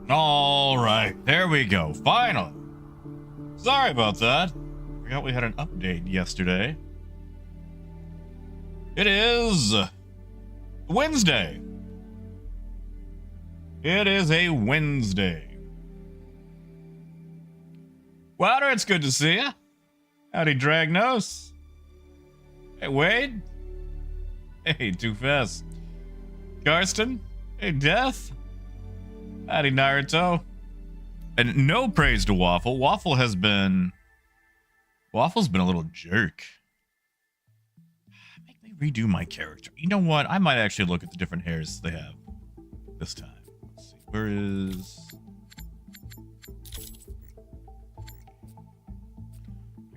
All right, there we go. Finally. Sorry about that. Forgot we had an update yesterday. It is Wednesday. It is a Wednesday. Wilder, it's good to see you. Howdy, Dragnos. Hey, Wade. Hey, Too Fast. Karsten. Hey, Death. Howdy, Naruto. And no praise to Waffle. Waffle's been a little jerk. Make me redo my character. You know what? I might actually look at the different hairs they have this time. Let's see. Where is...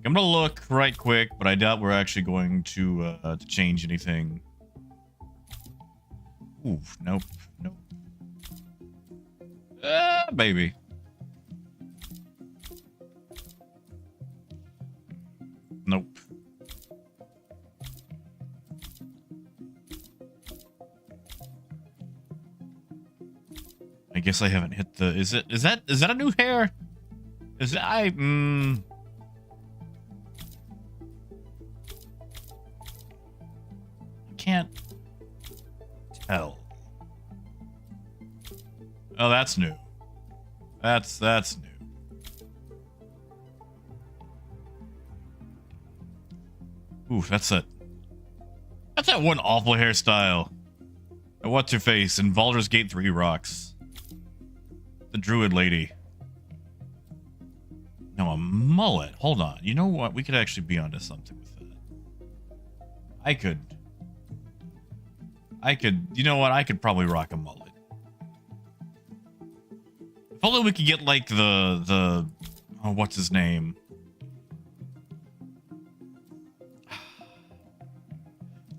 I'm gonna look right quick, but I doubt we're actually going to change anything. Oof, nope, nope. Baby. Nope. I guess I haven't hit the... Is that a new hair? Is that... I can't tell. Oh, that's new. That's new. Oof, that's that one awful hairstyle. What's her face in Baldur's Gate 3 rocks? The druid lady. No, a mullet. Hold on. You know what? We could actually be onto something with that. I could, you know what? I could probably rock a mullet. If only we could get like the oh, what's his name?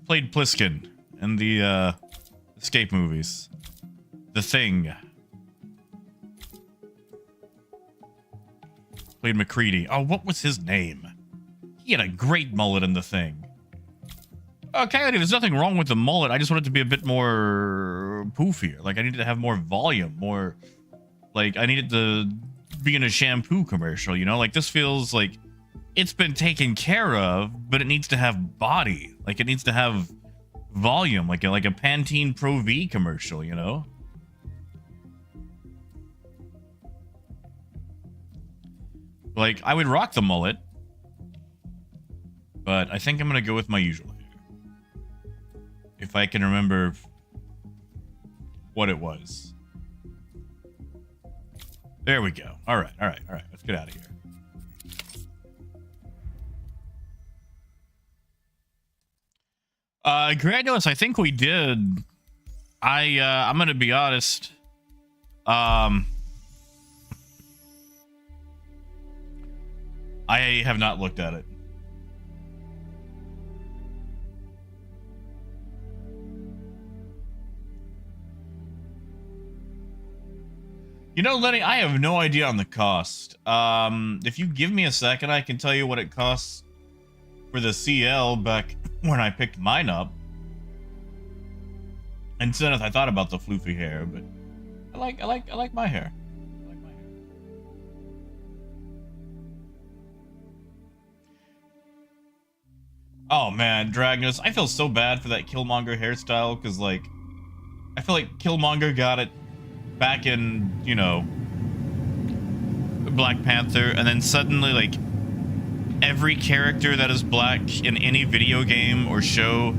Played Pliskin in the Escape movies. The Thing. Played McCready. Oh, what was his name? He had a great mullet in The Thing. Okay, there's nothing wrong with the mullet. I just want it to be a bit more poofier. Like, I needed to have more volume, more... Like, I needed to be in a shampoo commercial, you know? Like, this feels like it's been taken care of, but it needs to have body. Like, it needs to have volume, like a Pantene Pro V commercial, you know? Like, I would rock the mullet, but I think I'm going to go with my usual hair. If I can remember what it was. There we go. All right. Let's get out of here. Granulus, I think we did. I'm gonna be honest. I have not looked at it. You know, Lenny, I have no idea on the cost. If you give me a second, I can tell you what it costs for the CL back when I picked mine up. And then I thought about the floofy hair, but I like my hair. I like my hair. Oh man, Dragnus, I feel so bad for that Killmonger hairstyle, because like I feel like Killmonger got it back in, you know, Black Panther, and then suddenly like every character that is black in any video game or show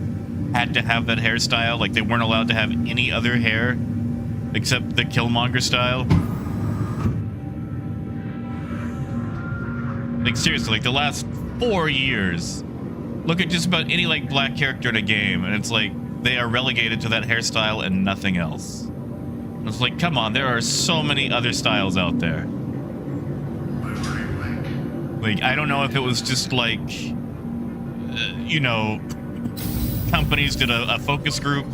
had to have that hairstyle. Like, they weren't allowed to have any other hair except the Killmonger style. Like, seriously, like the last 4 years, look at just about any like black character in a game, and it's like they are relegated to that hairstyle and nothing else. And it's like, come on, there are so many other styles out there. Like, I don't know if it was just like, you know, companies did a focus group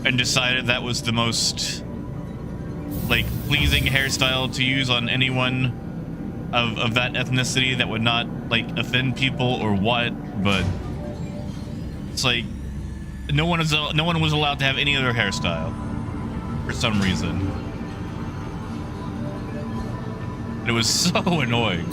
and decided that was the most like pleasing hairstyle to use on anyone of that ethnicity that would not like offend people or what, but it's like no one was allowed to have any other hairstyle for some reason. And it was so annoying.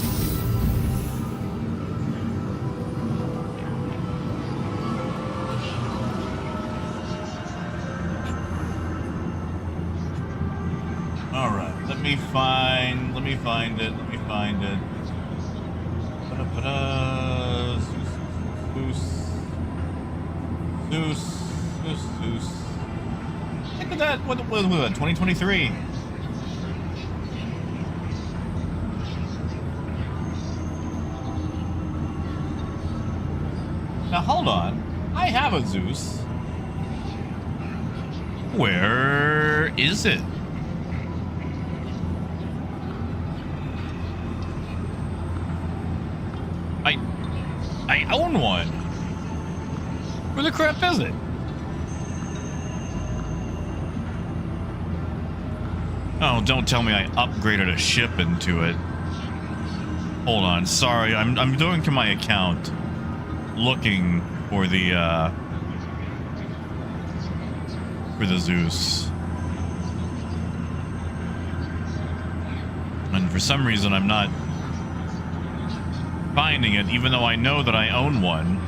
All right, let me find it. Zeus. Look at that. What 2023. Now hold on. I have a Zeus. Where is it? I own one. Where the crap is it? Oh, don't tell me I upgraded a ship into it. Hold on, sorry, I'm going to my account, looking for the Zeus. And for some reason, I'm not finding it, even though I know that I own one.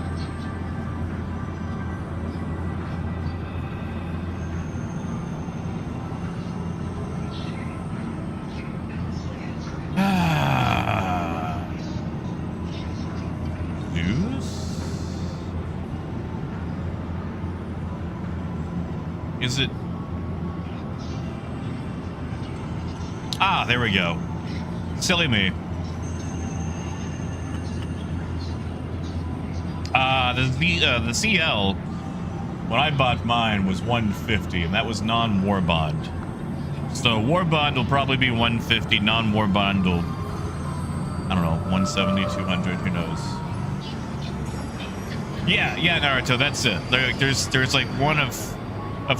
Is it? Ah, there we go. Silly me. The CL, when I bought mine, was 150, and that was non-war bond. So war bond will probably be 150, non-war bond will, I don't know, 170, 200, who knows. Yeah, Naruto, that's it. There's like one of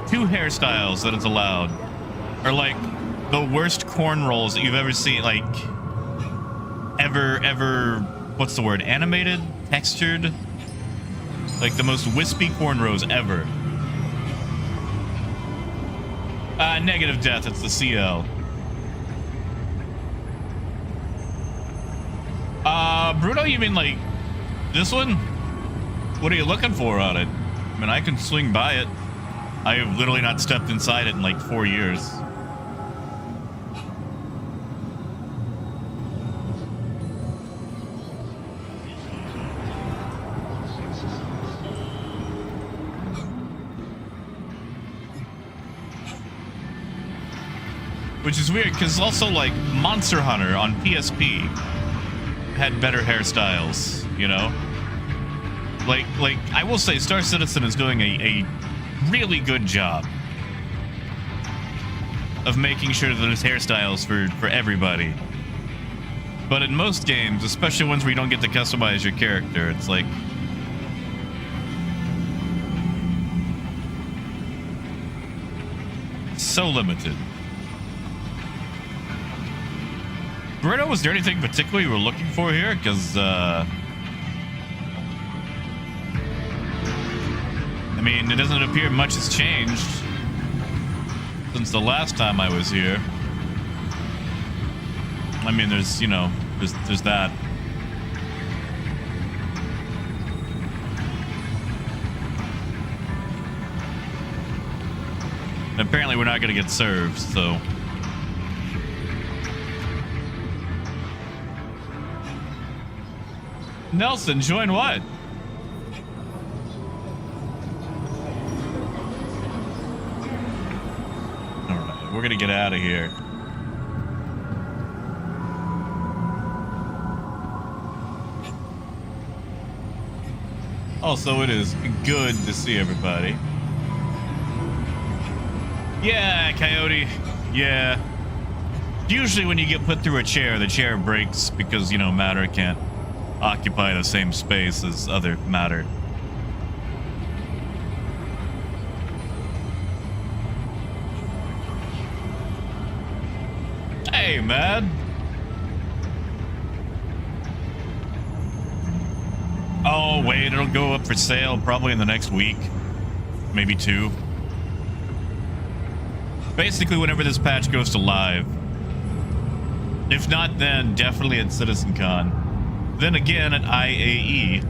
two hairstyles that it's allowed, or like the worst corn rolls that you've ever seen, like ever, what's the word? Animated? Textured? Like the most wispy cornrows ever. Negative death, it's the CL. Bruno, you mean like this one? What are you looking for on it? I mean, I can swing by it. I have literally not stepped inside it in like 4 years. Which is weird, because also, like, Monster Hunter on PSP had better hairstyles, you know? Like, I will say Star Citizen is doing a really good job of making sure that there's hairstyles for everybody. But in most games, especially ones where you don't get to customize your character, it's like... so limited. Bruno, was there anything particular you were looking for here? Because, I mean, it doesn't appear much has changed since the last time I was here. I mean, there's, you know, there's that. And apparently we're not going to get served, so... Nelson, join what? Alright, we're gonna get out of here. Also, it is good to see everybody. Yeah, Coyote. Yeah. Usually when you get put through a chair, the chair breaks because, you know, matter can't occupy the same space as other matter. Hey, man. Oh, wait, it'll go up for sale probably in the next week. Maybe 2. Basically, whenever this patch goes to live, If not then, definitely at CitizenCon. Then again at IAE.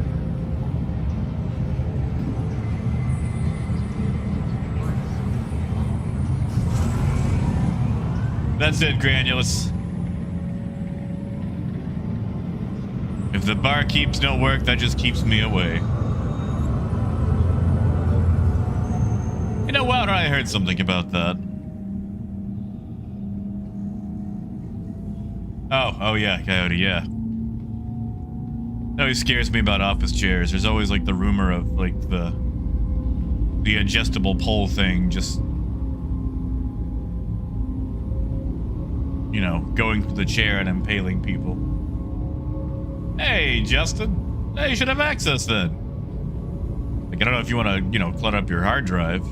That's it, Granulus. If the barkeeps don't work, that just keeps me away. You know what? I heard something about that. Oh yeah, Coyote, yeah. That always scares me about office chairs. There's always like the rumor of like the adjustable pole thing just, you know, going to the chair and impaling people. Hey, Justin. Hey, you should have access then. Like, I don't know if you want to, you know, clutter up your hard drive.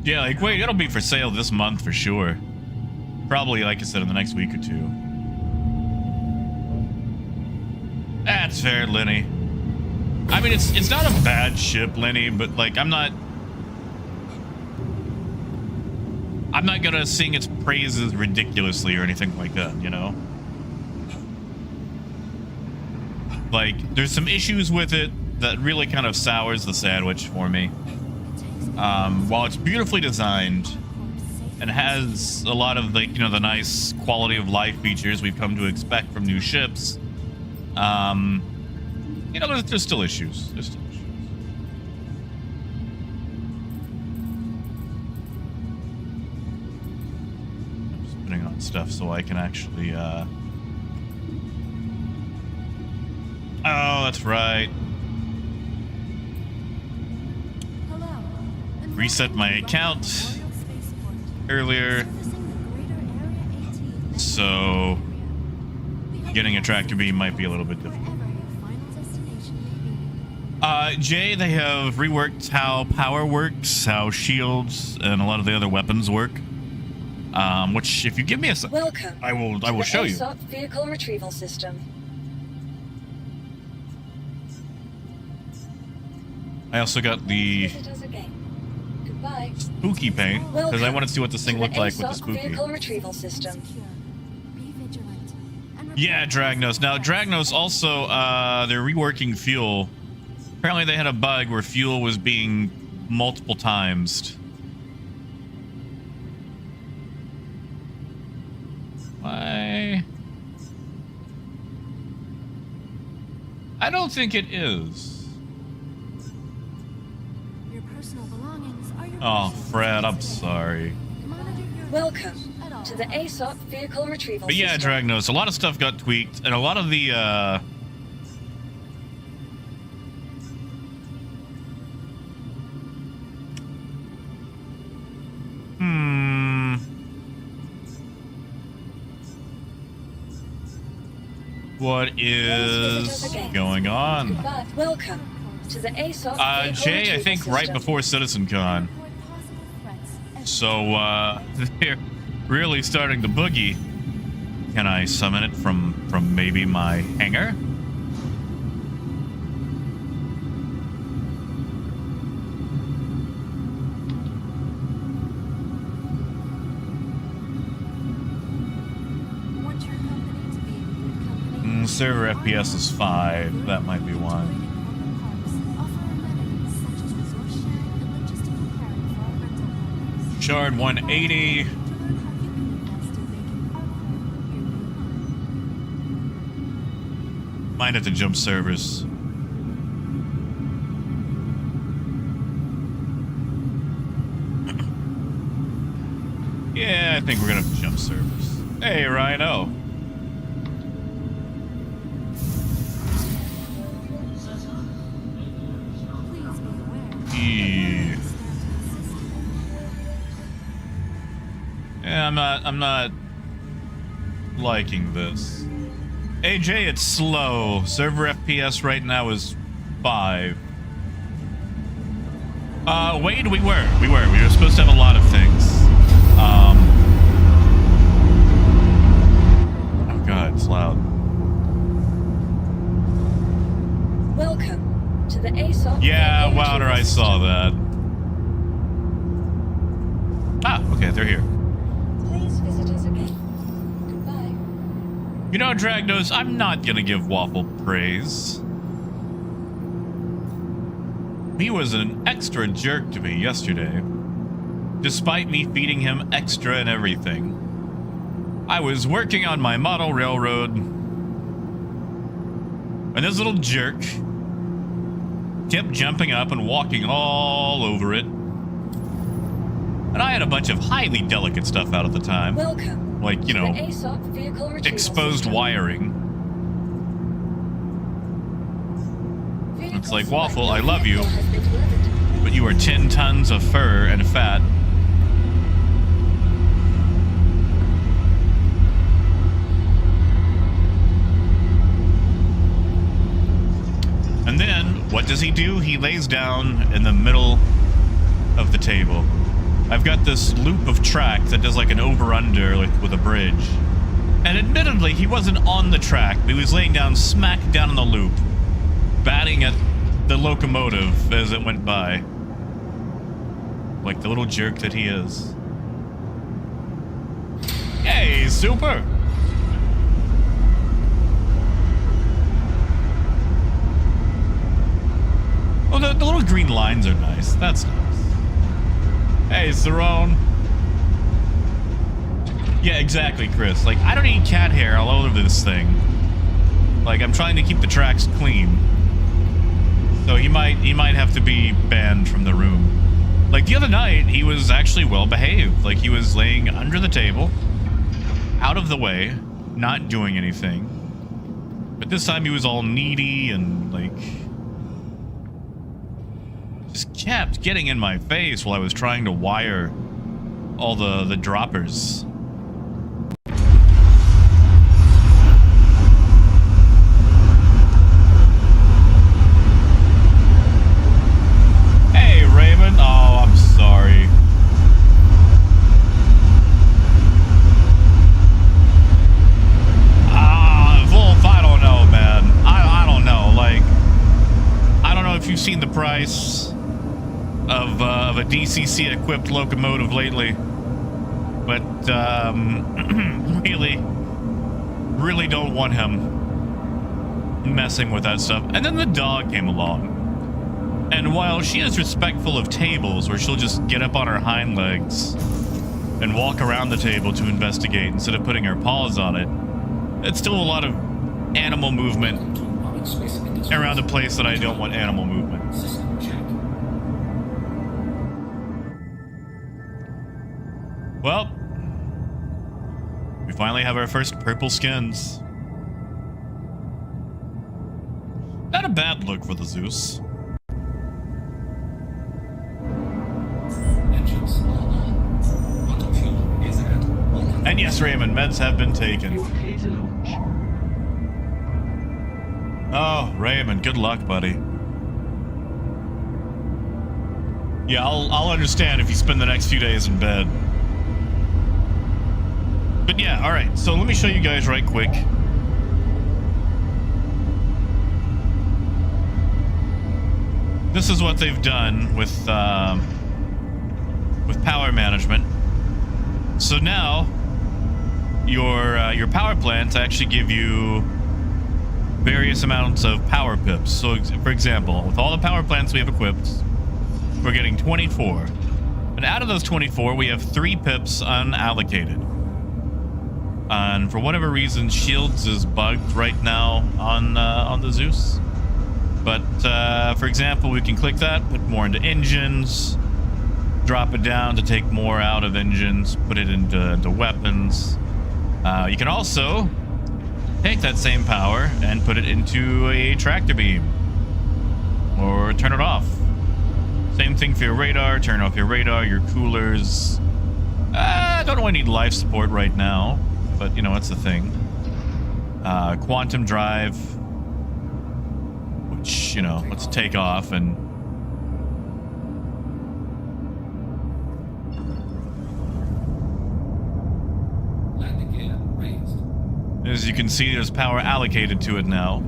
Yeah, like, wait, it'll be for sale this month for sure. Probably, like I said, in the next week or two. That's fair, Lenny. I mean, it's not a bad ship, Lenny, but, like, I'm not gonna sing its praises ridiculously or anything like that, you know? Like, there's some issues with it that really kind of sours the sandwich for me. While it's beautifully designed and has a lot of, like, you know, the nice quality of life features we've come to expect from new ships, you know, there's still issues. There's still issues. I'm just putting on stuff so I can actually, oh, that's right. Reset my account earlier, so getting a tractor beam might be a little bit difficult. Jay, they have reworked how power works, how shields and a lot of the other weapons work. Which, if you give me a second, welcome. I will show you. Vehicle retrieval system. I also got the spooky paint because I want to see what this thing looked like with the spooky. Vehicle retrieval system. Yeah, Dragnos. Now, Dragnos also, they're reworking fuel. Apparently, they had a bug where fuel was being multiple times. Why? I don't think it is. Oh, Fred, I'm sorry. Welcome to the ASOC vehicle retrieval But yeah, system. Dragnos, a lot of stuff got tweaked, and a lot of the, What is going on? Welcome to the ASOC Jay, I think right before CitizenCon. So, they're really starting to boogie. Can I summon it from maybe my hangar? Server FPS is 5. That might be one. Shard 180. Might have to jump servers. Yeah, I think we're gonna have to jump servers. Hey, Rhino. Yeah, I'm not liking this. AJ, it's slow. Server FPS right now is 5. Wade, we were supposed to have a lot of things. Oh god, it's loud. Welcome to the Ah, okay, they're here. Please visit us again. Goodbye. You know, Dragnos, I'm not gonna give Waffle praise. He was an extra jerk to me yesterday. Despite me feeding him extra and everything. I was working on my model railroad, and this little jerk kept jumping up and walking all over it. And I had a bunch of highly delicate stuff out at the time. Welcome. Like, you to know, the ASOP vehicle retrieval exposed system. wiring. Vehicle It's like, select Waffle, I love you, has been delivered. but you are 10 tons of fur and fat. And then, what does he do? He lays down in the middle of the table. I've got this loop of track that does like an over-under, like with a bridge. And admittedly, he wasn't on the track, but he was laying down smack down in the loop, batting at the locomotive as it went by. Like the little jerk that he is. Hey, super! Oh, the little green lines are nice. That's nice. Hey, Cerrone. Yeah, exactly, Chris. Like, I don't need cat hair all over this thing. Like, I'm trying to keep the tracks clean. So he might have to be banned from the room. Like, the other night, he was actually well behaved. Like, he was laying under the table, out of the way, not doing anything. But this time he was all needy and, like, just kept getting in my face while I was trying to wire all the droppers. Hey, Raymond. Oh, I'm sorry. Wolf, I don't know, man. I don't know. Like, I don't know if you've seen the price of a DCC-equipped locomotive lately, but really don't want him messing with that stuff. And then the dog came along, and while she is respectful of tables, where she'll just get up on her hind legs and walk around the table to investigate instead of putting her paws on it, it's still a lot of animal movement around a place that I don't want animal movement. Well, we finally have our first purple skins. Not a bad look for the Zeus. And yes, Raymond, meds have been taken. Oh, Raymond, good luck, buddy. Yeah, I'll understand if you spend the next few days in bed. But yeah, alright, so let me show you guys right quick. This is what they've done with power management. So now, your power plants actually give you various amounts of power pips. So, for example, with all the power plants we have equipped, we're getting 24. And out of those 24, we have 3 pips unallocated. And for whatever reason, Shields is bugged right now on the Zeus. But for example, we can click that, put more into engines, drop it down to take more out of engines, put it into weapons. You can also take that same power and put it into a tractor beam, or turn it off. Same thing for your radar. Turn off your radar, your coolers. I don't really need life support right now, but you know, it's the thing. Quantum drive, which, you know, let's take off and landing gear raised. as you can see, there's power allocated to it now.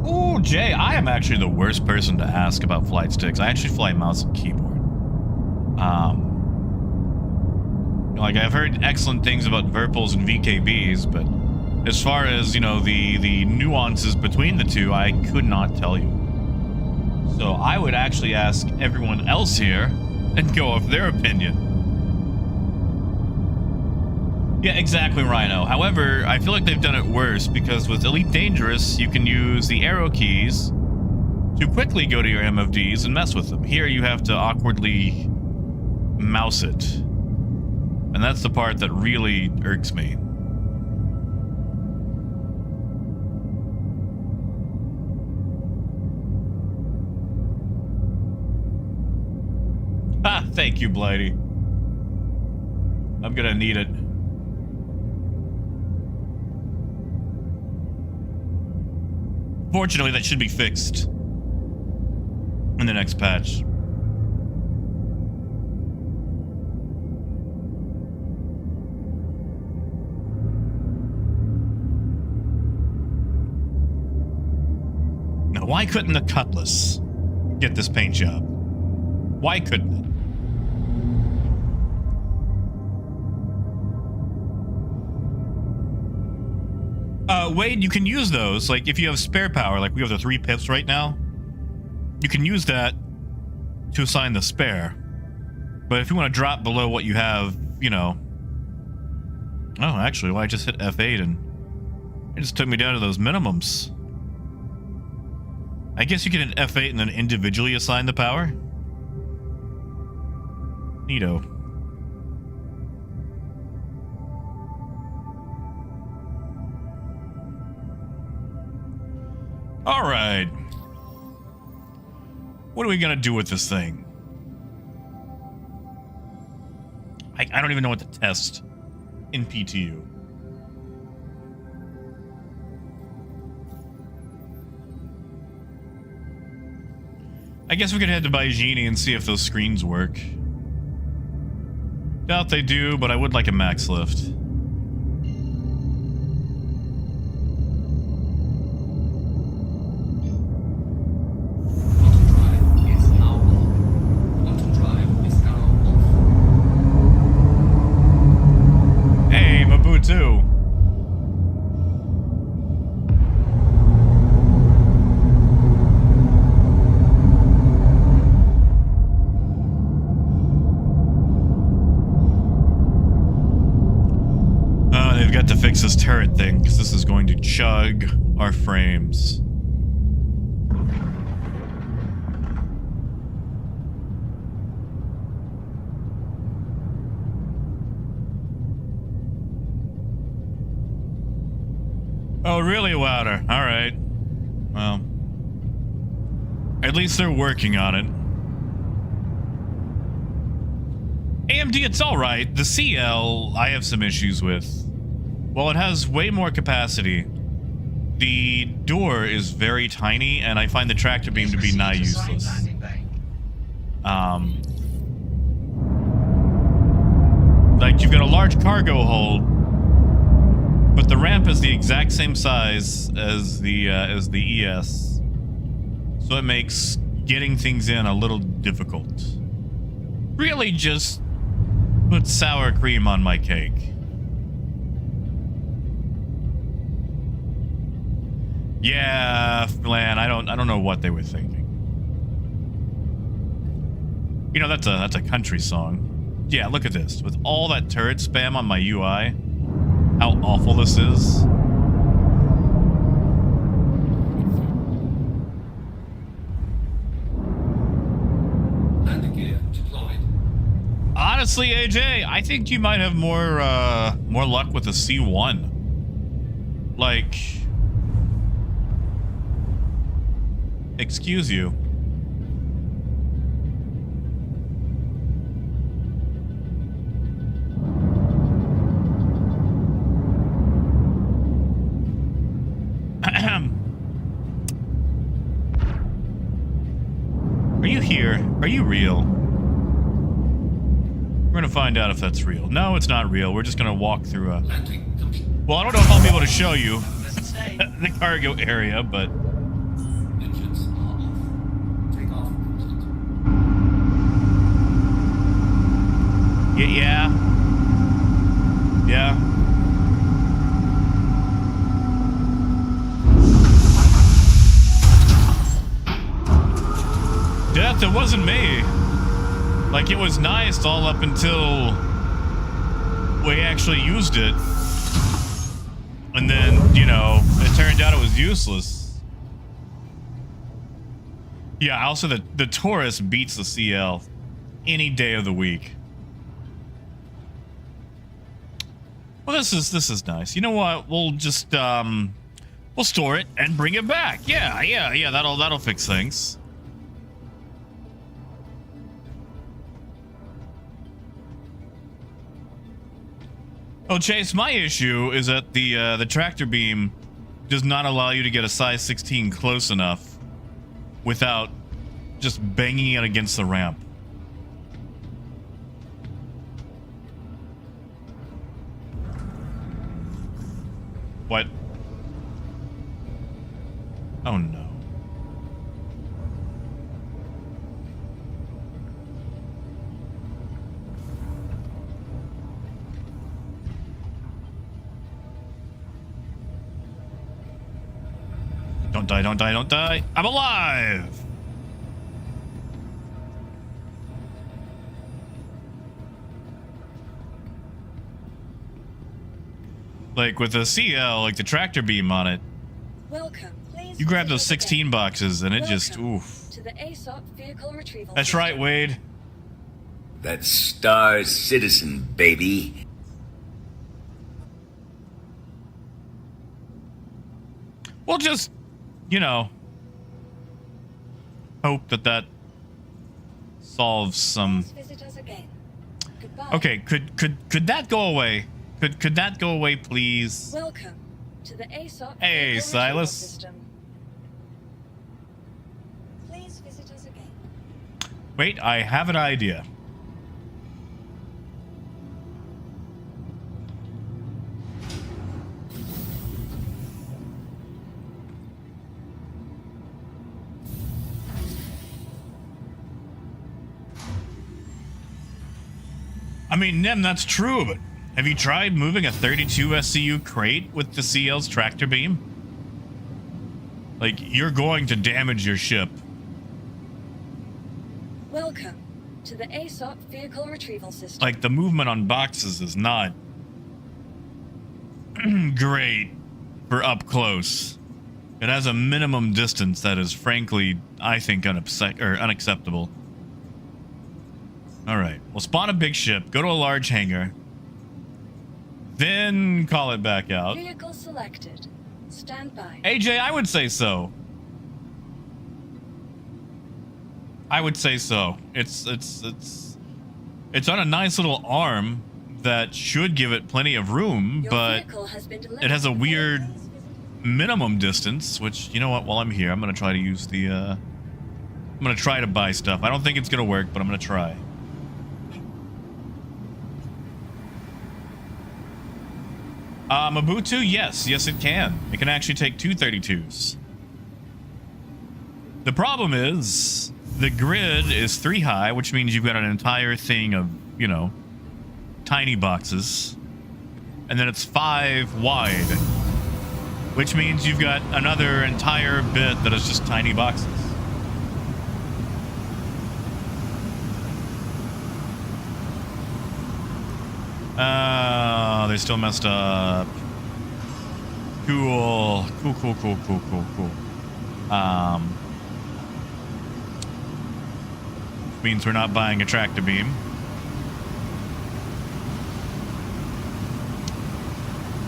Ooh, Jay, I am actually the worst person to ask about flight sticks. I actually fly mouse and keyboard. Like, I've heard excellent things about Verpals and VKBs, but as far as, you know, the nuances between the two, I could not tell you. So I would actually ask everyone else here and go off their opinion. Yeah, exactly, Rhino. However, I feel like they've done it worse because with Elite Dangerous, you can use the arrow keys to quickly go to your MFDs and mess with them. Here, you have to awkwardly mouse it. And that's the part that really irks me. Ah, thank you, Blighty. I'm gonna need it. Fortunately, that should be fixed in the next patch. Now, why couldn't the Cutlass get this paint job? Why couldn't it? Wade, you can use those, like, if you have spare power, like we have the 3 pips right now, you can use that to assign the spare. But if you want to drop below what you have, you know... Oh, actually, well, I just hit F8 and it just took me down to those minimums. I guess you can hit F8 and then individually assign the power. Neato. All right. What are we gonna do with this thing? I don't even know what to test in PTU. I guess we could head to Baijini and see if those screens work. Doubt they do, but I would like a max lift. Hey, Mabutu. They've got to fix this turret thing, because this is going to chug our frames. Oh, really, Wouter? Alright. Well, at least they're working on it. AMD, it's alright. The CL, I have some issues with. Well, it has way more capacity. The door is very tiny, and I find the tractor beam to be nigh useless. Like, you've got a large cargo hold, but the ramp is the exact same size as the ES, so it makes getting things in a little difficult. Really, just put sour cream on my cake. Yeah, Flan, I don't know what they were thinking. You know, that's a country song. Yeah, look at this. With all that turret spam on my UI, how awful this is. Landing gear deployed. Honestly, AJ, I think you might have more luck with a C1. Like, excuse you. Are you here? Are you real? We're gonna find out if that's real. No, it's not real. We're just gonna walk through a... Landing complete. Well, I don't know if I'll be able to show you the cargo area, but... Yeah. Yeah. Death, it wasn't me. Like, it was nice all up until we actually used it. And then, you know, it turned out it was useless. Yeah, also the Taurus beats the CL any day of the week. Well, this is nice. You know what? We'll just we'll store it and bring it back. Yeah. That'll fix things. Oh, Chase, my issue is that the tractor beam does not allow you to get a size 16 close enough without just banging it against the ramp. What? Oh no. Don't die, don't die, don't die. I'm alive! Like with a CL, like the tractor beam on it, Welcome. Please you grab visit those us 16 again. boxes and it Welcome just, oof. to the ASOP vehicle retrieval. That's system. right, Wade. That Star Citizen, baby. We'll just, you know, hope that solves some. Please visit us again. Goodbye. Okay, could that go away? Could that go away, please? Welcome to the ASOP Hey, vehicle retrieval Silas. system. Please visit us again. Wait, I have an idea. I mean, Nem, that's true, but have you tried moving a 32 SCU crate with the CL's tractor beam? Like, you're going to damage your ship. Welcome to the ASOP vehicle retrieval system. Like, the movement on boxes is not great for up close. It has a minimum distance that is, frankly, I think, unacceptable. All right, we'll spawn a big ship, go to a large hangar, then call it back out. Vehicle selected. Stand by. AJ, I would say so. I would say so. It's on a nice little arm that should give it plenty of room, Your but vehicle has been delivered. it has a weird Please visit- minimum distance, which, you know what, while I'm here, I'm gonna try to use the I'm gonna try to buy stuff. I don't think it's gonna work, but I'm gonna try. Mabutu, yes, it can. It can actually take two 32s. The problem is the grid is 3 high, which means you've got an entire thing of, you know, tiny boxes, and then it's 5 wide, which means you've got another entire bit that is just tiny boxes. They still messed up. Cool. Means we're not buying a tractor beam.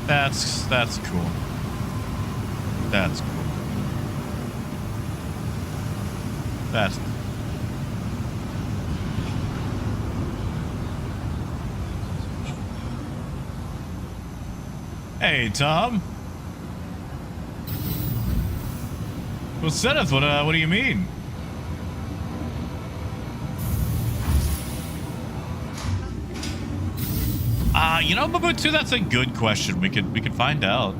That's cool. That's cool. That's Hey, Tom. Well, Seth, what do you mean? You know, Mabutu, that's a good question. We could find out.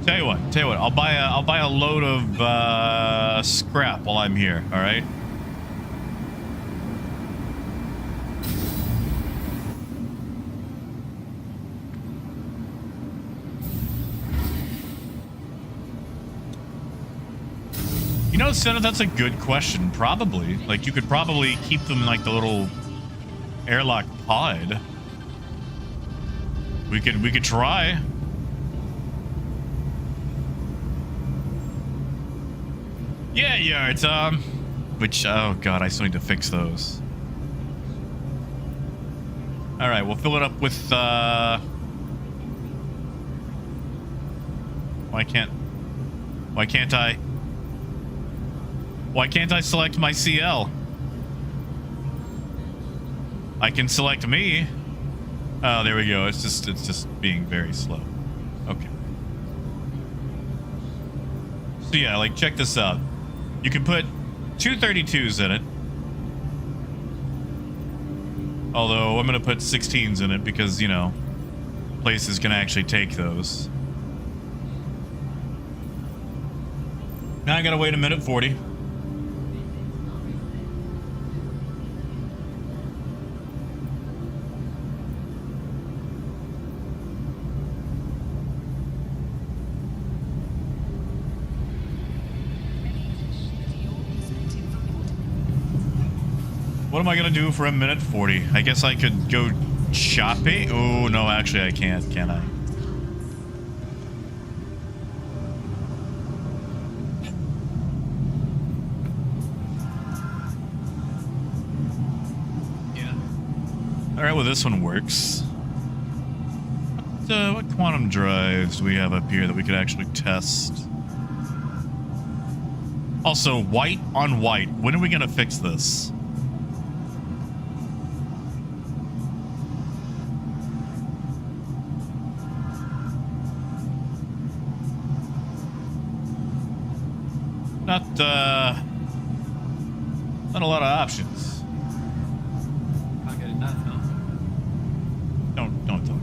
Tell you what, I'll buy a load of scrap while I'm here, all right? know, Senna, that's a good question. Probably. Like, you could probably keep them like the little airlock pod. We could try. Yeah, yards. Which, oh god, I still need to fix those. All right, we'll fill it up with. Why can't I select my CL? I can select me. Oh, there we go. It's just being very slow. Okay. So yeah, like check this out. You can put 232s in it. Although I'm gonna put 16s in it because, you know, places can actually take those. Now I gotta wait a minute 40. What am I gonna do for a minute 40? I guess I could go shopping. Oh no, actually I can't, can I? All right, well, this one works. What quantum drives do we have up here that we could actually test? Also, white on white. When are we going to fix this? Not a lot of options. Don't talk.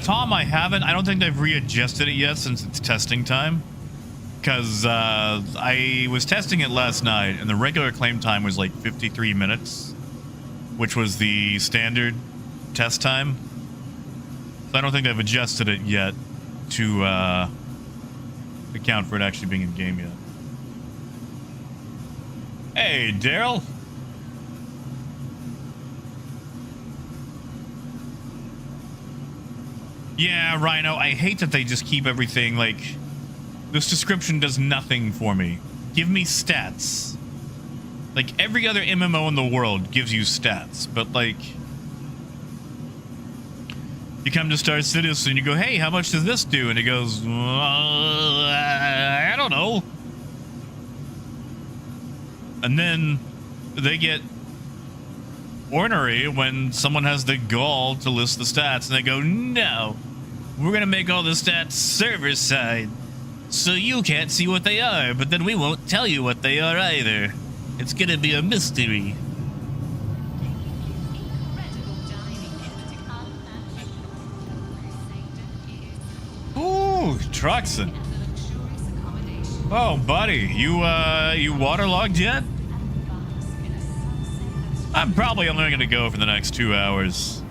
Tom, I haven't. I don't think they've readjusted it yet since it's testing time. Because I was testing it last night, and the regular claim time was like 53 minutes, which was the standard test time. So I don't think they've adjusted it yet to account for it actually being in game yet. Hey, Daryl. Yeah, Rhino, I hate that they just keep everything like... This description does nothing for me. Give me stats. Like, every other MMO in the world gives you stats, but like... You come to Star Citizen and you go, hey, how much does this do? And it goes, I don't know. And then they get ornery when someone has the gall to list the stats, and they go, no, we're going to make all the stats server side, so you can't see what they are, but then we won't tell you what they are either. It's going to be a mystery. Ooh, Truxton. Oh, buddy, you waterlogged yet? I'm probably only going to go for the next 2 hours.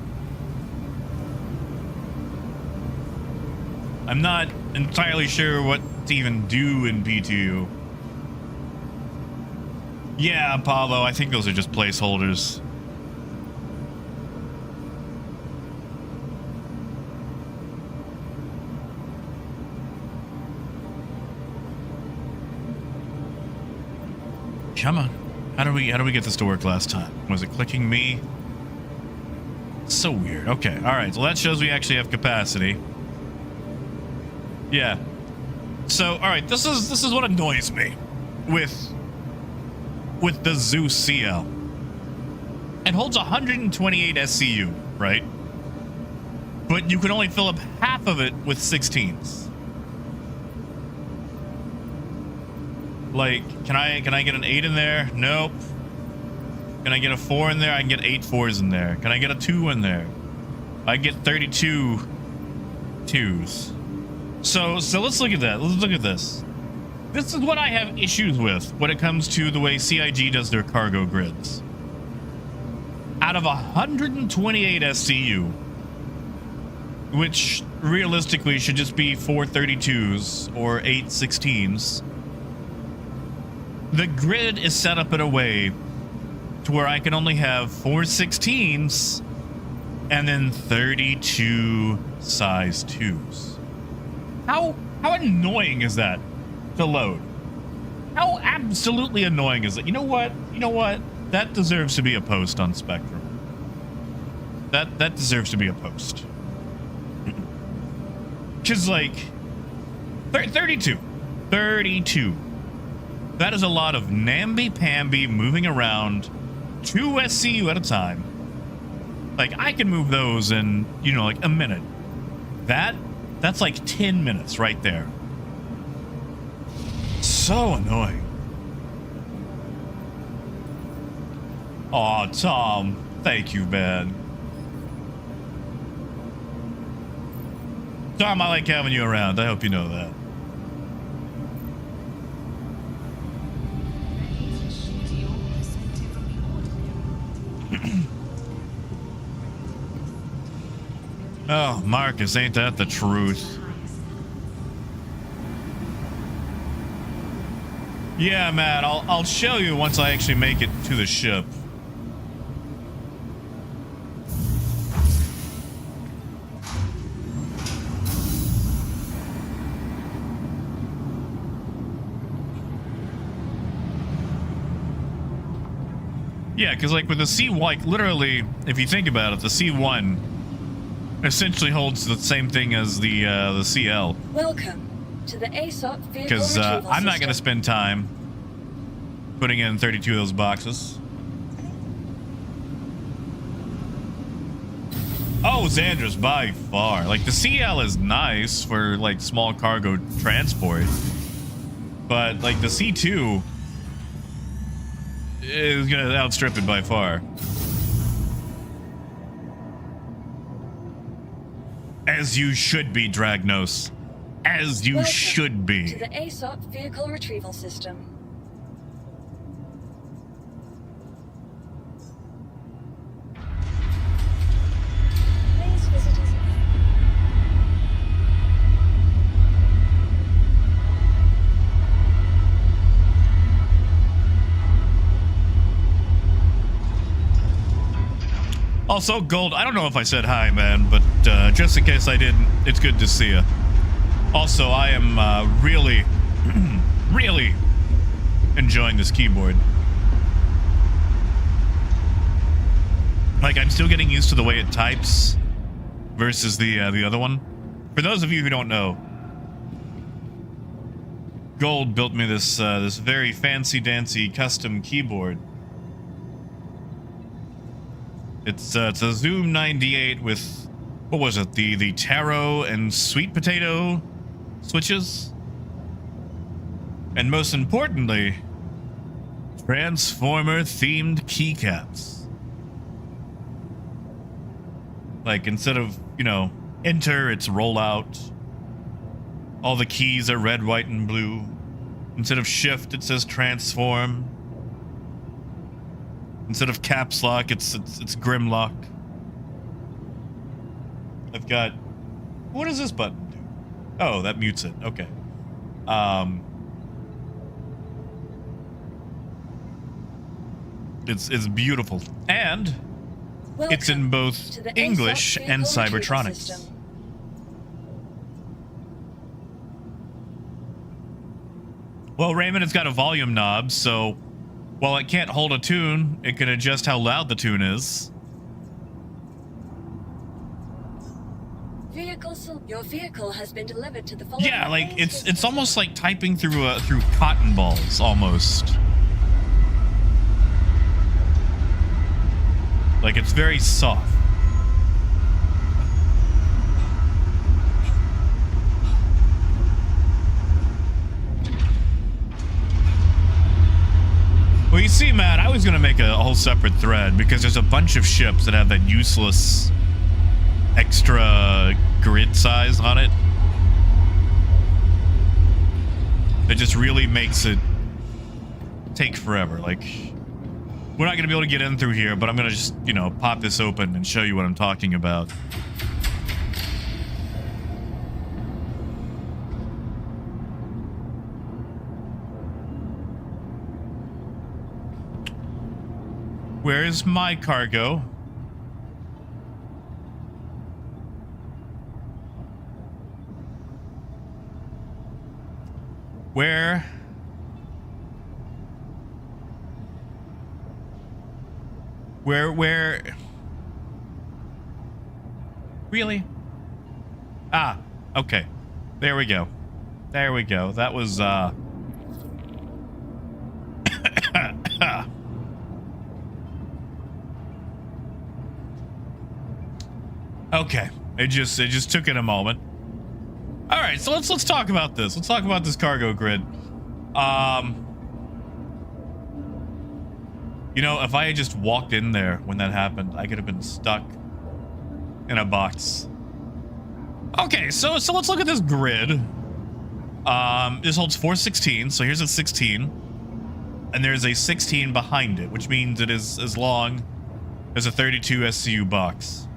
I'm not entirely sure what to even do in PTU. Yeah, Apollo, I think those are just placeholders. Come on. How do we get this to work last time? Was it clicking me? So weird. Okay. All right. So that shows we actually have capacity. Yeah. So, all right. This is what annoys me with the Zeus CL. It holds 128 SCU, right? But you can only fill up half of it with 16s. Like, can I get an 8 in there? Nope. Can I get a 4 in there? I can get 8 4s in there. Can I get a 2 in there? I get 32 2s. So let's look at that. Let's look at this. This is what I have issues with when it comes to the way CIG does their cargo grids. Out out of 128 SCU, which realistically should just be 4 32s or 8 16s, the grid is set up in a way to where I can only have 4 16s and then 32 size 2s. How annoying is that to load? How absolutely annoying is it? You know what? That deserves to be a post on Spectrum. That deserves to be a post. Cause like 32. That is a lot of namby-pamby moving around 2 SCU at a time. Like I can move those in, like a minute. That's like 10 minutes right there. So annoying. Aw, Tom, thank you, man. Tom, I like having you around. I hope you know that. Oh, Marcus, ain't that the truth? Yeah, Matt, I'll show you once I actually make it to the ship. Yeah, because like with the C1, like literally, if you think about it, the C1 essentially holds the same thing as the CL. Welcome to the ASOP vehicle Because retrieval I'm not going to system. spend time putting in 32 of those boxes. Oh, Xandra's by far. Like the CL is nice for like small cargo transport, but like the C2 is going to outstrip it by far. As you should be, Dragnos. As you Welcome should be. to the ASOP vehicle retrieval system. Please visit us. Also, Gold, I don't know if I said hi, man, but just in case I didn't, it's good to see you. Also, I am really, really enjoying this keyboard. Like, I'm still getting used to the way it types versus the other one. For those of you who don't know, Gold built me this this very fancy-dancy custom keyboard. It's a Zoom 98 with, what was it, the taro and sweet potato switches, and most importantly, Transformer themed keycaps. Like instead of enter, it's roll out. All the keys are red, white, and blue. Instead of shift, it says transform. Instead of caps lock, it's Grimlock. I've got, what does this button do? Oh, that mutes it. Okay. It's beautiful, and it's in Welcome both to the English ASOP and vehicle retrieval Cybertronics. system. Well, Raymond, it's got a volume knob, so while it can't hold a tune, it can adjust how loud the tune is. Your vehicle has been delivered to the following. Yeah, like it's almost like typing through cotton balls almost. Like it's very soft. Well, you see, Matt, I was gonna make a whole separate thread because there's a bunch of ships that have that useless extra grid size on it. It just really makes it take forever. Like, We're not going to be able to get in through here, but I'm going to just, you know, pop this open and show you what I'm talking about. Where is my cargo? Where? Really? Ah, okay. There we go. There we go. That was, okay. It just took it a moment. All right, so let's talk about this. Let's talk about this cargo grid. You know, if I had just walked in there when that happened, I could have been stuck in a box. Okay, so let's look at this grid. This holds 4 16, so here's a 16. And there's a 16 behind it, which means it is as long as a 32 SCU box.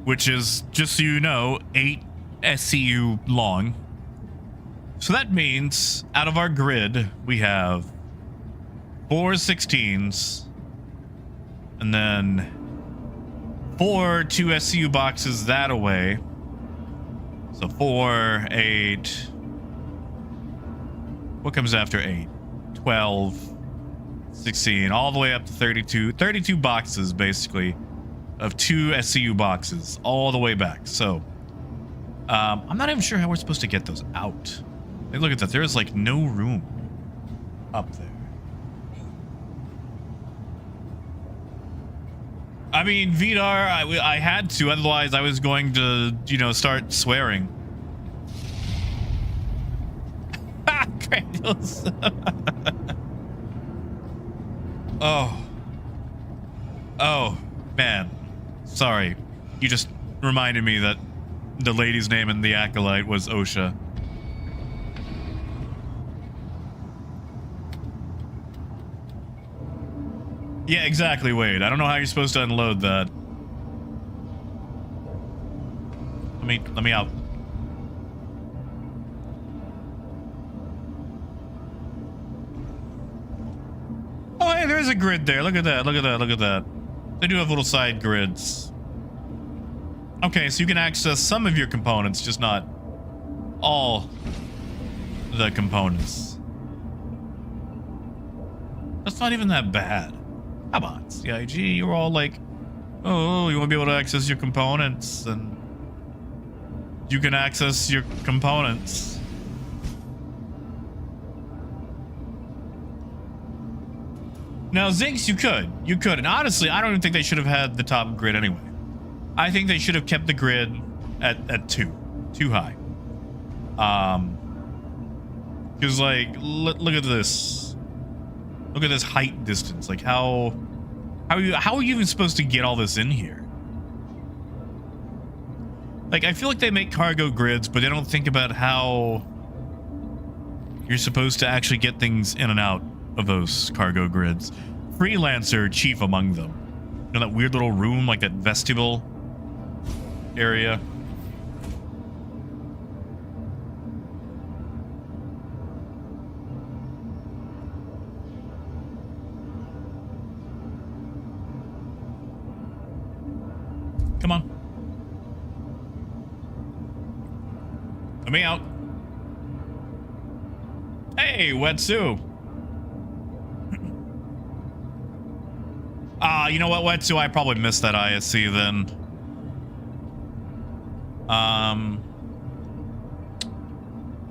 Which is, just so you know, 8 SCU long. So that means, out of our grid, we have 4 16s, and then 4 2 SCU boxes that away. So 4, 8. What comes after 8? 12, 16, all the way up to 32. 32 boxes, basically, of 2 SCU boxes, all the way back. So, I'm not even sure how we're supposed to get those out. Hey, look at that. There's, like, no room up there. I mean, Vidar, I had to, otherwise I was going to, you know, start swearing. Granules. Oh, man. Sorry. You just reminded me that the lady's name in the Acolyte was Osha. Yeah, exactly, Wade. I don't know how you're supposed to unload that. Let me out. Oh, hey, there's a grid there. Look at that. Look at that. Look at that. They do have little side grids. Okay, so you can access some of your components, just not all the components. That's not even that bad. Come on, CIG, you're all like, oh, you want to be able to access your components, and you can access your components. Now, Zinx, you could, and honestly, I don't even think they should have had the top grid anyway. I think they should have kept the grid at 2 high. Because, like, look at this. Look at this height distance. Like, how are you even supposed to get all this in here? Like, I feel like they make cargo grids, but they don't think about how you're supposed to actually get things in and out of those cargo grids. Freelancer chief among them. You know, that weird little room, like that vestibule area. Come on. Let me out. Hey, Wetsu. You know what, Wetsu? I probably missed that ISC then.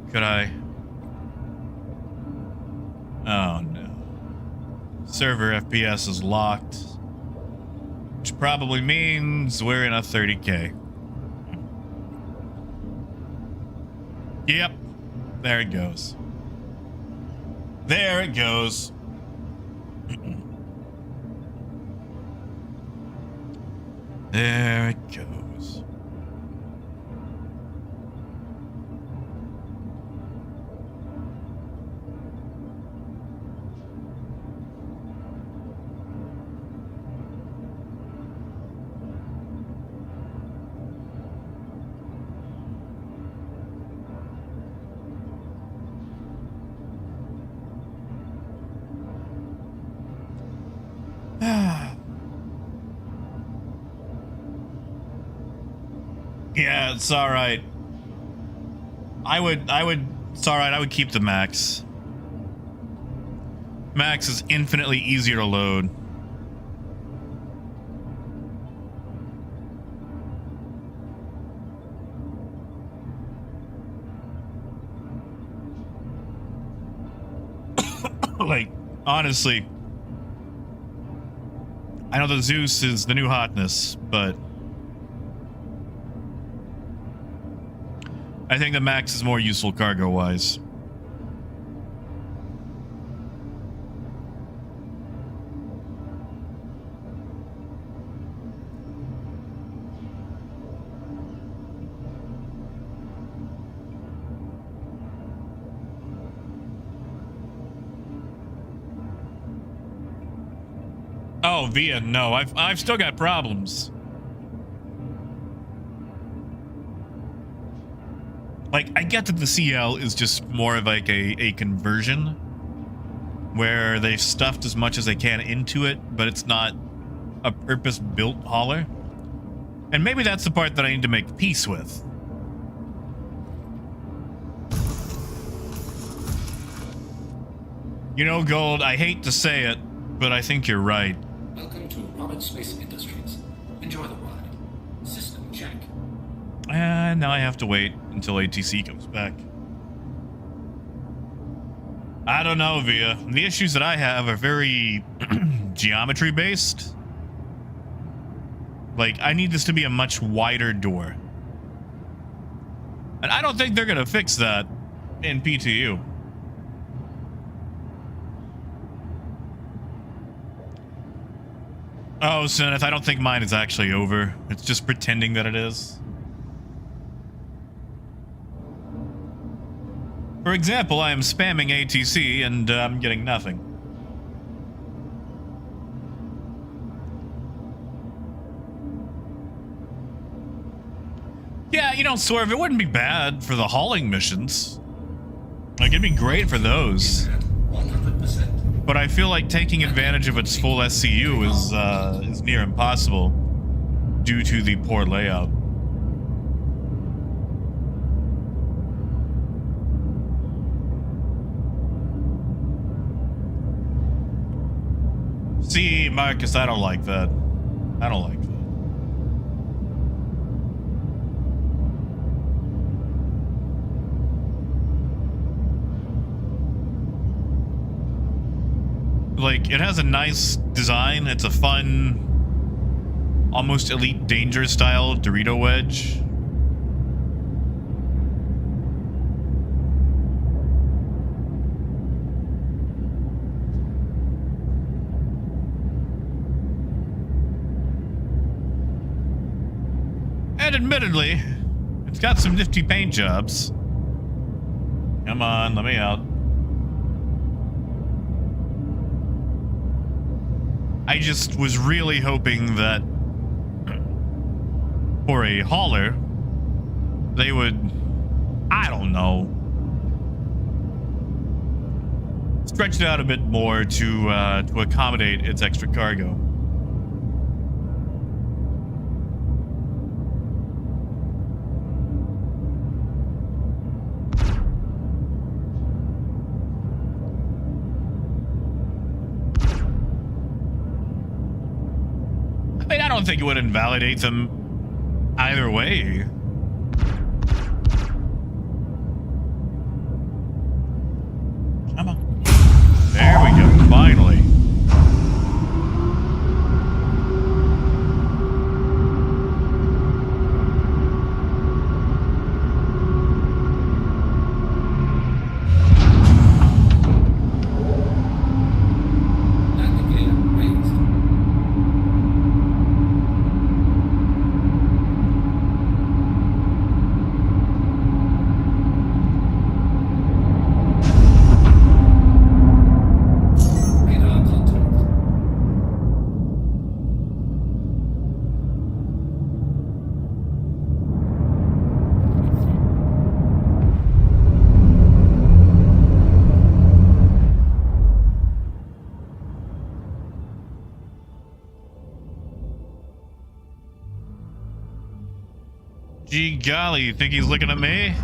Could I? Oh, no. Server FPS is locked. Which probably means we're in a 30K. Yep. There it goes. There it goes. There it goes. Yeah, it's all right. It's all right. I would keep the Max. Max is infinitely easier to load. Like, honestly, I know the Zeus is the new hotness, but I think the Max is more useful cargo-wise. Oh, Via, no, I've still got problems. Like, I get that the CL is just more of like a conversion where they've stuffed as much as they can into it, but it's not a purpose-built hauler. And maybe that's the part that I need to make peace with. You know, Gold, I hate to say it, but I think you're right. Welcome to Robert Space Industries. Enjoy the ride. System check. And now I have to wait until ATC comes back. I don't know, Via. The issues that I have are very geometry based. Like, I need this to be a much wider door. And I don't think they're gonna fix that in PTU. Oh, Zenith, I don't think mine is actually over. It's just pretending that it is. For example, I am spamming ATC and I'm getting nothing. Yeah, you know, Swerve, it wouldn't be bad for the hauling missions. Like, it'd be great for those. 100%. But I feel like taking advantage of its full SCU is near impossible due to the poor layout. See, Marcus, I don't like that. I don't like that. Like, it has a nice design. It's a fun, almost Elite Danger style Dorito wedge. And admittedly, it's got some nifty paint jobs. Come on, let me out. I just was really hoping that for a hauler, they would, I don't know, stretch it out a bit more to accommodate its extra cargo. I don't think it would invalidate them either way. Come on. There we go, finally. Landing gear raised. Gee golly, you think he's looking at me?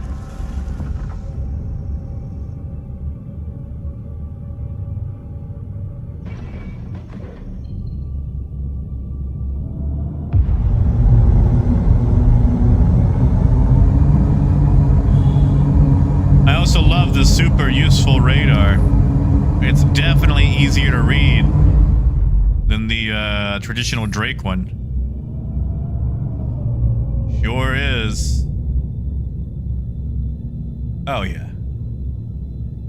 I also love the super useful radar. It's definitely easier to read than the traditional Drake one. Sure is. Oh yeah.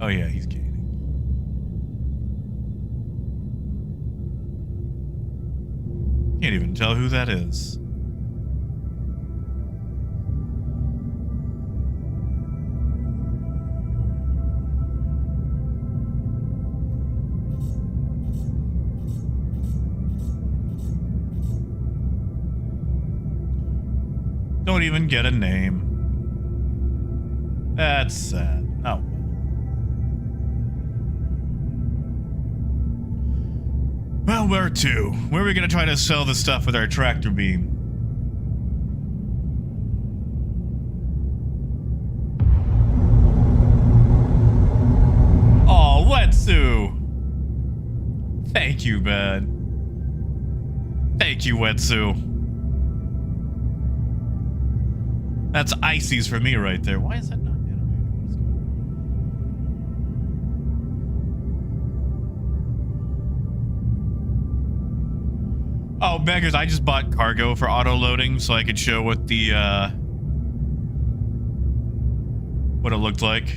Oh yeah, he's gaining. Can't even tell who that is. Don't even get a name. That's sad. Oh. Well, where to? Where are we gonna try to sell the stuff with our tractor beam? Oh, Wetsu! Thank you, man. Thank you, Wetsu. That's ices for me right there. Why is that not animated? What is going on? Oh, beggars, I just bought cargo for auto loading so I could show what the what it looked like.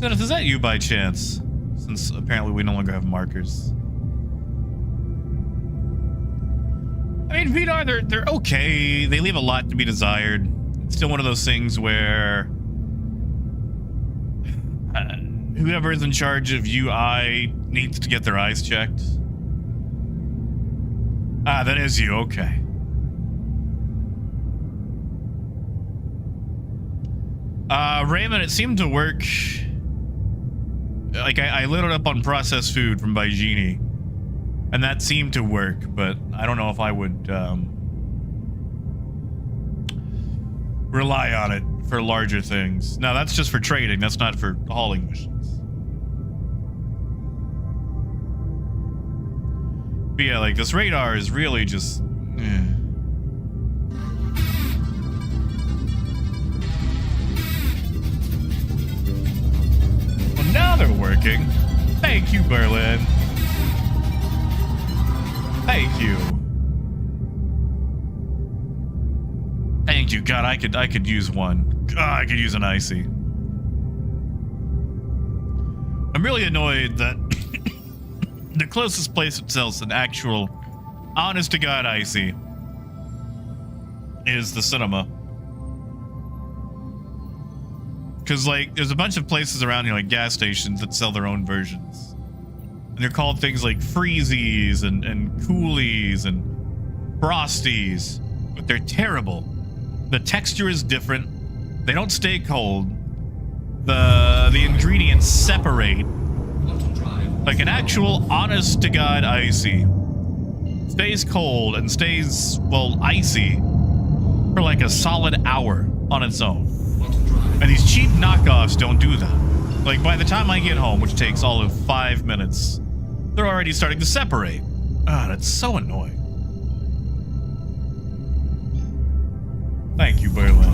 Dennis, is that you by chance? Since apparently we no longer have markers. I mean, VDAR, they're okay. They leave a lot to be desired. It's still one of those things where whoever is in charge of UI needs to get their eyes checked. Ah, that is you. Okay. Raymond, it seemed to work. Like, I lit it up on processed food from Baijini, and that seemed to work, but I don't know if I would rely on it for larger things. No, that's just for trading. That's not for hauling missions. But yeah, like, this radar is really just... Now they're working. Thank you, Berlin. Thank you. Thank you. God, I could use one. God, I could use an icy. I'm really annoyed that the closest place that sells an actual honest to God icy is the cinema. Because, like, there's a bunch of places around here, like gas stations, that sell their own versions. And they're called things like Freezies and Coolies and Frosties. But they're terrible. The texture is different. They don't stay cold. The ingredients separate. Like an actual honest-to-God icy stays cold and stays, well, icy for like a solid hour on its own. And these cheap knockoffs don't do that. Like, by the time I get home, which takes all of 5 minutes, they're already starting to separate. Ah, that's so annoying. Thank you, Berlin.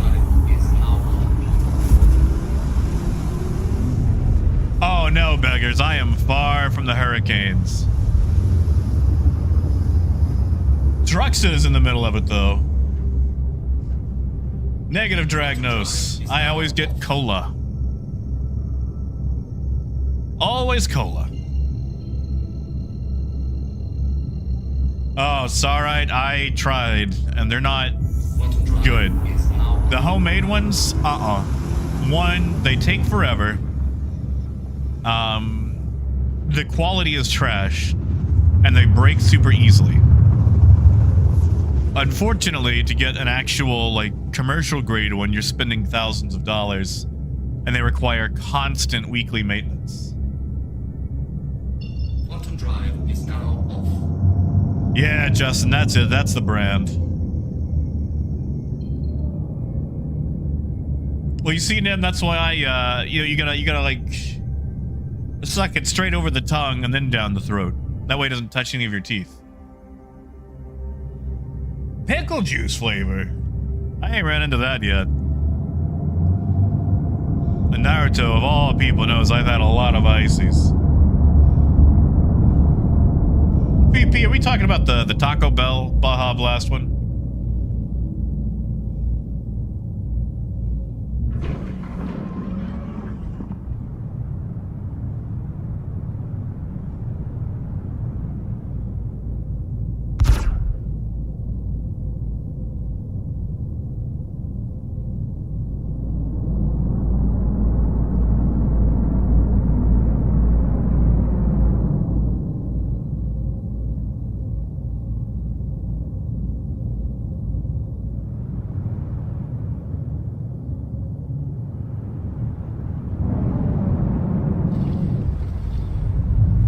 Oh no, beggars, I am far from the hurricanes. Druxton is in the middle of it, though. Negative Dragnos. I always get cola. Always cola. Oh, it's alright. I tried, and they're not good. The homemade ones, one, they take forever. The quality is trash, and they break super easily. Unfortunately, to get an actual, like, commercial grade one, you're spending thousands of dollars, and they require constant weekly maintenance. drive is now off. Yeah, Justin, that's it. That's the brand. Well, you see, Nim, that's why I, you gotta like suck it straight over the tongue and then down the throat. That way it doesn't touch any of your teeth. Pickle juice flavor. I ain't ran into that yet. And Naruto, of all people, knows I've had a lot of ices. VP, are we talking about the Taco Bell Baja Blast one?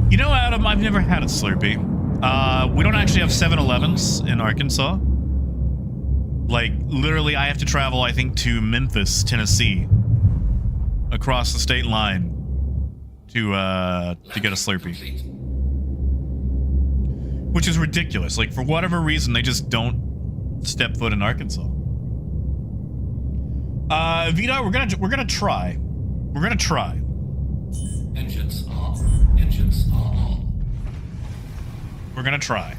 You know, Adam, I've never had a Slurpee. We don't actually have 7-Elevens in Arkansas. Like, literally, I have to travel, I think, to Memphis, Tennessee, across the state line to get a Slurpee. Complete. Which is ridiculous. Like, for whatever reason, they just don't step foot in Arkansas. Vito, we're gonna try. We're gonna try. Engines are. Engines are on. We're gonna try.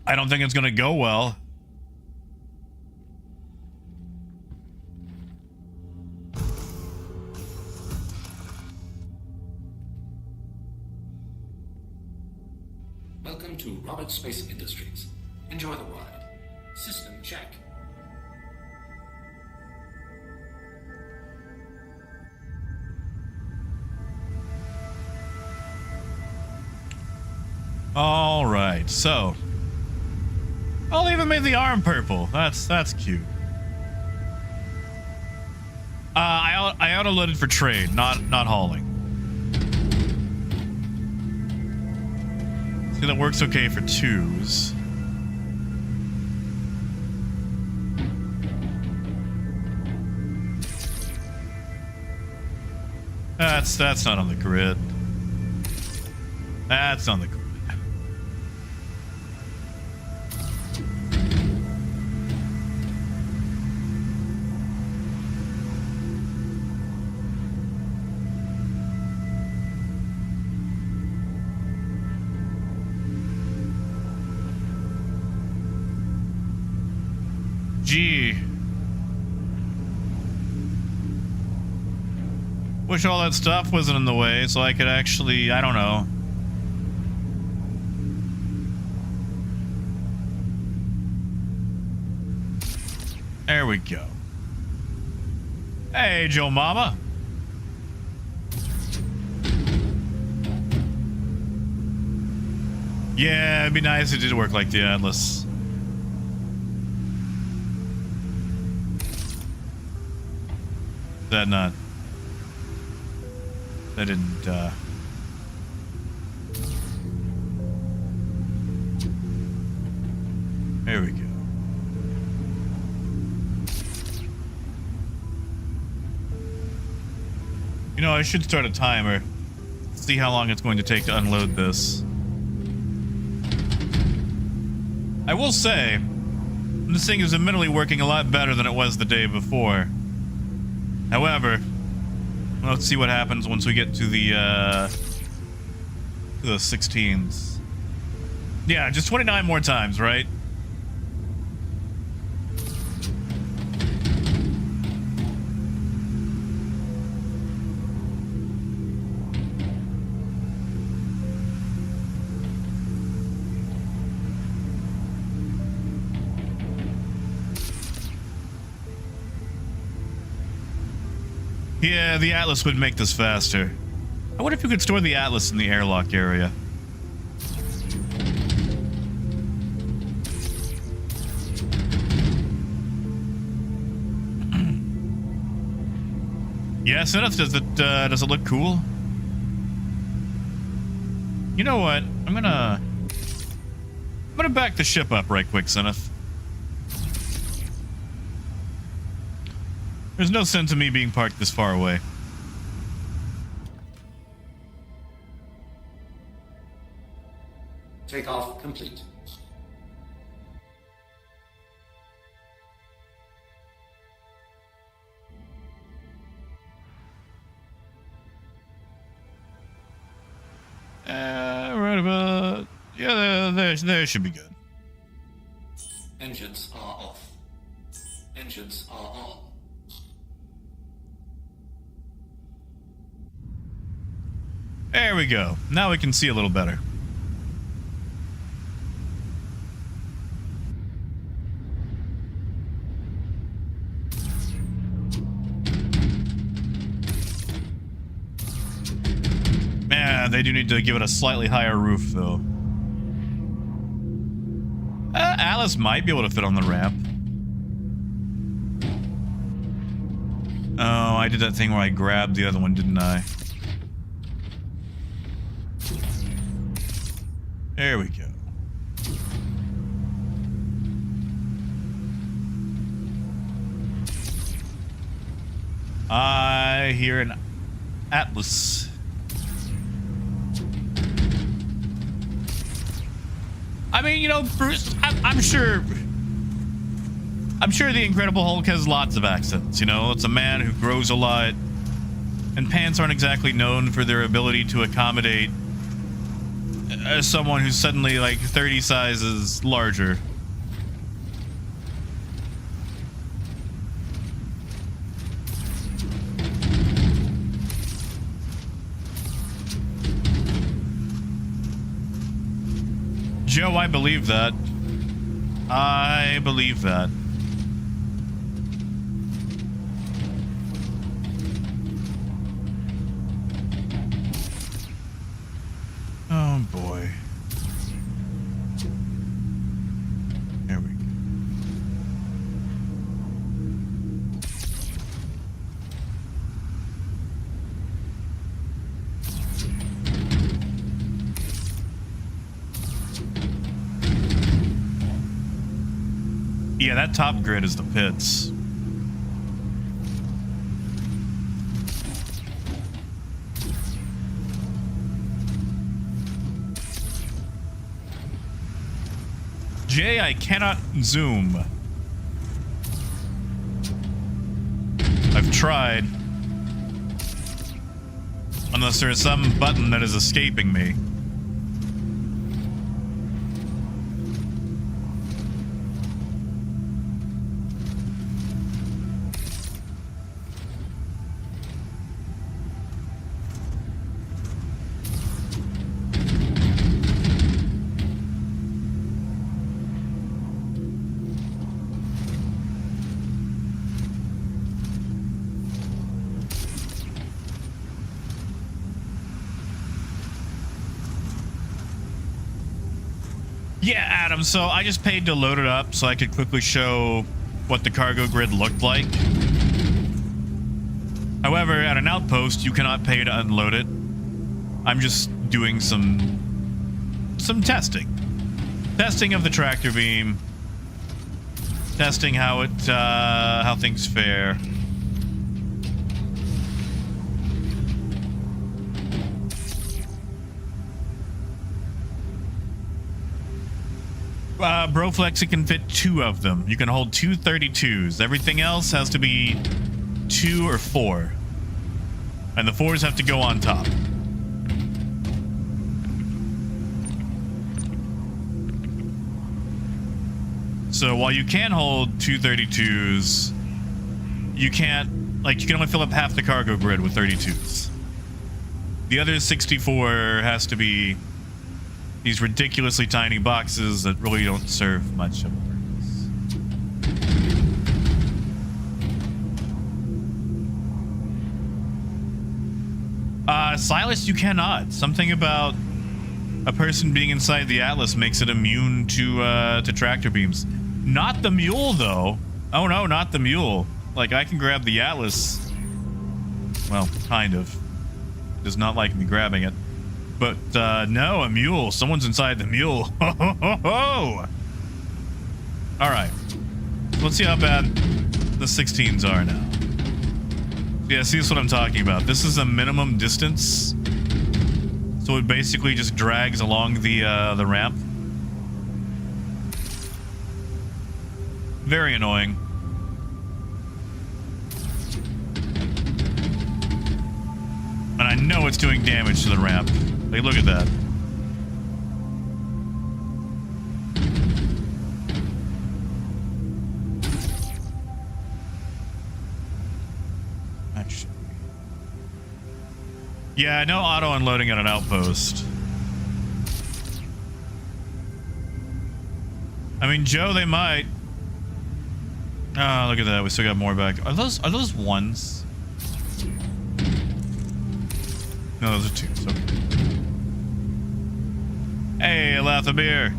I don't think it's gonna go well. Welcome to Roberts Space Industries. Enjoy the ride. System check. All right, so I'll even make the arm purple. That's cute. I auto-loaded for trade, not hauling. See, that works okay for 2s. That's not on the grid. That's on the grid. Gee. Wish all that stuff wasn't in the way so I could actually, I don't know. There we go. Hey, Joe Mama. Yeah, it'd be nice if it did work like the Atlas. That not. That didn't, There we go. You know, I should start a timer. See how long it's going to take to unload this. I will say, this thing is admittedly working a lot better than it was the day before. However, let's see what happens once we get to the 16s. Yeah, just 29 more times, right? Yeah, the Atlas would make this faster. I wonder if you could store the Atlas in the airlock area. Yeah, Seneth, does it look cool? You know what? I'm gonna back the ship up right quick, Seneth. There's no sense in me being parked this far away. Takeoff complete. Right about... Yeah, there should be good. Engines are off. Engines are on. There we go. Now we can see a little better. Yeah, they do need to give it a slightly higher roof, though. Alice might be able to fit on the ramp. Oh, I did that thing where I grabbed the other one, didn't I? There we go. I hear an Atlas. I mean, you know, Bruce, I'm sure the Incredible Hulk has lots of accents, you know? It's a man who grows a lot, and pants aren't exactly known for their ability to accommodate someone who's suddenly like 30 sizes larger. Joe, I believe that. I believe that. Oh boy. There we go. Yeah, that top grid is the pits. Jay, I cannot zoom. I've tried. Unless there is some button that is escaping me. Yeah, Adam, so I just paid to load it up so I could quickly show what the cargo grid looked like. However, at an outpost, you cannot pay to unload it. I'm just doing some testing. Testing of the tractor beam. Testing how things fare. Broflex, it can fit 2 of them. You can hold 2 32s. Everything else has to be 2 or 4. And the 4s have to go on top. So while you can hold 2 32s, you can't, like, you can only fill up half the cargo grid with 32s. The other 64 has to be these ridiculously tiny boxes that really don't serve much of a purpose. Silas, you cannot. Something about a person being inside the Atlas makes it immune to tractor beams. Not the mule, though. Oh no, not the mule. Like, I can grab the Atlas Well, kind of. Does not like me grabbing it. But, no, a mule. Someone's inside the mule. Ho, ho, ho, ho! Alright. Let's see how bad the 16s are now. Yeah, see, that's what I'm talking about. This is a minimum distance. So it basically just drags along the ramp. Very annoying. And I know it's doing damage to the ramp. Like, look at that. Actually. Yeah, no auto unloading at an outpost. I mean, Joe, they might. Ah, look at that. We still got more back. Are those ones? No, those are twos. Okay. Hey, a laugh of beer.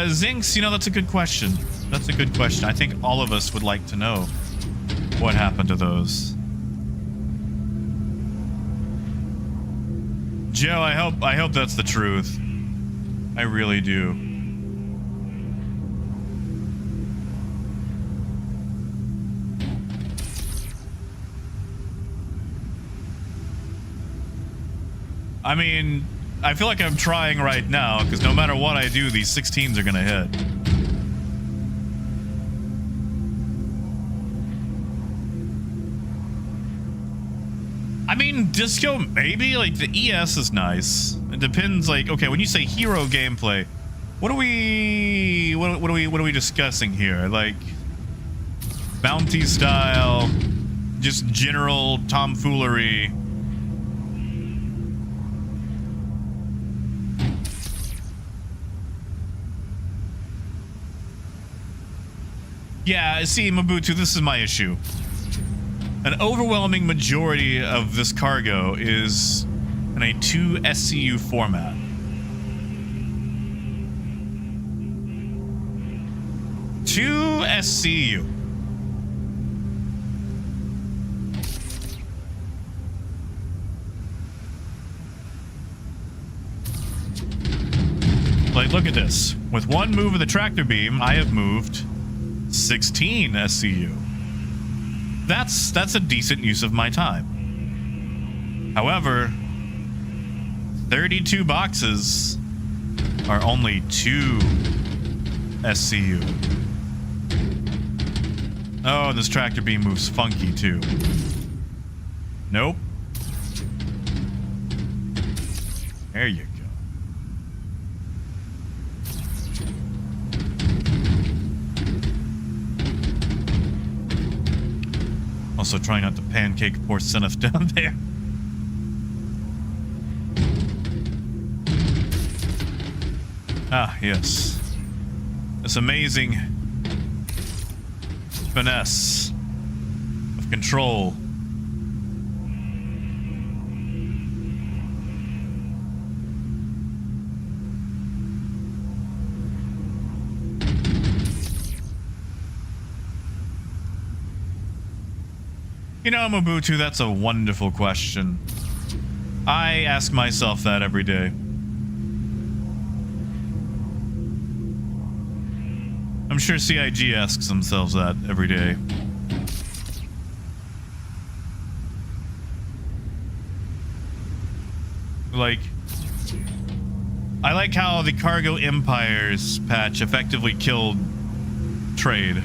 Zinx, you know, that's a good question. That's a good question. I think all of us would like to know what happened to those. Joe, I hope that's the truth. I really do. I mean, I feel like I'm trying right now, because no matter what I do, these 16s are gonna hit. I mean, Disco, maybe? Like, the ES is nice. It depends, like, okay, when you say hero gameplay, what are we discussing here? Like, bounty style, just general tomfoolery. Yeah, see, Mabutu, this is my issue. An overwhelming majority of this cargo is in a 2 SCU format. Two SCU. Like, look at this. With one move of the tractor beam, I have moved 16 SCU. That's a decent use of my time. However, 32 boxes are only 2 SCU. Oh, this tractor beam moves funky too. Nope. There you go. Also trying not to pancake poor Senef down there. Ah, yes. This amazing finesse of control. You know, Mabutu, that's a wonderful question. I ask myself that every day. I'm sure CIG asks themselves that every day. Like, I like how the Cargo Empires patch effectively killed trade.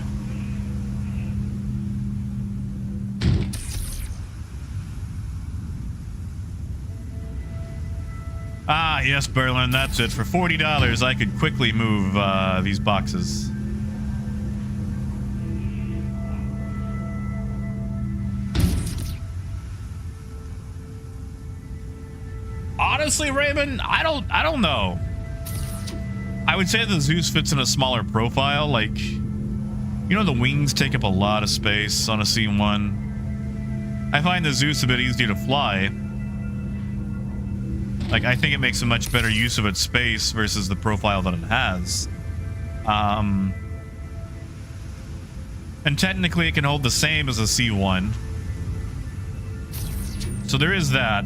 Ah, yes, Berlin, that's it. For $40, I could quickly move these boxes. Honestly, Raymond, I don't know. I would say the Zeus fits in a smaller profile. Like, you know, the wings take up a lot of space on a C1. I find the Zeus a bit easier to fly. Like, I think it makes a much better use of its space versus the profile that it has. And technically it can hold the same as a C1. So there is that.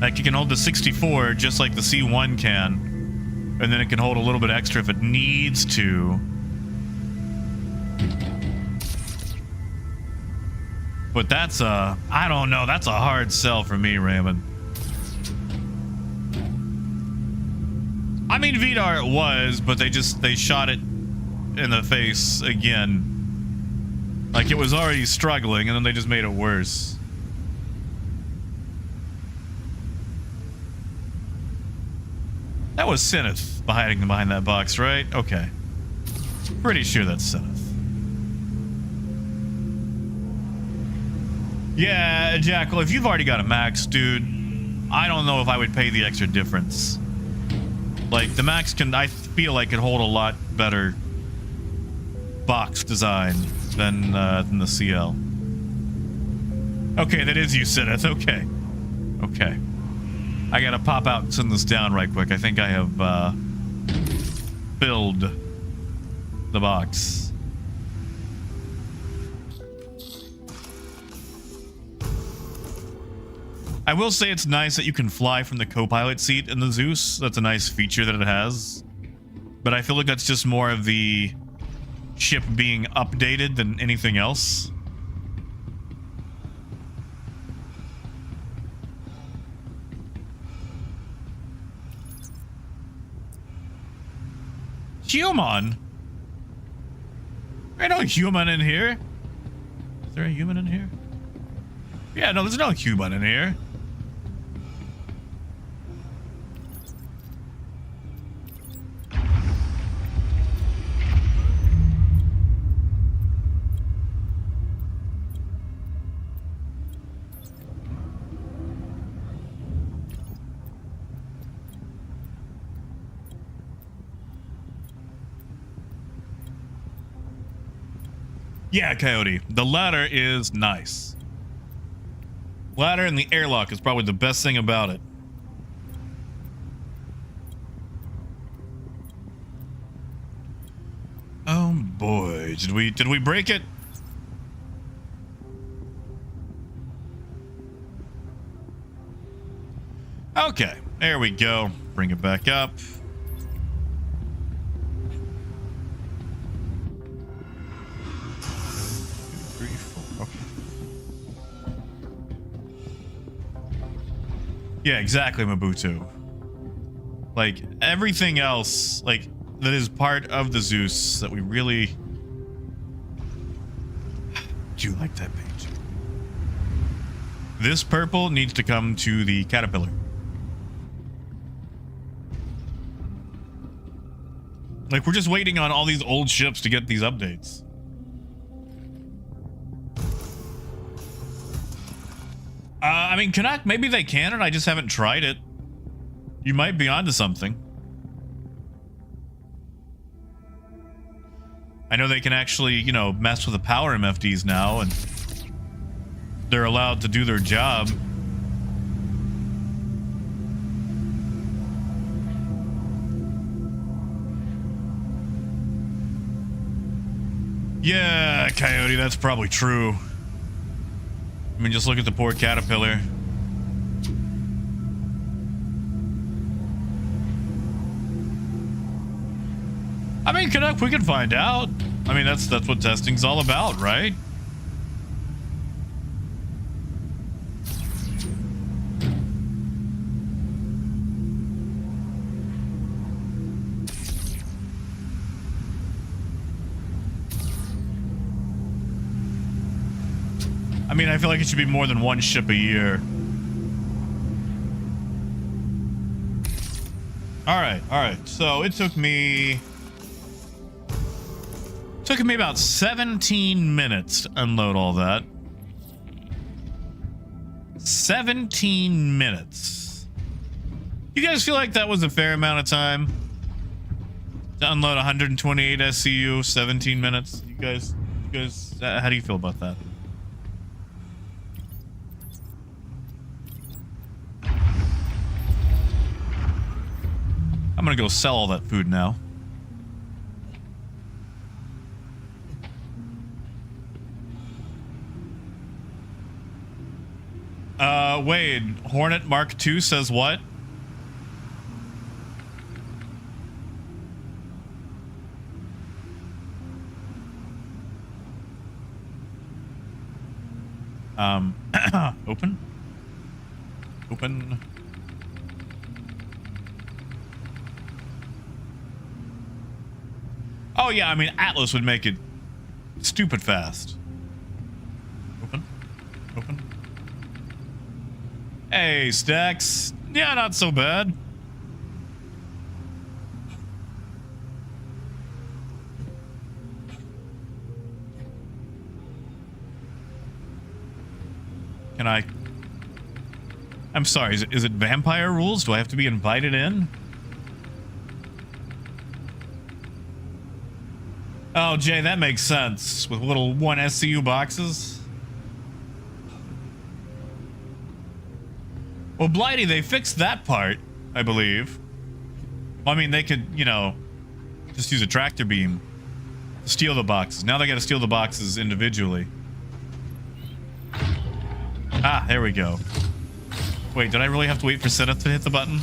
Like, it can hold the 64 just like the C1 can. And then it can hold a little bit extra if it needs to. But that's a, I don't know, that's a hard sell for me, Raymond. I mean, Vidar it was, but they shot it in the face again. Like, it was already struggling, and then they just made it worse. That was Sinith hiding behind that box, right? Okay. Pretty sure that's Sinith. Yeah, Jackal, if you've already got a max, dude, I don't know if I would pay the extra difference. Like, the max can, I feel like, it hold a lot better box design than the CL. Okay, that is you, Sinith. Okay. Okay. I gotta pop out and send this down right quick. I think I have filled the box. I will say it's nice that you can fly from the co-pilot seat in the Zeus. That's a nice feature that it has. But I feel like that's just more of the ship being updated than anything else. Human? Ain't no human in here. Is there a human in here? Yeah, no, there's no human in here. Yeah, Coyote. The ladder is nice. Ladder and the airlock is probably the best thing about it. Oh boy, did we break it? Okay, there we go. Bring it back up. Yeah, exactly, Mabutu. Like, everything else, like, that is part of the Zeus that we really do like that page. This purple needs to come to the Caterpillar. Like, we're just waiting on all these old ships to get these updates. I mean, Canuck, maybe they can, and I just haven't tried it. You might be onto something. I know they can actually, you know, mess with the power MFDs now, and they're allowed to do their job. Yeah, Coyote, that's probably true. I mean, just look at the poor Caterpillar. I mean, Canuck, we can find out. I mean, that's what testing's all about, right? I mean, I feel like it should be more than one ship a year. All right. So it took me about 17 minutes to unload all that. 17 minutes. You guys feel like that was a fair amount of time to unload 128 SCU? 17 minutes. You guys, how do you feel about that? gonna go sell all that food now. Wait, Hornet Mark II says what? Open? Open. Oh yeah, I mean, Atlas would make it stupid fast. Open. Open. Hey, Stacks. Yeah, not so bad. Can I... I'm sorry, is it vampire rules? Do I have to be invited in? Oh, Jay, that makes sense. With little 1 SCU boxes. Well, Blighty, they fixed that part, I believe. I mean, they could, you know, just use a tractor beam to steal the boxes. Now they gotta steal the boxes individually. Ah, there we go. Wait, did I really have to wait for Senneth to hit the button?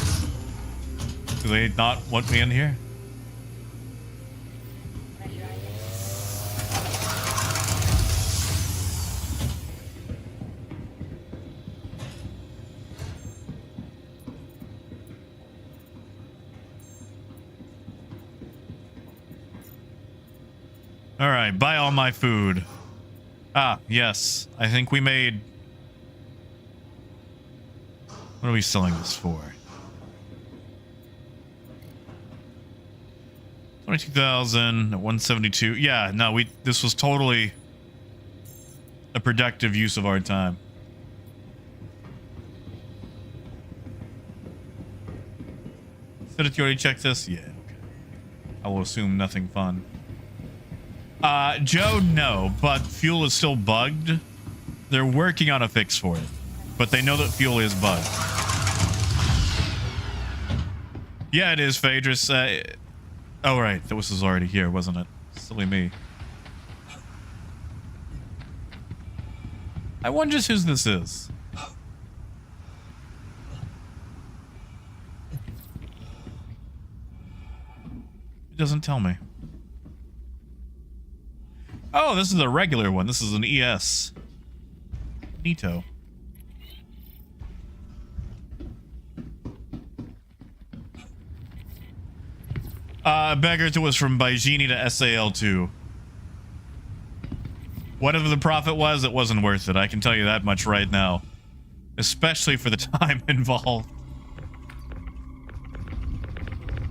Do they not want me in here? Alright, buy all my food. Ah, yes. I think we made... What are we selling this for? 22,000 at 172. Yeah, no, this was totally a productive use of our time. So did you already check this? Yeah, okay. I will assume nothing fun. Joe, no, but fuel is still bugged. They're working on a fix for it, but they know that fuel is bugged. Yeah, it is, Phaedrus. Oh, right. That was already here, wasn't it? Silly me. I wonder just whose this is. It doesn't tell me. Oh, this is a regular one. This is an ES. Neato. Beggars, it was from Baijini to SAL2. Whatever the profit was, it wasn't worth it. I can tell you that much right now. Especially for the time involved.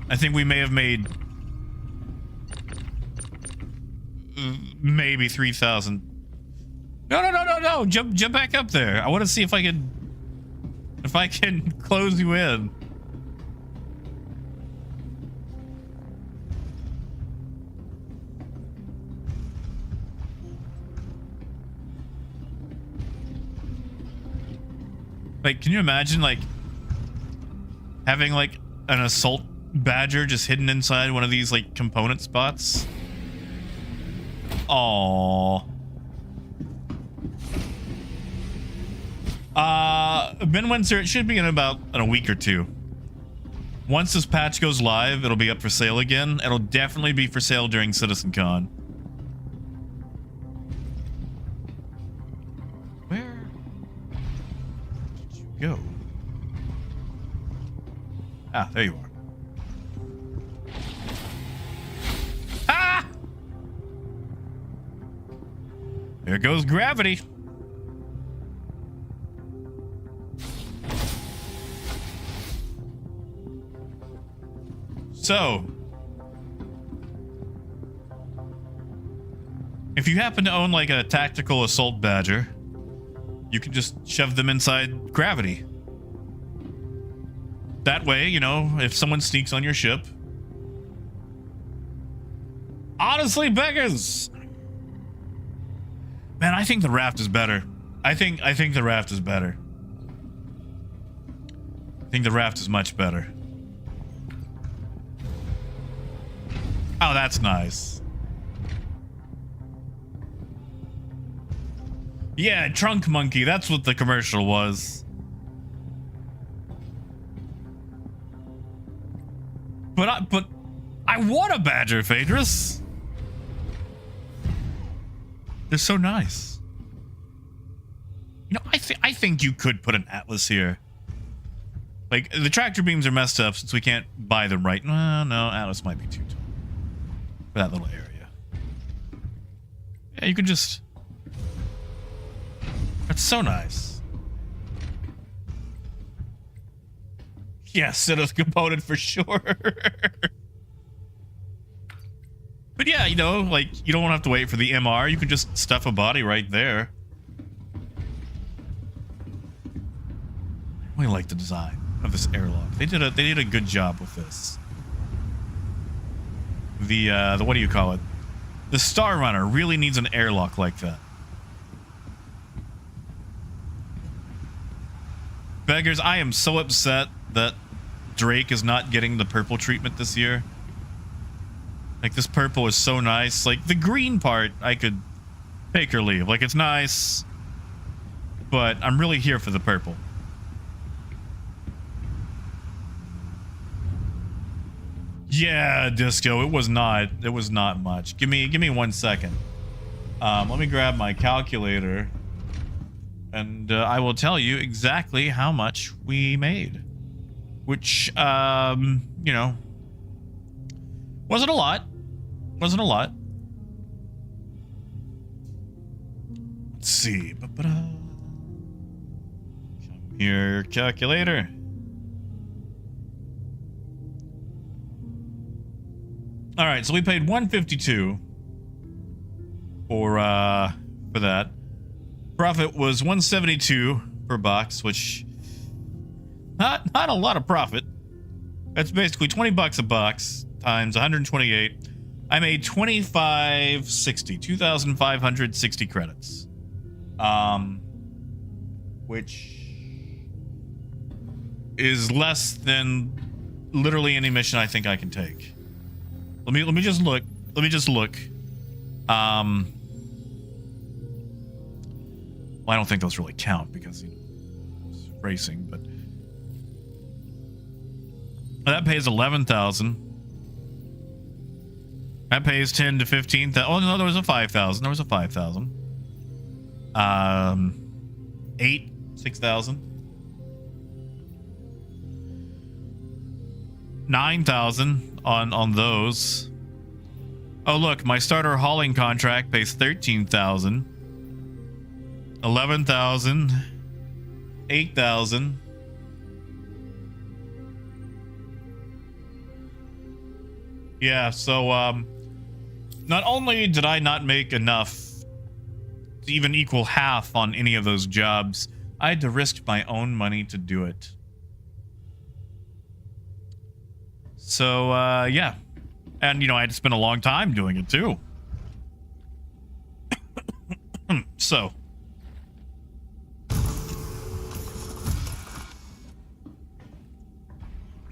I think we may have made... maybe 3,000. No. Jump back up there. I want to see if I can close you in. Like, can you imagine, like, having, like, an assault badger just hidden inside one of these, like, component spots? Aww. Ben Windsor, it should be in about a week or two. Once this patch goes live, it'll be up for sale again. It'll definitely be for sale during CitizenCon. Where did you go? Ah, there you are. Ah! There goes gravity. So, if you happen to own like a tactical assault badger, you can just shove them inside gravity. That way, you know, if someone sneaks on your ship. Honestly, beggars. Man, I think the raft is better. I think the raft is better. I think the raft is much better. Oh, that's nice. Yeah, Trunk Monkey. That's what the commercial was. But I want a badger, Phaedrus. They're so nice. You know, I think you could put an Atlas here. Like, the tractor beams are messed up since we can't buy them right. No, Atlas might be too tall for that little area. Yeah, you could just... That's so nice. Yeah, Cito's component for sure. But yeah, you know, like, you don't have to wait for the MR. You could just stuff a body right there. I really like the design of this airlock. They did a good job with this. The what do you call it? The Star Runner really needs an airlock like that. Beggars, I am so upset that Drake is not getting the purple treatment this year. Like, this purple is so nice. Like, the green part, I could take or leave. Like, it's nice, but I'm really here for the purple. Yeah, Disco, it was not much. Give me 1 second. Let me grab my calculator, and I will tell you exactly how much we made. Which, you know, wasn't a lot. Wasn't a lot. Let's see. Come here, calculator. All right, so we paid $152 for that. Profit was $172 per box, which not a lot of profit. That's basically $20 a box times 128. I made 2,560 credits. Which is less than literally any mission I think I can take. Let me just look. Well, I don't think those really count because, you know, it's racing, but that pays 11,000. That pays 10 to 15,000. Oh no, there was a 5,000. There was a 5,000. 6,000. 9,000 on those. Oh look, my starter hauling contract pays 13,000. 11,000. 8,000. Yeah, so not only did I not make enough to even equal half on any of those jobs, I had to risk my own money to do it. So, yeah. And, you know, I had to spend a long time doing it, too. So.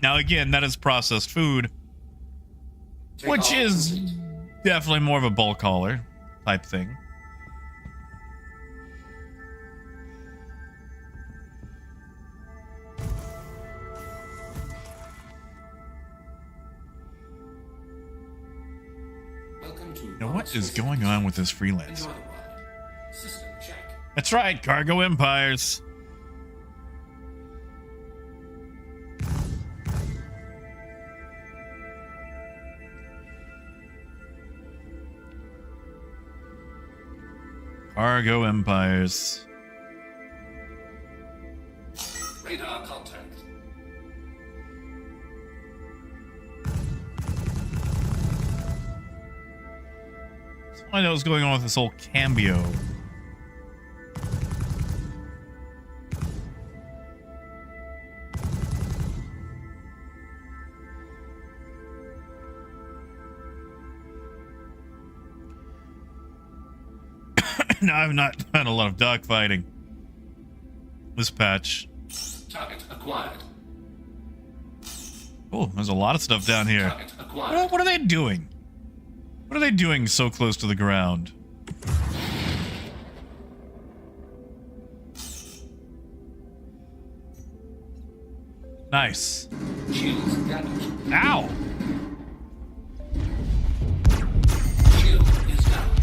Now, again, that is processed food, which is definitely more of a bulk hauler type thing. Now, what is going on with this freelance? System check. That's right, Cargo Empires. Cargo Empires. Radar contact. I know what's going on with this whole cambio. No, I've not done a lot of dogfighting this patch. Target acquired. Oh, there's a lot of stuff down here. Target acquired. What are they doing? What are they doing so close to the ground? Nice. Shields damaged. Ow! Shield is down.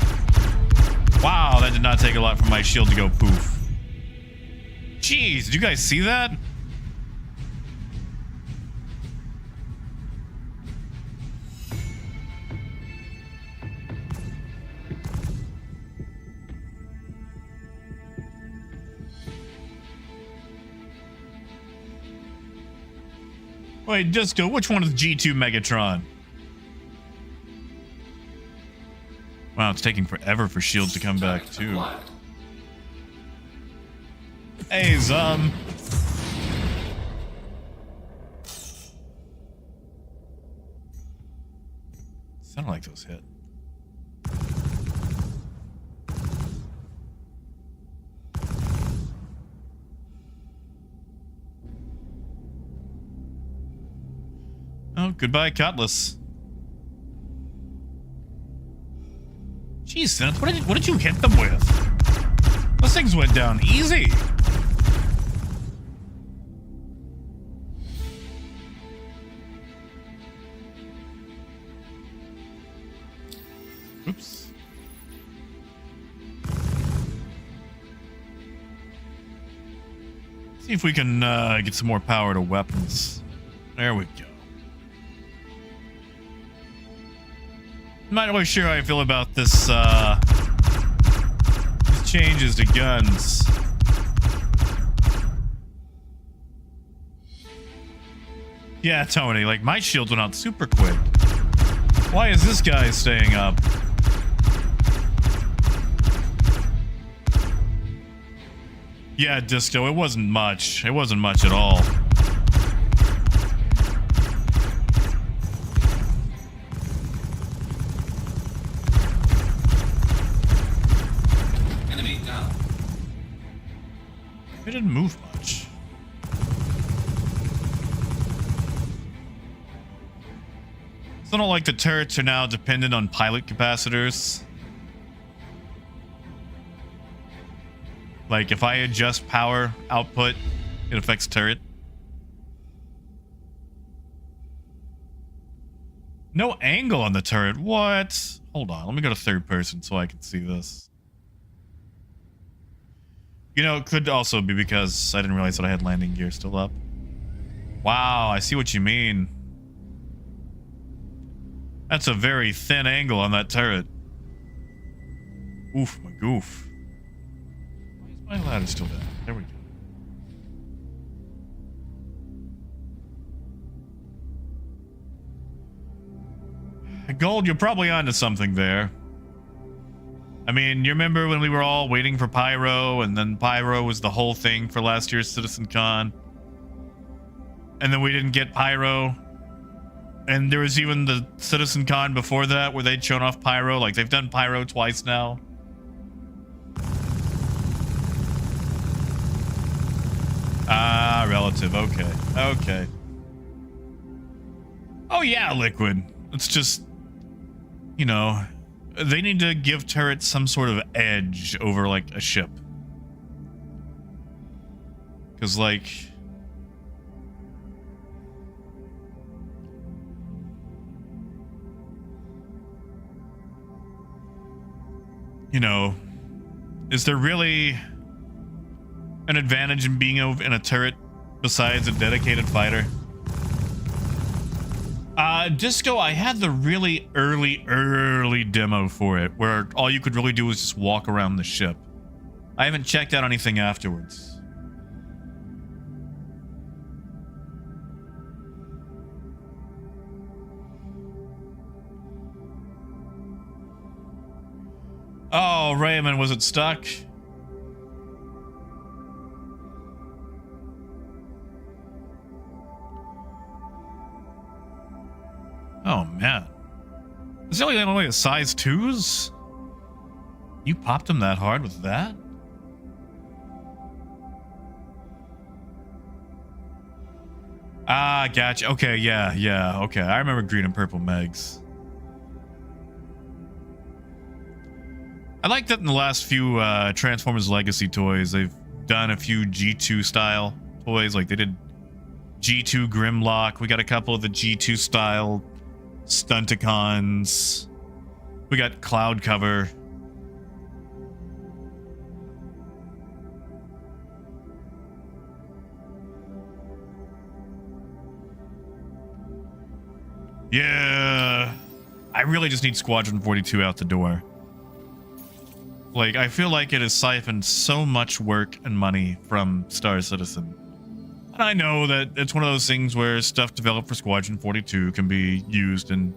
Wow, that did not take a lot for my shield to go poof. Jeez, did you guys see that? Wait, Disco, which one is G2 Megatron? Wow, it's taking forever for shields to come back, too. Acquired. Hey, Zum. Sounded like those hit. Oh, goodbye, Cutlass. Jeez, Synth, what did you hit them with? Those things went down easy. Oops. See if we can get some more power to weapons. There we go. I'm not really sure how I feel about this, these changes to guns. Yeah, Tony, like, my shield went out super quick. Why is this guy staying up? Yeah, Disco, it wasn't much. It wasn't much at all. Enemy down. It didn't move much. So I don't like the turrets are now dependent on pilot capacitors. Like, if I adjust power output, it affects turret. No angle on the turret. What? Hold on. Let me go to third person so I can see this. You know, it could also be because I didn't realize that I had landing gear still up. Wow, I see what you mean. That's a very thin angle on that turret. Oof, my goof. Why is my ladder still down? There we go. Gold, you're probably onto something there. I mean, you remember when we were all waiting for Pyro, and then Pyro was the whole thing for last year's Citizen Con? And then we didn't get Pyro. And there was even the Citizen Con before that where they'd shown off Pyro. Like, they've done Pyro twice now. Ah, relative. Okay. Okay. Oh, yeah, Liquid. It's just, you know, they need to give turrets some sort of edge over, like, a ship. Because, like, you know, is there really an advantage in being in a turret besides a dedicated fighter? Disco, I had the really early demo for it, where all you could really do was just walk around the ship. I haven't checked out anything afterwards. Oh, Raymond, was it stuck? Oh, man. Is it only a size 2s? You popped him that hard with that? Ah, gotcha. Okay, yeah, okay. I remember green and purple Megs. I like that in the last few Transformers Legacy toys, they've done a few G2 style toys. Like they did G2 Grimlock. We got a couple of the G2 style Stunticons. We got Cloud Cover. Yeah. I really just need Squadron 42 out the door. Like, I feel like it has siphoned so much work and money from Star Citizen. And I know that it's one of those things where stuff developed for Squadron 42 can be used in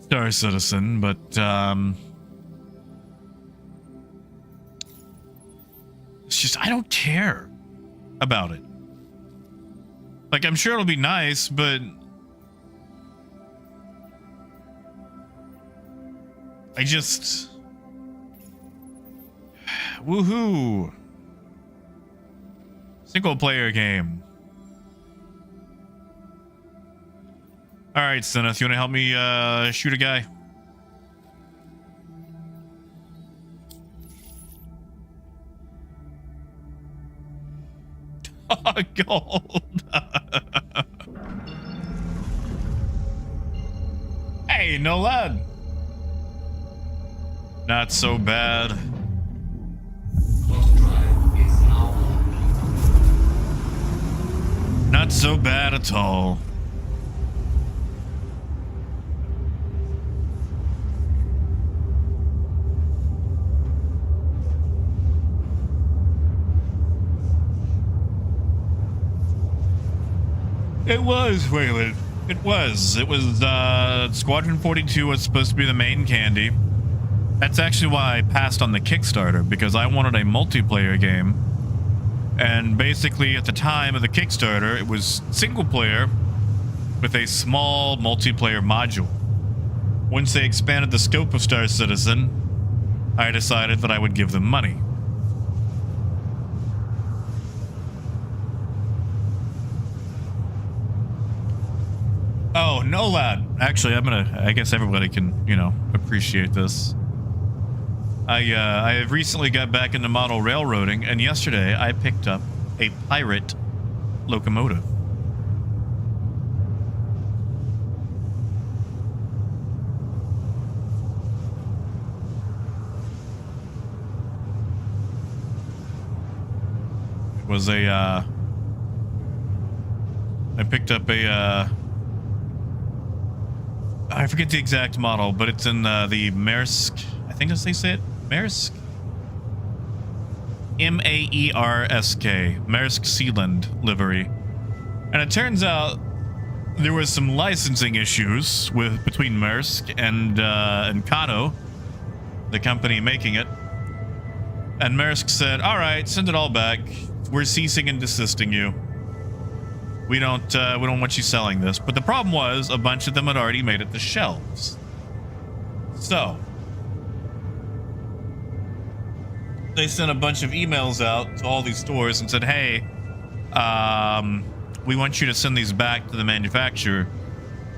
Star Citizen, but, it's just, I don't care about it. Like, I'm sure it'll be nice, but I just... Woohoo! Single player game. Alright, Sinneth, you wanna help me shoot a guy? Gold! Hey, no lad! Not so bad. Not so bad at all. It was, Waylon. It was. Squadron 42 was supposed to be the main candy. That's actually why I passed on the Kickstarter, because I wanted a multiplayer game. And basically, at the time of the Kickstarter, it was single player with a small multiplayer module. Once they expanded the scope of Star Citizen, I decided that I would give them money. Oh, no, lad. Actually, I guess everybody can, you know, appreciate this. I have recently got back into model railroading, and yesterday I picked up a pirate locomotive. It was a, I picked up a, I forget the exact model, but it's in the Maersk, I think that's how they say it. Maersk? M-A-E-R-S-K. Maersk Sealand livery. And it turns out there was some licensing issues between Maersk and Kano, the company making it. And Maersk said, all right, send it all back. We're ceasing and desisting you. We don't want you selling this. But the problem was a bunch of them had already made it to shelves. So they sent a bunch of emails out to all these stores and said, hey, we want you to send these back to the manufacturer.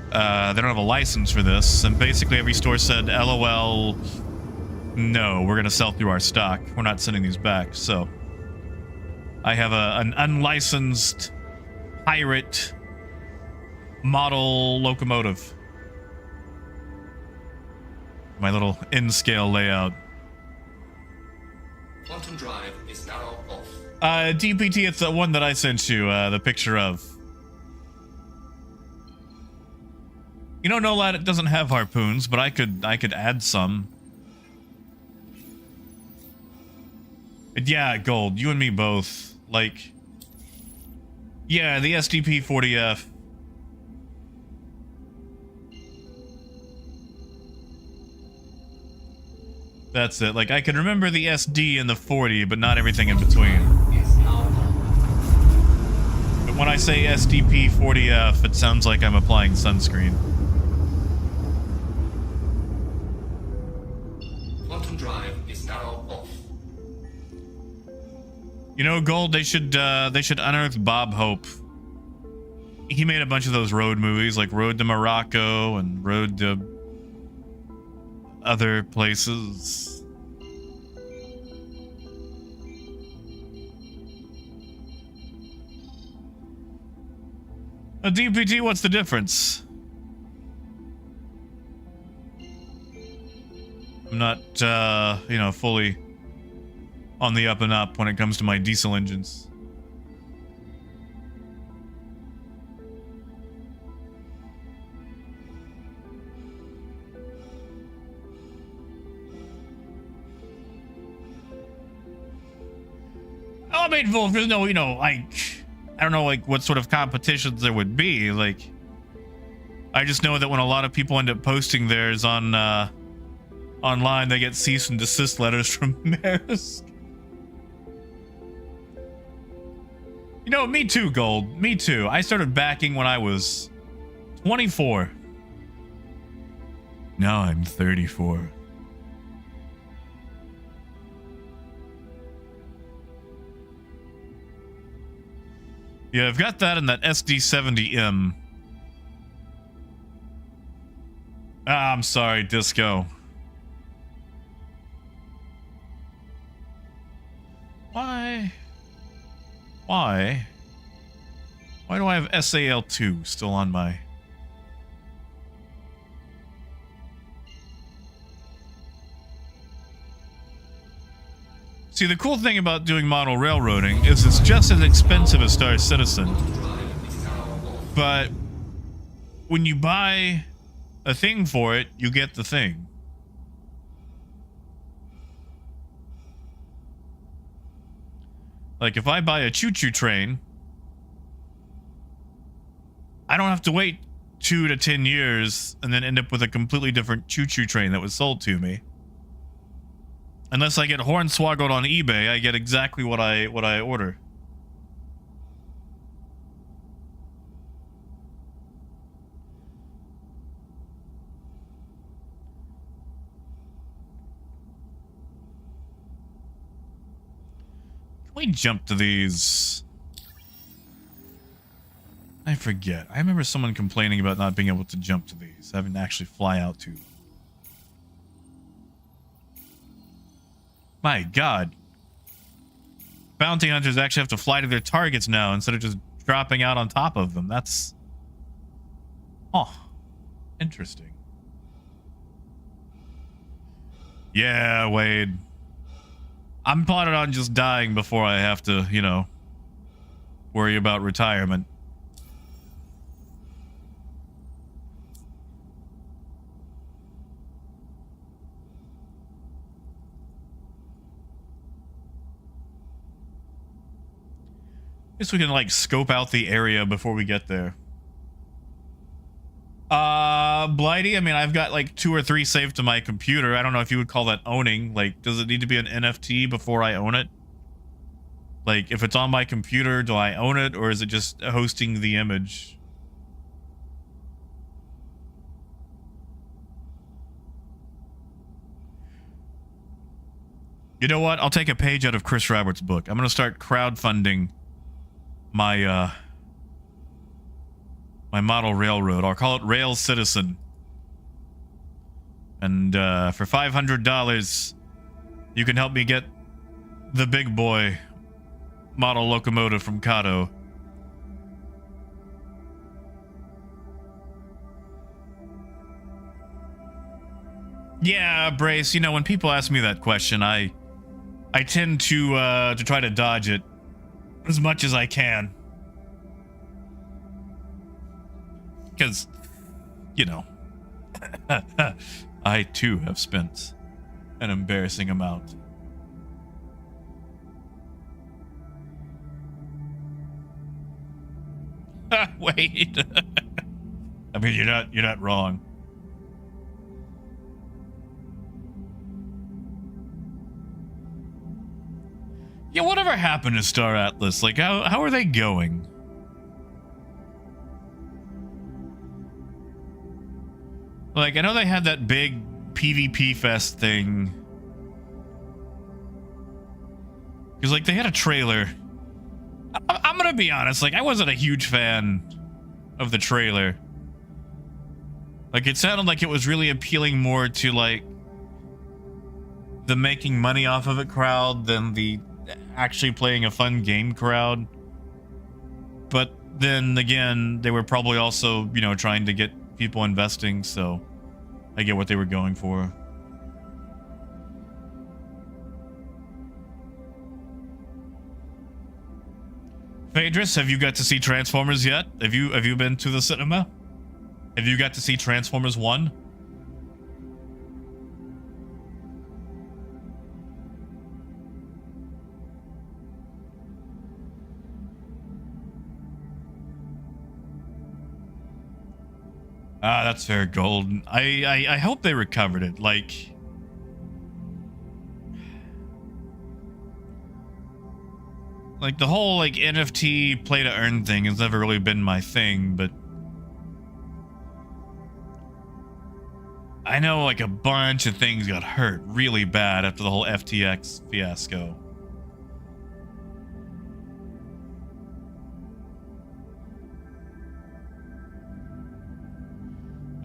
They don't have a license for this. And basically every store said, LOL, no, we're going to sell through our stock. We're not sending these back. So I have an unlicensed pirate model locomotive. My little in-scale layout. Quantum drive is now off. DPT, it's the one that I sent you the picture of. You know, no lad, it doesn't have harpoons, but I could add some. Yeah, Gold, you and me both. Like, yeah, the SDP-40F. That's it. Like, I can remember the SD and the 40, but not everything in between. But when I say SDP-40F, it sounds like I'm applying sunscreen. Quantum drive is now off. You know, Gold, they should unearth Bob Hope. He made a bunch of those road movies, like Road to Morocco and Road to other places. A DPT, what's the difference? I'm not, you know, fully on the up and up when it comes to my diesel engines. I mean, well, there's no, you know, like, I don't know, like, what sort of competitions there would be. Like, I just know that when a lot of people end up posting theirs on, online, they get cease and desist letters from Maersk. You know, me too, Gold. Me too. I started backing when I was 24. Now I'm 34. Yeah, I've got that in that SD70M. Ah, I'm sorry, Disco. Why do I have SAL2 still on my... See, the cool thing about doing model railroading is it's just as expensive as Star Citizen. But when you buy a thing for it, you get the thing. Like, if I buy a choo-choo train, I don't have to wait 2 to 10 years and then end up with a completely different choo-choo train that was sold to me. Unless I get hornswoggled on eBay, I get exactly what I order. Can we jump to these? I forget. I remember someone complaining about not being able to jump to these, having to actually fly out to them. My God. Bounty hunters actually have to fly to their targets now instead of just dropping out on top of them. That's... Oh. Interesting. Yeah, Wade. I'm plotted on just dying before I have to, you know, worry about retirement. Guess we can, like, scope out the area before we get there. Blighty, I mean, I've got, like, 2 or 3 saved to my computer. I don't know if you would call that owning. Like, does it need to be an NFT before I own it? Like, if it's on my computer, do I own it, or is it just hosting the image? You know what? I'll take a page out of Chris Roberts' book. I'm gonna start crowdfunding my my model railroad. I'll call it Rail Citizen. And for $500, you can help me get the big boy model locomotive from Kato. Yeah, Brace, you know, when people ask me that question, I tend to try to dodge it as much as I can. Because, you know, I too have spent an embarrassing amount. Wait. I mean, you're not wrong. Yeah, whatever happened to Star Atlas? Like, how are they going? Like, I know they had that big PvP fest thing. Because, like, they had a trailer. I'm gonna be honest, like, I wasn't a huge fan of the trailer. Like, it sounded like it was really appealing more to, like, the making money off of it crowd than the actually playing a fun game crowd. But then again, they were probably also, you know, trying to get people investing, so I get what they were going for. Phaedrus, have you got to see Transformers yet? Have you been to the cinema? Have you got to see Transformers 1? Ah, that's fair, Gold. I hope they recovered it. Like, the whole like NFT play to earn thing has never really been my thing, but I know like a bunch of things got hurt really bad after the whole FTX fiasco.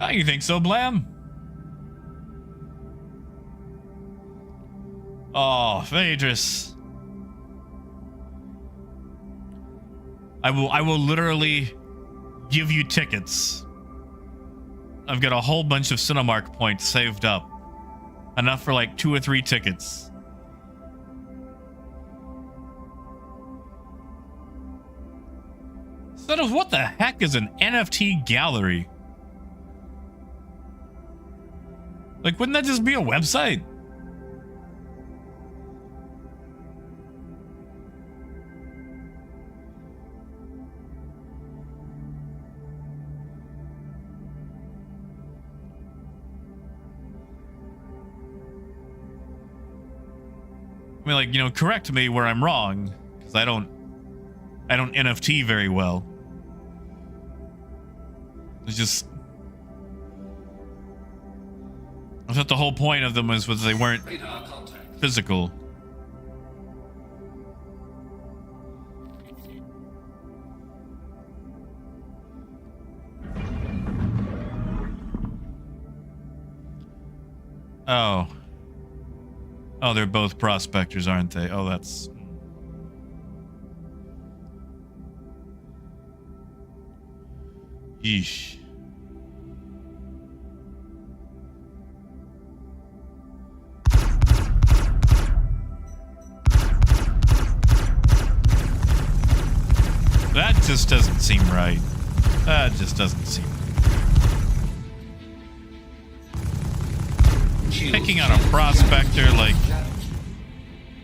Ah, you think so, Blam? Oh, Phaedrus. I will literally give you tickets. I've got a whole bunch of Cinemark points saved up. Enough for like 2 or 3 tickets. Instead of what the heck is an NFT gallery? Like, wouldn't that just be a website? I mean, like, you know, correct me where I'm wrong, because I don't NFT very well. It's just, I thought the whole point of them was they weren't physical. Oh, they're both prospectors, aren't they? Oh, that's... Yeesh. That just doesn't seem right. That just doesn't seem right. Picking on a prospector, like...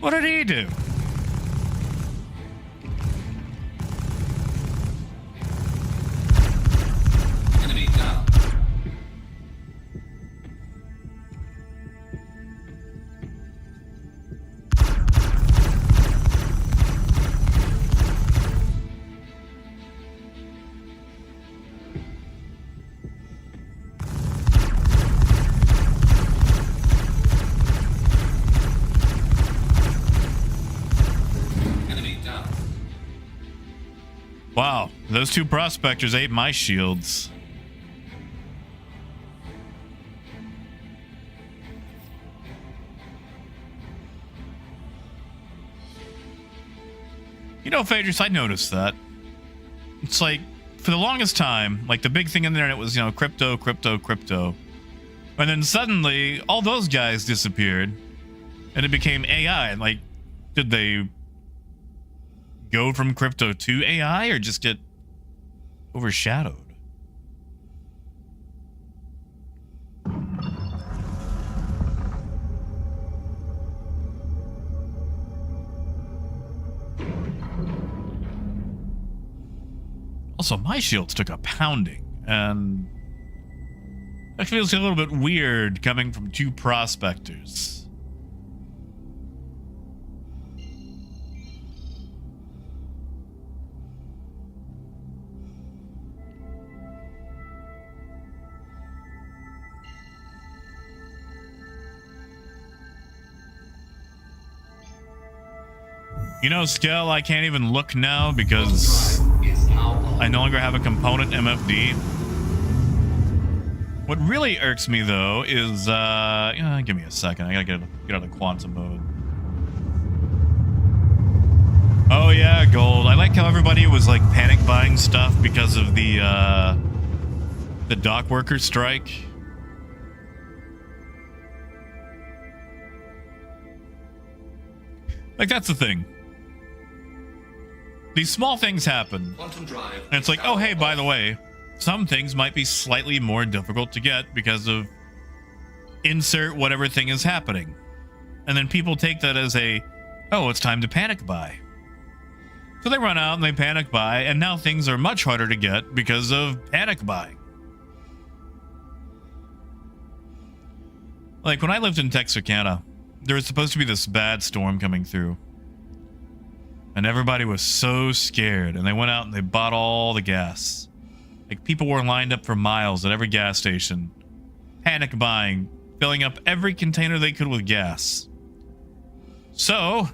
What did he do? Enemy down. Wow, those 2 prospectors ate my shields. You know, Phaedrus, I noticed that. It's like, for the longest time, like the big thing in the internet was, you know, crypto, crypto, crypto. And then suddenly, all those guys disappeared, and it became AI. And like, did they go from crypto to AI, or just get overshadowed? Also, my shields took a pounding, and that feels a little bit weird coming from 2 prospectors. You know, Skell, I can't even look now because I no longer have a component MFD. What really irks me, though, is, give me a second. I gotta get out of quantum mode. Oh yeah, gold. I like how everybody was like panic buying stuff because of the dock worker strike. Like, that's the thing. These small things happen. Quantum Drive. And it's like, oh, hey, by the way, some things might be slightly more difficult to get because of insert whatever thing is happening. And then people take that as a, oh, it's time to panic buy. So they run out and they panic buy, and now things are much harder to get because of panic buying. Like, when I lived in Texarkana, there was supposed to be this bad storm coming through. And everybody was so scared, and they went out and they bought all the gas. Like, people were lined up for miles at every gas station, panic buying, filling up every container they could with gas. So,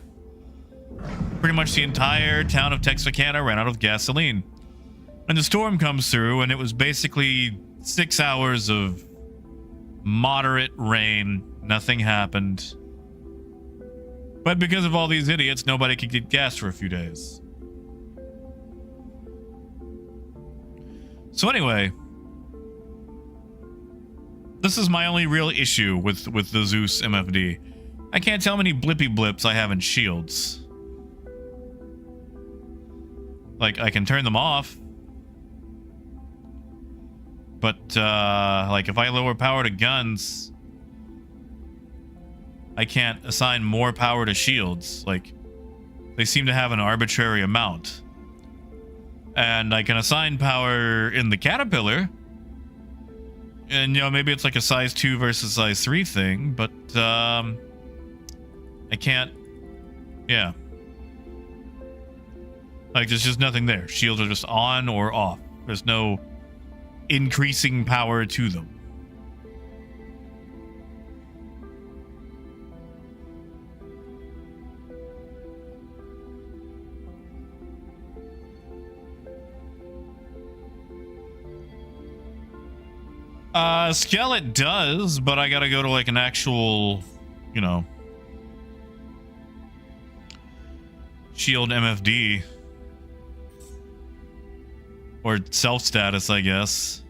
pretty much the entire town of Texarkana ran out of gasoline. And the storm comes through, and it was basically 6 hours of moderate rain. Nothing happened. But because of all these idiots, nobody could get gas for a few days. So anyway, this is my only real issue with the Zeus MFD. I can't tell how many blippy blips I have in shields. Like, I can turn them off. But, like, if I lower power to guns, I can't assign more power to shields. Like, they seem to have an arbitrary amount. And I can assign power in the Caterpillar. And, you know, maybe it's like a size 2 versus size 3 thing, but, I can't, yeah. Like, there's just nothing there. Shields are just on or off. There's no increasing power to them. Skeleton does, but I gotta go to like an actual, you know, shield MFD. Or self-status, I guess.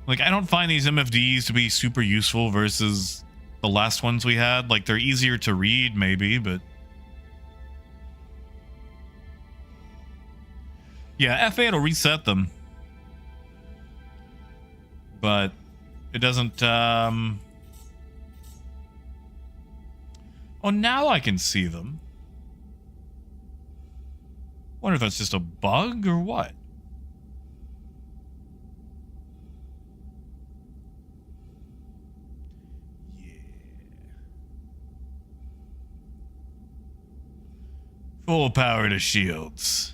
Like, I don't find these MFDs to be super useful versus the last ones we had. Like, they're easier to read, maybe, but... yeah, F8 will reset them. But it doesn't, oh, now I can see them. Wonder if that's just a bug or what? Yeah. Full power to shields.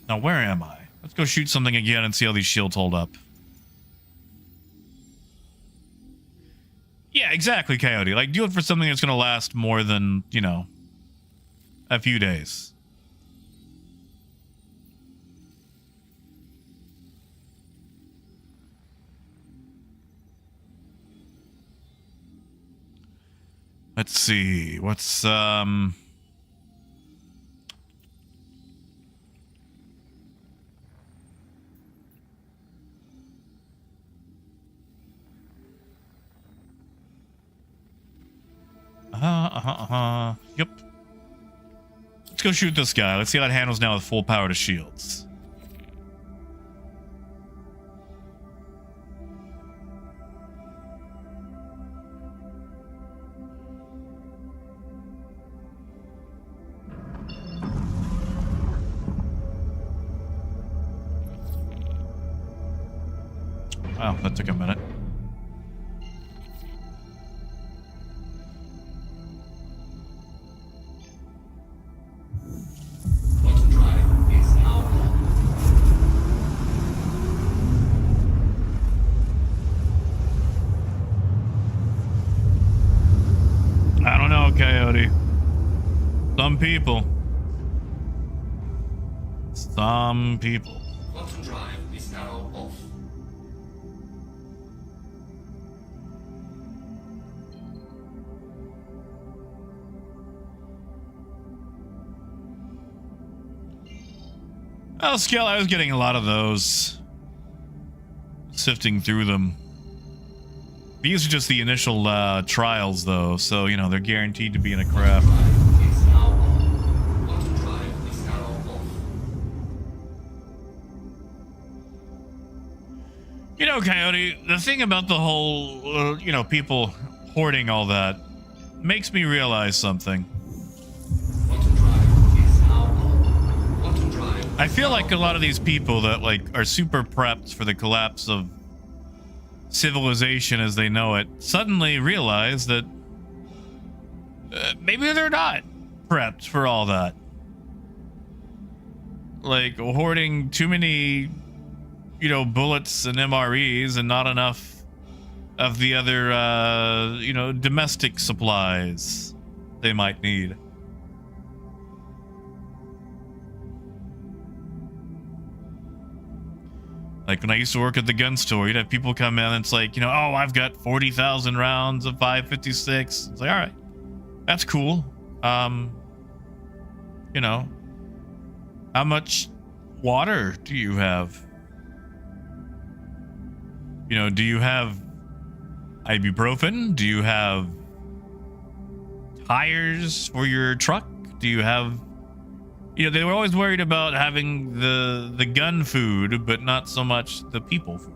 Now, where am I? Let's go shoot something again and see how these shields hold up. Yeah, exactly, Coyote. Like, do it for something that's going to last more than, you know, a few days. Let's see. What's, Yep. Let's go shoot this guy. Let's see how it handles now with full power to shields. Wow, that took a minute. I don't know, Coyote. Some people. Quantum drive is now off. Oh, Skill, I was getting a lot of those. Sifting through them. These are just the initial trials, though, so, you know, they're guaranteed to be in a craft. Is now on. Quantum drive is now off. You know, Coyote, the thing about the whole, you know, people hoarding all that makes me realize something. Quantum drive is now on. Quantum drive. I feel like a lot of these people that, like, are super prepped for the collapse of civilization as they know it suddenly realize that maybe they're not prepped for all that. Like, hoarding too many, you know, bullets and MREs and not enough of the other, you know, domestic supplies they might need. Like, when I used to work at the gun store, you'd have people come in and it's like, you know, oh, I've got 40,000 rounds of 5.56. It's like, all right, that's cool. You know, how much water do you have? You know, do you have ibuprofen? Do you have tires for your truck? Do you have, you know, they were always worried about having the gun food, but not so much the people food.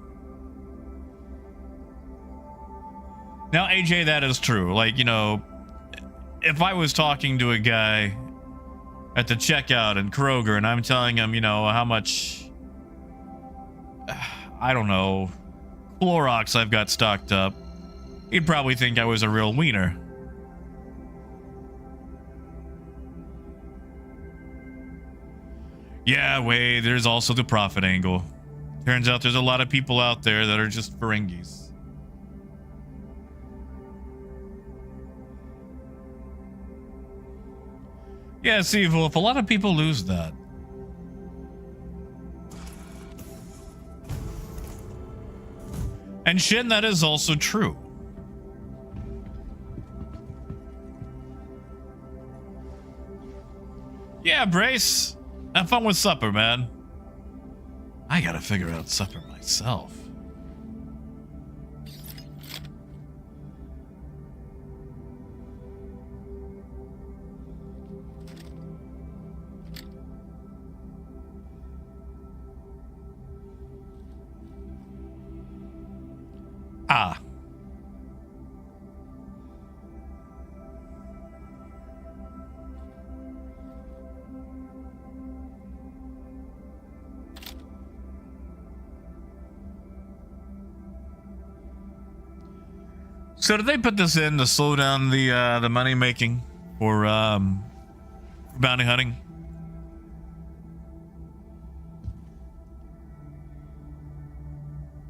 Now, AJ, that is true. Like, you know, if I was talking to a guy at the checkout in Kroger and I'm telling him, you know, how much, I don't know, Clorox I've got stocked up, he'd probably think I was a real wiener. Yeah, wait, there's also the profit angle. Turns out there's a lot of people out there that are just Ferengis. Yeah, see, Wolf, a lot of people lose that. And Shin, that is also true. Yeah, Brace. Have fun with supper, man. I gotta figure out supper myself. Ah. So did they put this in to slow down the money making for bounty hunting?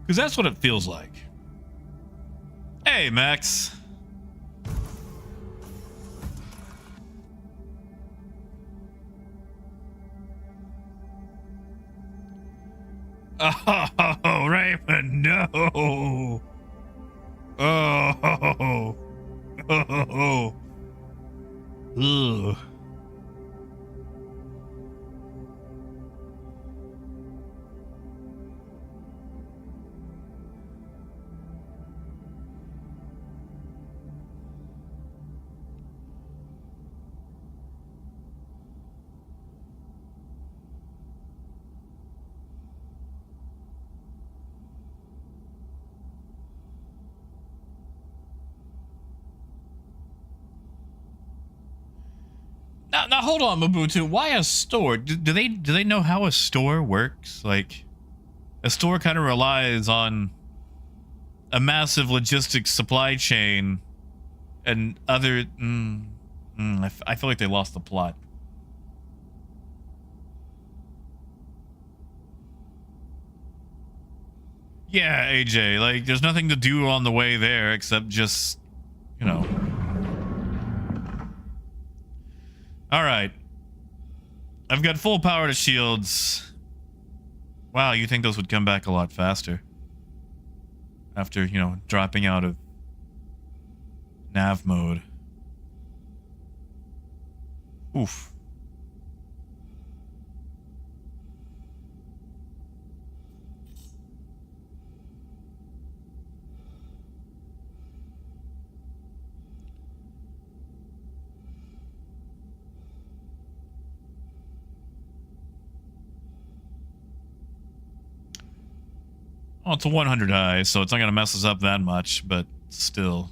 Because that's what it feels like. Hey, Max. Oh, Raymond, no. Oh. Ugh. Now hold on, Mobutu. Why a store? Do they know how a store works? Like, a store kind of relies on a massive logistics supply chain and other. I feel like they lost the plot. Yeah, AJ. Like, there's nothing to do on the way there except just, you know. All right. I've got full power to shields. Wow, you think those would come back a lot faster? After, you know, dropping out of nav mode. Oof. Well, it's a 100 high, so it's not going to mess us up that much, but still.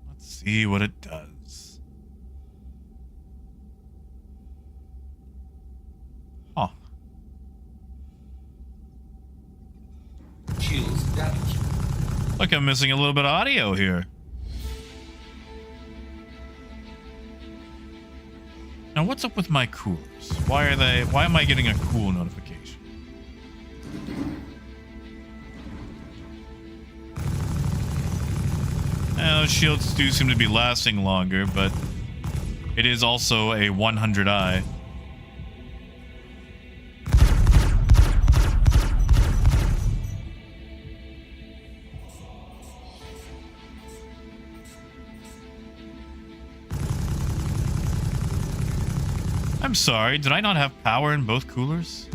Let's see what it does. Huh. Shields damaged. Like I'm missing a little bit of audio here. Now, what's up with my coolers? Why am I getting a cool notification? Shields do seem to be lasting longer, but it is also a 100i. I'm sorry, did I not have power in both coolers?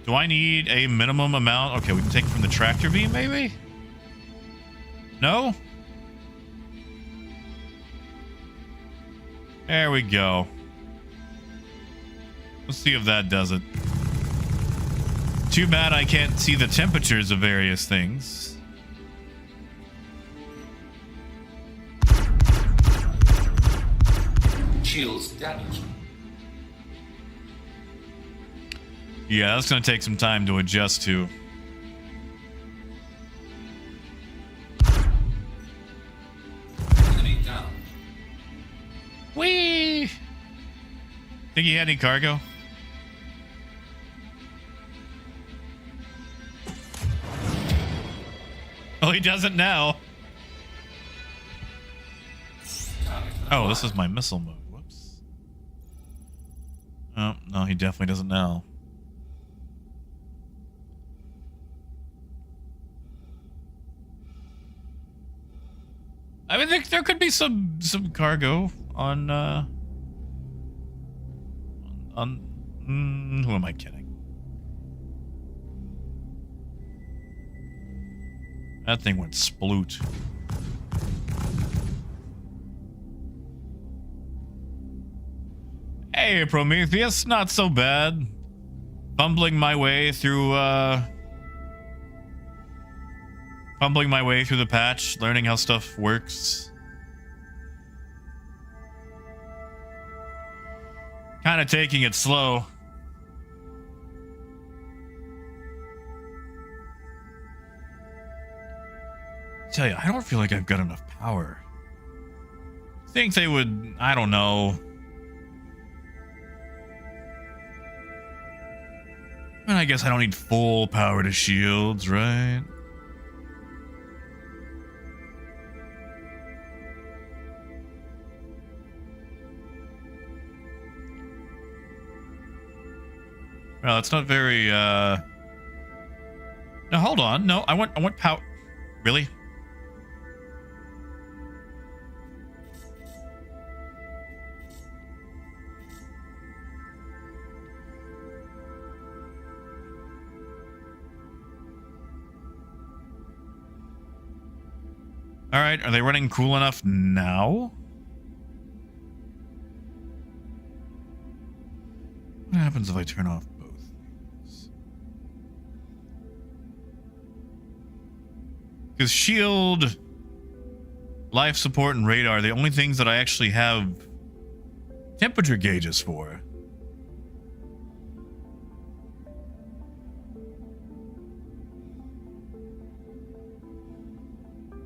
Do I need a minimum amount? Okay, we can take it from the tractor beam, maybe? No? There we go. Let's see if that does it. Too bad I can't see the temperatures of various things. Shields damaged. Yeah, that's going to take some time to adjust to. Enemy down. Whee! Think he had any cargo? Oh, he doesn't now. Oh, this is my missile mode. Whoops. Oh, no, he definitely doesn't now. I mean, there could be some cargo on who am I kidding? That thing went sploot. Hey, Prometheus, not so bad. Fumbling my way through the patch, learning how stuff works. Kind of taking it slow. Tell you, I don't feel like I've got enough power. Think they would, I don't know. And I guess I don't need full power to shields, right? Well, it's not very, No, hold on. No, I want power. Really? All right, are they running cool enough now? What happens if I turn off both things? Because shield, life support, and radar are the only things that I actually have temperature gauges for.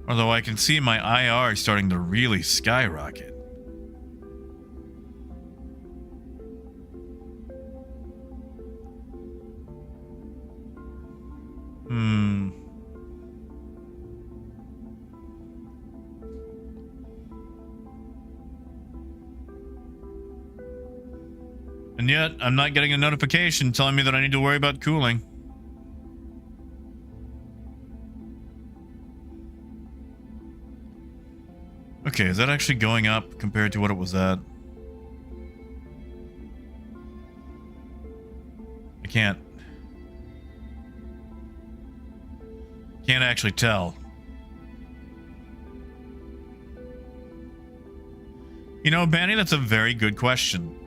Although I can see my IR starting to really skyrocket. And yet, I'm not getting a notification telling me that I need to worry about cooling. Okay, is that actually going up compared to what it was at? I can't actually tell. You know, Banny, that's a very good question.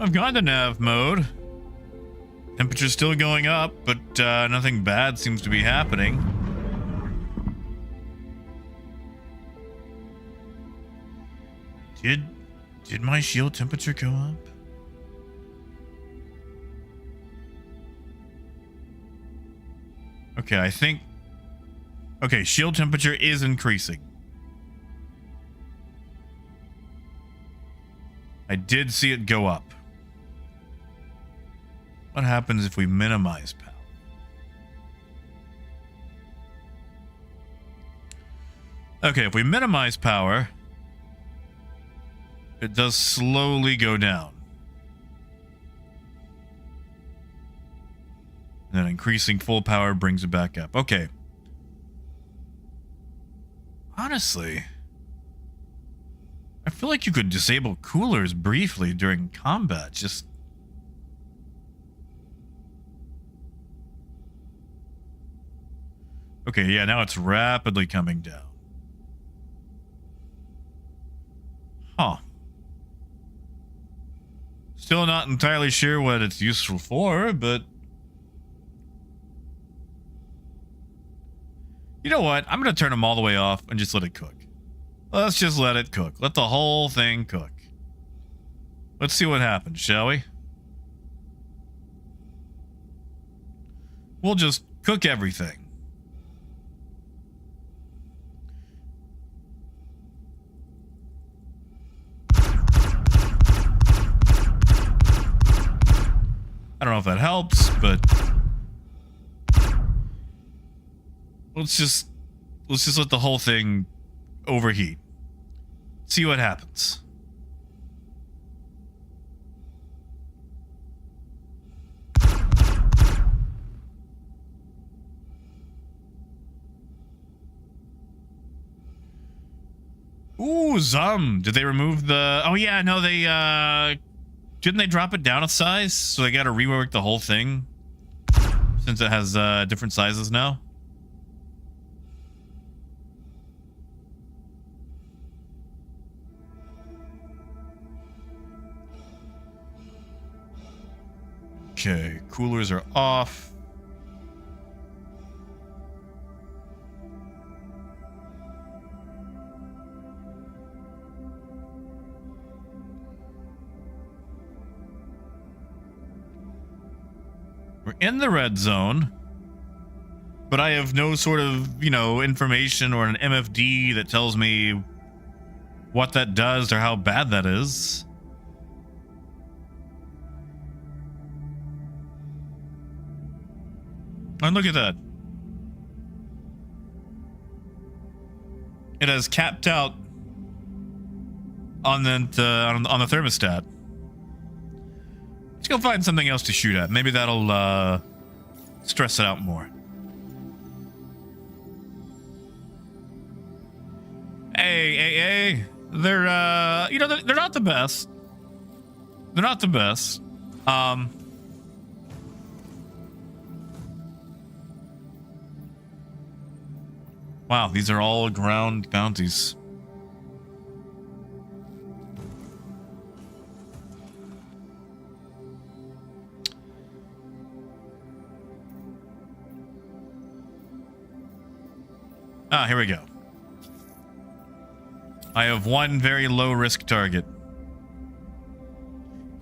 I've gone to nav mode. Temperature's still going up, but nothing bad seems to be happening. Did my shield temperature go up? Okay, I think... Okay, shield temperature is increasing. I did see it go up. What happens if we minimize power? Okay, if we minimize power, it does slowly go down. And then increasing full power brings it back up. Okay. Honestly, I feel like you could disable coolers briefly during combat. Just... Okay, yeah, now it's rapidly coming down. Huh. Still not entirely sure what it's useful for, but... You know what? I'm going to turn them all the way off and just let it cook. Let's just let it cook. Let the whole thing cook. Let's see what happens, shall we? We'll just cook everything. I don't know if that helps, but let's just let the whole thing overheat. See what happens. Ooh, Did they remove the... Oh yeah, no, they didn't they drop it down a size? So they got to rework the whole thing since it has different sizes now. Okay, coolers are off. We're in the red zone, but I have no sort of, information or an MFD that tells me what that does or how bad that is. And look at that. It has capped out on the thermostat. Let's go find something else to shoot at. Maybe that'll stress it out more. Hey. They're they're not the best. They're not the best. Wow, these are all ground bounties. Ah, here we go. I have one very low risk target.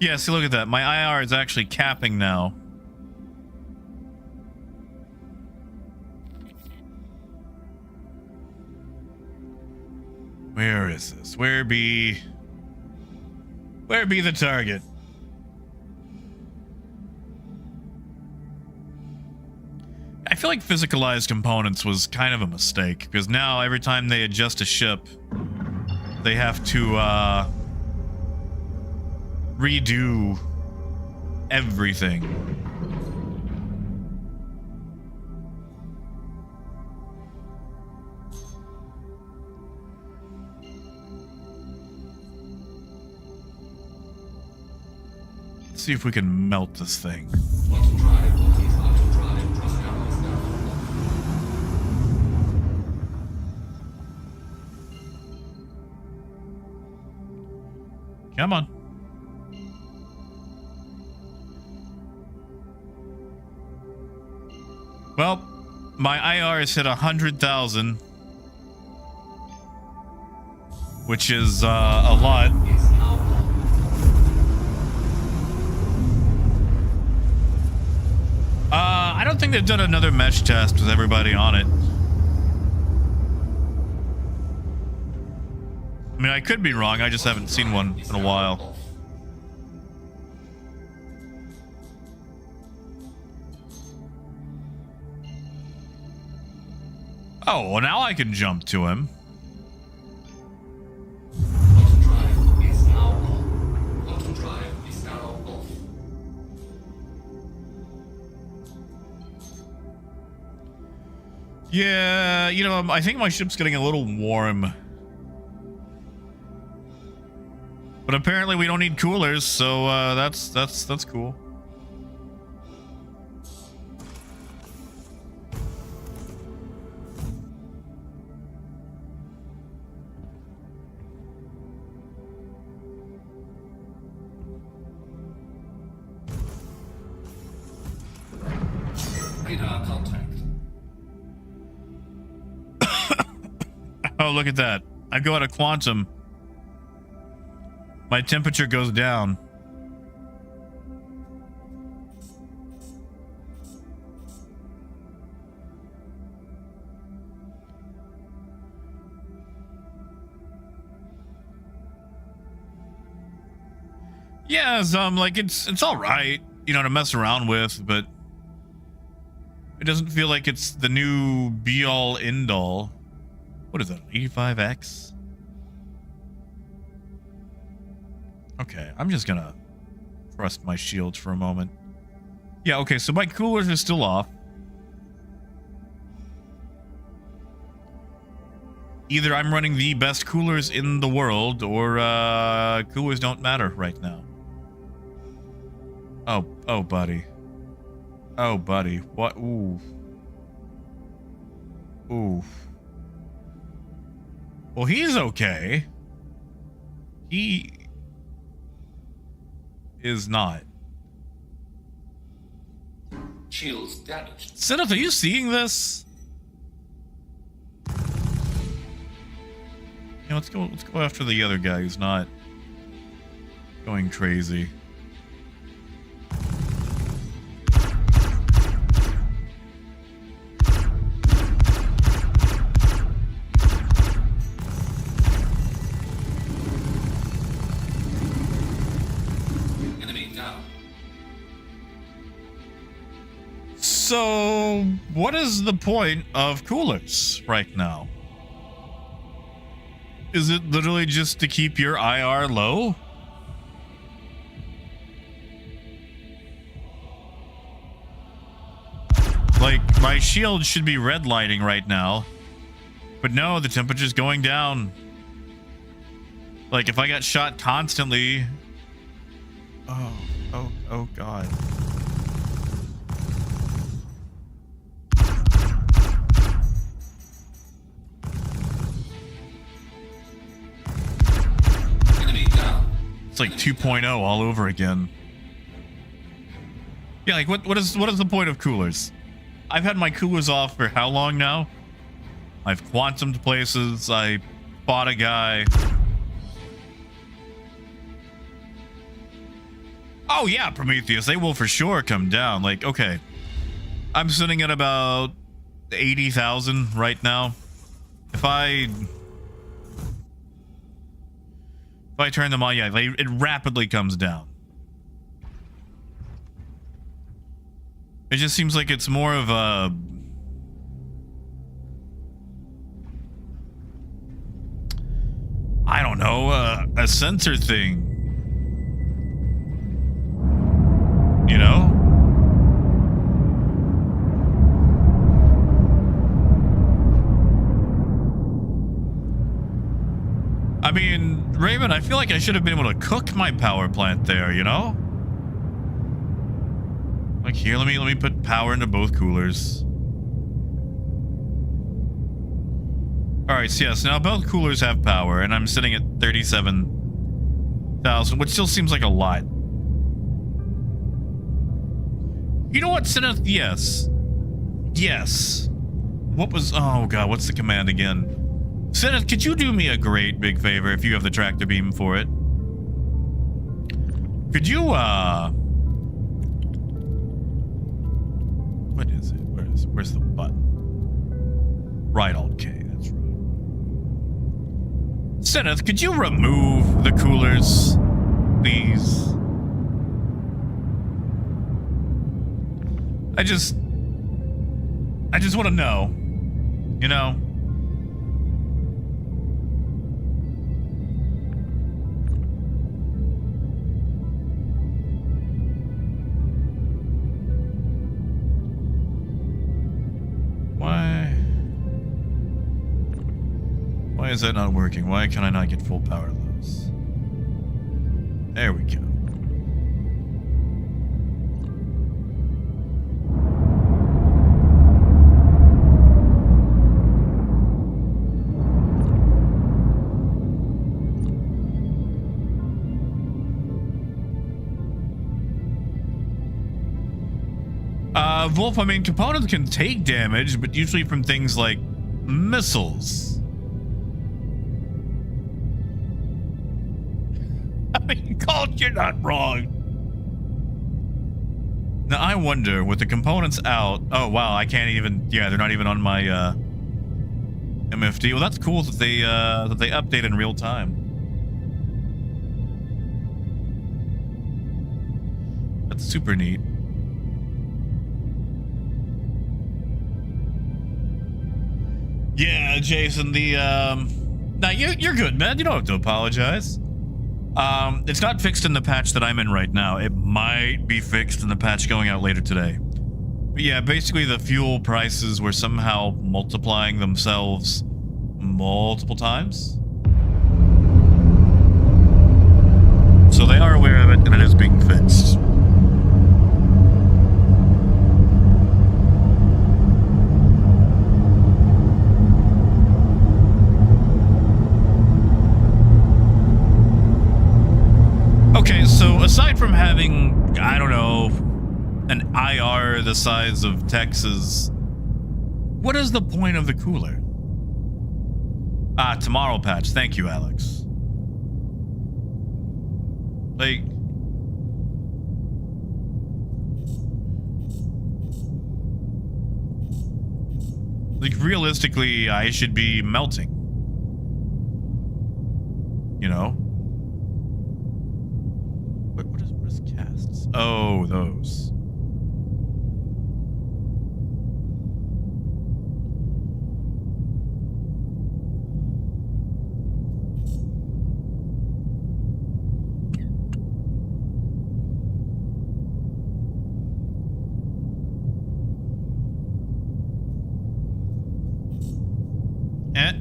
Yeah, see, look at that. My IR is actually capping now. Where is this? Where be? Where be the target? I feel like physicalized components was kind of a mistake, because now every time they adjust a ship, they have to redo everything. Let's see if we can melt this thing. Come on. Well, my IR has hit 100,000, which is a lot. I don't think they've done another mesh test with everybody on it. I mean, I could be wrong. I just haven't seen one in a while. Oh, well, now I can jump to him. Yeah, you know, I think my ship's getting a little warm. But apparently we don't need coolers, so that's cool. Radar contact. Oh, look at that. I go out of quantum. My temperature goes down. Yeah, like it's all right, you know, to mess around with, but it doesn't feel like it's the new be all end all. What is that? 85X? Okay, I'm just gonna trust my shields for a moment. Yeah, okay, so my coolers are still off. Either I'm running the best coolers in the world, or coolers don't matter right now. Oh, buddy. Oh, buddy. What? Ooh. Ooh. Well, he's okay. He is not. Shields damaged. Senneth, are you seeing this? Yeah, let's go after the other guy who's not going crazy. So, what is the point of coolers right now? Is it literally just to keep your IR low? Like, my shield should be red lighting right now. But no, the temperature's going down. Like, if I got shot constantly... Oh, God. It's like 2.0 all over again. Yeah, like what is the point of coolers? I've had my coolers off for how long now? I've quantumed places, I fought a guy. Oh yeah, Prometheus, they will for sure come down. Like, okay. I'm sitting at about 80,000 right now. If I If I turn them on, yeah, it rapidly comes down. It just seems like it's more of a... I don't know, a sensor thing. You know? I mean, Raven, I feel like I should have been able to cook my power plant there, you know? Like here, let me put power into both coolers. Alright, so yes, now both coolers have power, and I'm sitting at 37,000, which still seems like a lot. You know what, Syneth? Yes. Yes. What was... Oh, God, what's the command again? Syneth, could you do me a great big favor if you have the tractor beam for it? Could you, What is it? Where's the button? Right, Alt K, that's right. Syneth, could you remove the coolers, please? I just want to know, you know? Why is that not working? Why can I not get full power to those? There we go. Wolf, I mean, components can take damage, but usually from things like missiles. I mean, Colt, you're not wrong. Now, I wonder, with the components out... Oh, wow, I can't even... Yeah, they're not even on my MFD. Well, that's cool that they update in real time. That's super neat. Yeah, Jason, the... Now, you're good, man. You don't have to apologize. It's not fixed in the patch that I'm in right now. It might be fixed in the patch going out later today. But yeah, basically the fuel prices were somehow multiplying themselves multiple times. So they are aware of it, and it is being fixed. Okay, so aside from having, I don't know, an IR the size of Texas, what is the point of the cooler? Ah, tomorrow patch. Thank you, Alex. Like realistically, I should be melting. You know? What is casts? Oh, those.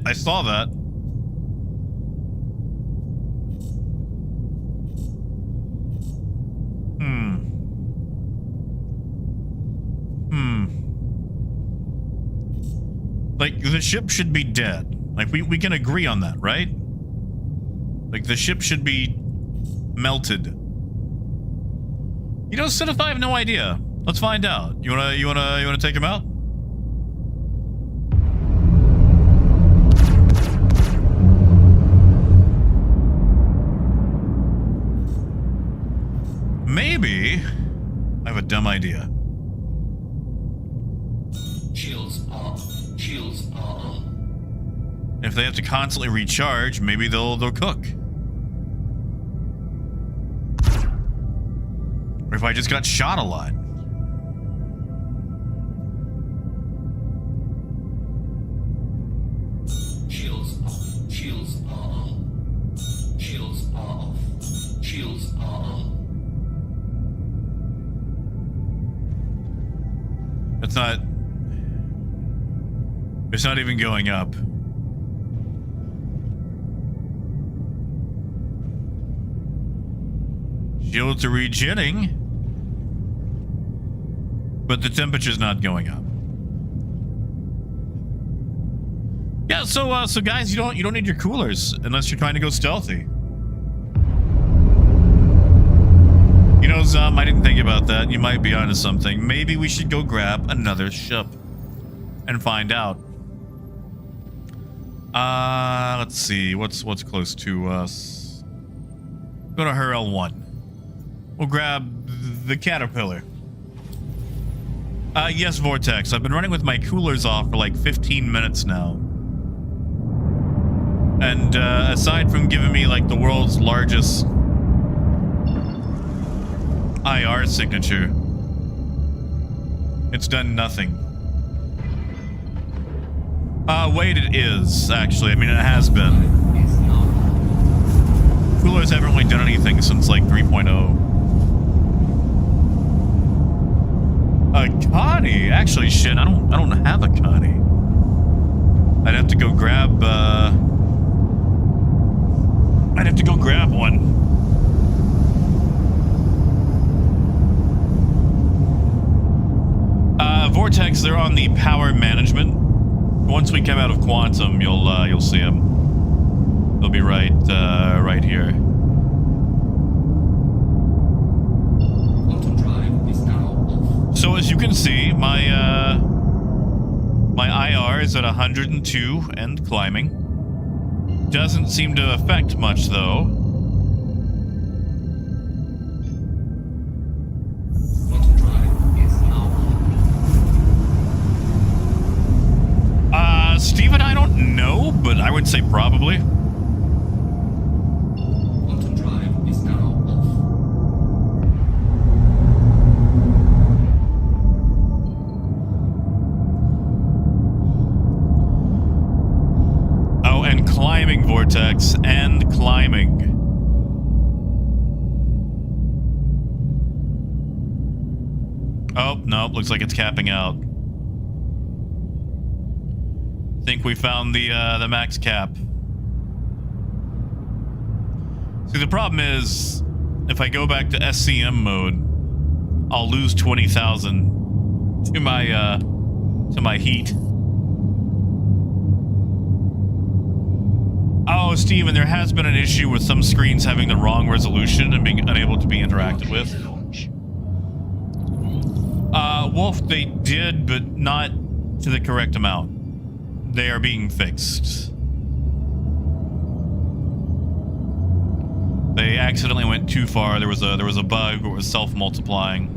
I saw that. Like, the ship should be dead. Like, we can agree on that, right? Like, the ship should be melted. You know, Sith, I have no idea. Let's find out. You wanna take him out? Maybe I have a dumb idea. Shields off. Shields on. If they have to constantly recharge, maybe they'll cook. Or if I just got shot a lot. Shields off. Shields are off. Shields are off. Shields are off. It's not... It's not even going up. Shields are regenning, but the temperature's not going up. Yeah, so guys, you don't need your coolers unless you're trying to go stealthy. You know, I didn't think about that. You might be onto something. Maybe we should go grab another ship and find out. Let's see. What's close to us? Go to Referral 1. We'll grab the Caterpillar. Yes, Vortex. I've been running with my coolers off for like 15 minutes now. And aside from giving me like the world's largest IR signature, it's done nothing. Wait, it is, actually. I mean, it has been. Coolers haven't really done anything since, like, 3.0. Connie? Actually, shit, I don't have a Connie. I'd have to go grab, I'd have to go grab one. Vortex, they're on the power management. Once we come out of Quantum, you'll see them. They'll be right here. Quantum drive is now off. So as you can see, my IR is at 102 and climbing. Doesn't seem to affect much though. Quantum drive is now on. Steven, I don't know, but I would say probably. Quantum drive is now off. Oh, and climbing, Vortex, and climbing. Oh, no, looks like it's capping out. Think we found the max cap. See, the problem is, if I go back to SCM mode, I'll lose 20,000 to my heat. Oh, Steven, there has been an issue with some screens having the wrong resolution and being unable to be interacted with. Wolf, they did, but not to the correct amount. They are being fixed. They accidentally went too far. There was a bug where it was self-multiplying.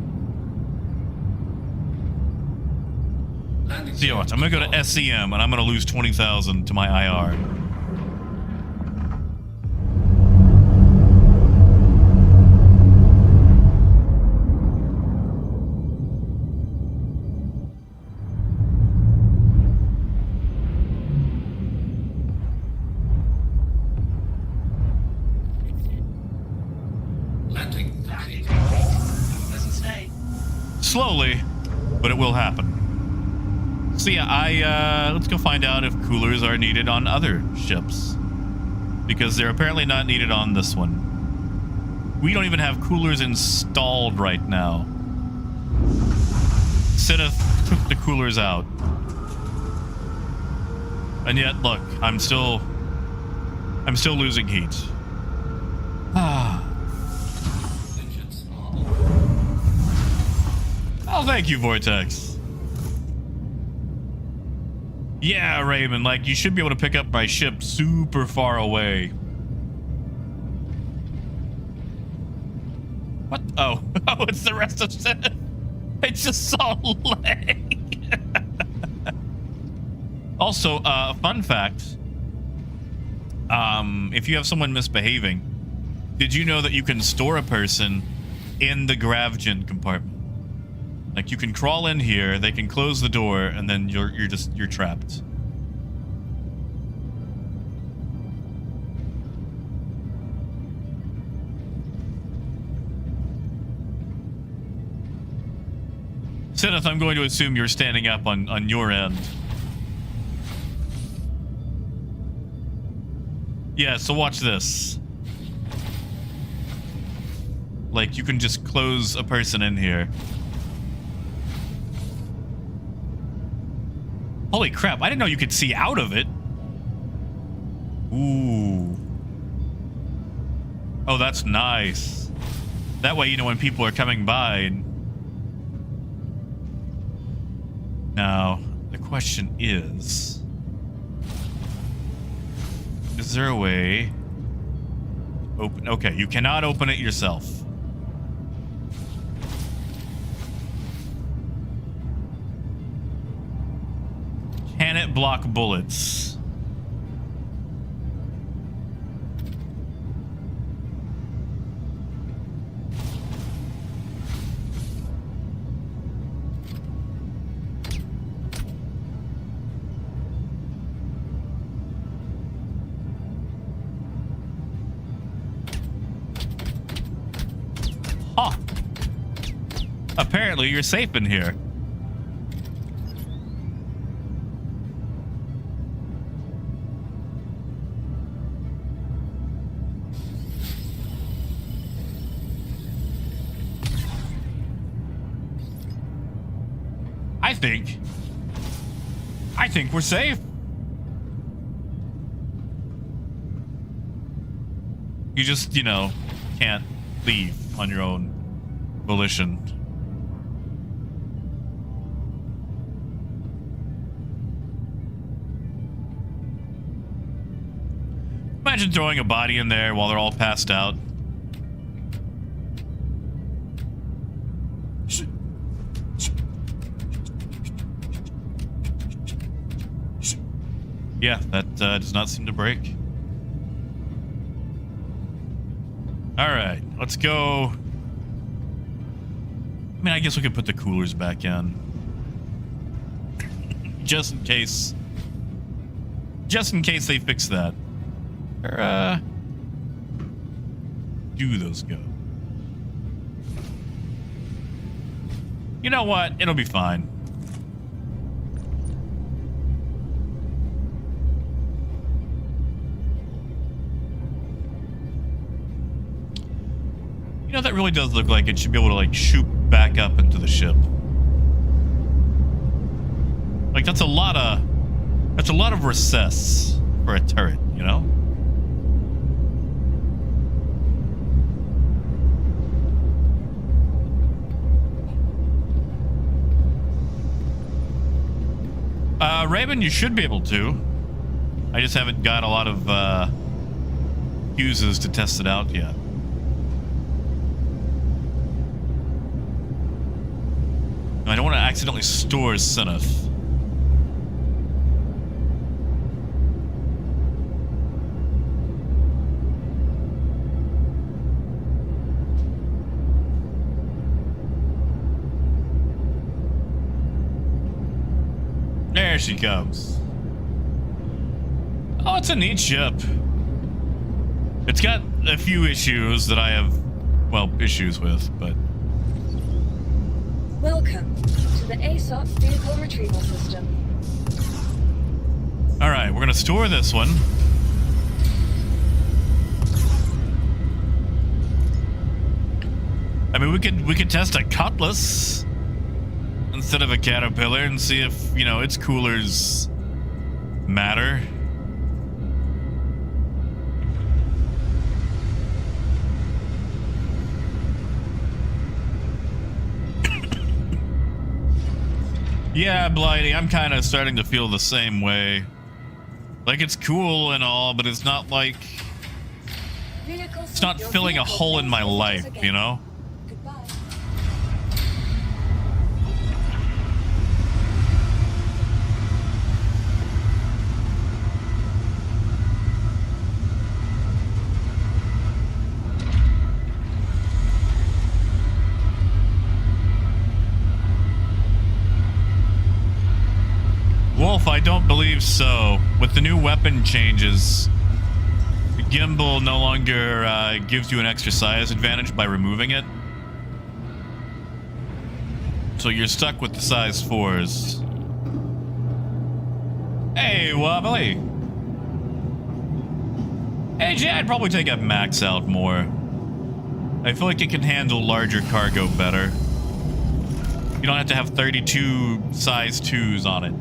See what? I'm gonna go to SCM and I'm gonna lose 20,000 to my IR. Slowly, but it will happen. So yeah, let's go find out if coolers are needed on other ships. Because they're apparently not needed on this one. We don't even have coolers installed right now. Sith took the coolers out. And yet, look, I'm still losing heat. Ah. Oh, thank you, Vortex. Yeah, Raymond, like, you should be able to pick up my ship super far away. What? Oh. Oh, it's the rest of Sith. It's just Salt Lake. Also, fun fact. If you have someone misbehaving, did you know that you can store a person in the Gravgen compartment. Like, you can crawl in here, they can close the door, and then you're trapped. Senneth, I'm going to assume you're standing up on your end. Yeah, so watch this. Like, you can just close a person in here. Holy crap, I didn't know you could see out of it. Ooh. Oh, that's nice. That way, you know, when people are coming by. Now, the question is there a way to open? Okay, you cannot open it yourself. Can it block bullets? Huh. Apparently, you're safe in here. I think we're safe. You just, you know, can't leave on your own volition. Imagine throwing a body in there while they're all passed out. Yeah, that does not seem to break. All right, let's go. I mean, I guess we could put the coolers back in. Just in case. Just in case they fix that. Where, do those go? You know what? It'll be fine. You know, that really does look like it should be able to, like, shoot back up into the ship. Like, that's a lot of recess for a turret, you know? Raven, you should be able to. I just haven't got a lot of, fuses to test it out yet. I don't want to accidentally store Senneth. There she comes. Oh, it's a neat ship. It's got a few issues that I have, well, issues with, but... Welcome to the ASOP vehicle retrieval system. All right, we're gonna store this one. I mean, we could test a Cutlass instead of a Caterpillar and see if, you know, its coolers matter. Yeah, Blighty, I'm kind of starting to feel the same way. Like, it's cool and all, but it's not like... It's not filling a hole in my life, you know? Goodbye. Myself, I don't believe so. With the new weapon changes, the gimbal no longer gives you an extra size advantage by removing it. So you're stuck with the size 4s. Hey, Wobbly. Hey, Jay, I'd probably take a max out more. I feel like it can handle larger cargo better. You don't have to have 32 size 2s on it.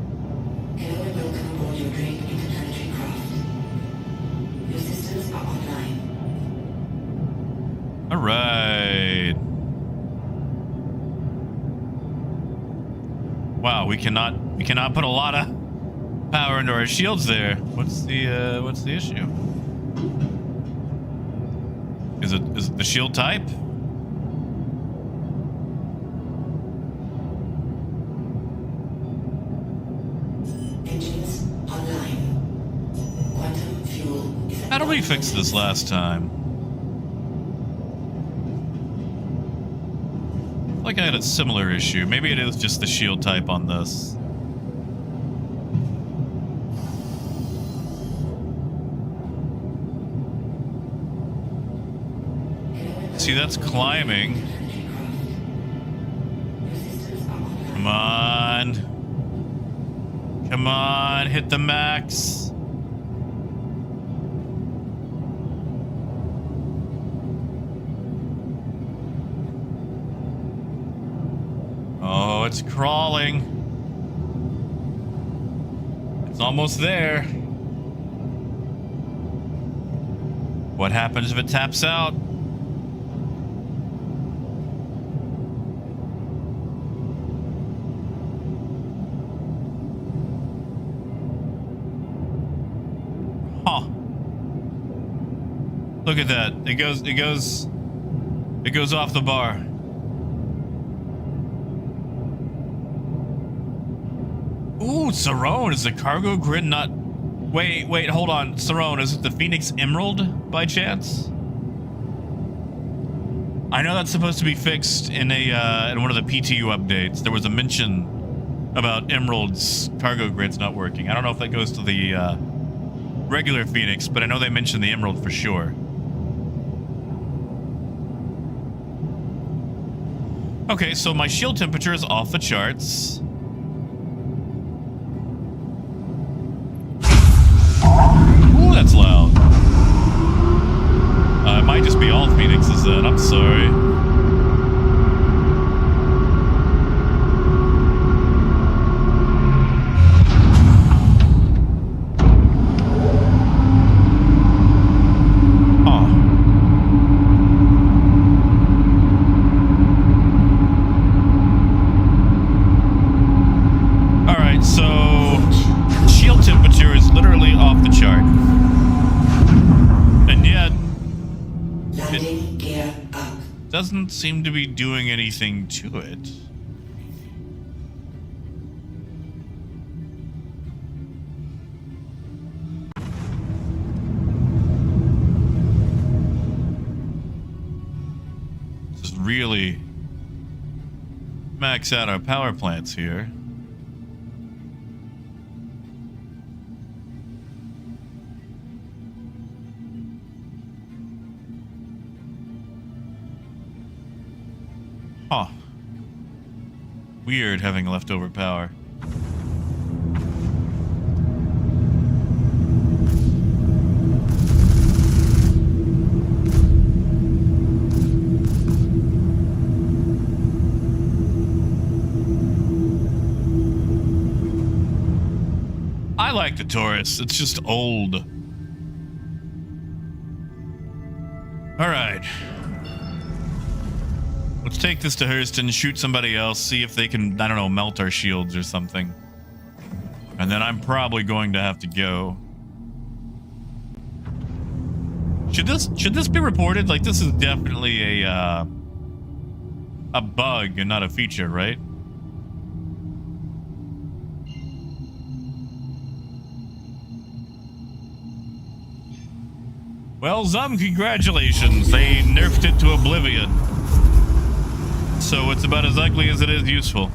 Hello and welcome aboard your great interplanetary craft. Your systems are online. All right. Wow, we cannot put a lot of power into our shields there. What's the issue? Is it the shield type? Engines online. Quantum fuel is How did we fix this last time? Like I had a similar issue. Maybe it is just the shield type on this. See, that's climbing. Come on. Come on, hit the max. Oh, it's crawling. It's almost there. What happens if it taps out? Huh. Look at that. It goes off the bar. Ooh, Cerrone, is the cargo grid not... Wait, hold on. Cerrone, is it the Phoenix Emerald by chance? I know that's supposed to be fixed in in one of the PTU updates. There was a mention about Emerald's cargo grids not working. I don't know if that goes to the regular Phoenix, but I know they mentioned the Emerald for sure. Okay, so my shield temperature is off the charts. Ooh, that's loud. It might just be all Phoenixes then. I'm sorry. Alright, so shield temperature is literally off the chart. And yet, landing gear up. doesn't seem to be doing anything to it. Just really max out our power plants here. Huh. Weird having leftover power. I like the Taurus. It's just old. All right. Let's take this to Hurston, shoot somebody else, see if they can, I don't know, melt our shields or something. And then I'm probably going to have to go. Should this be reported? Like, this is definitely a bug and not a feature, right? Well, Zum, congratulations. They nerfed it to oblivion. So it's about as ugly as it is useful.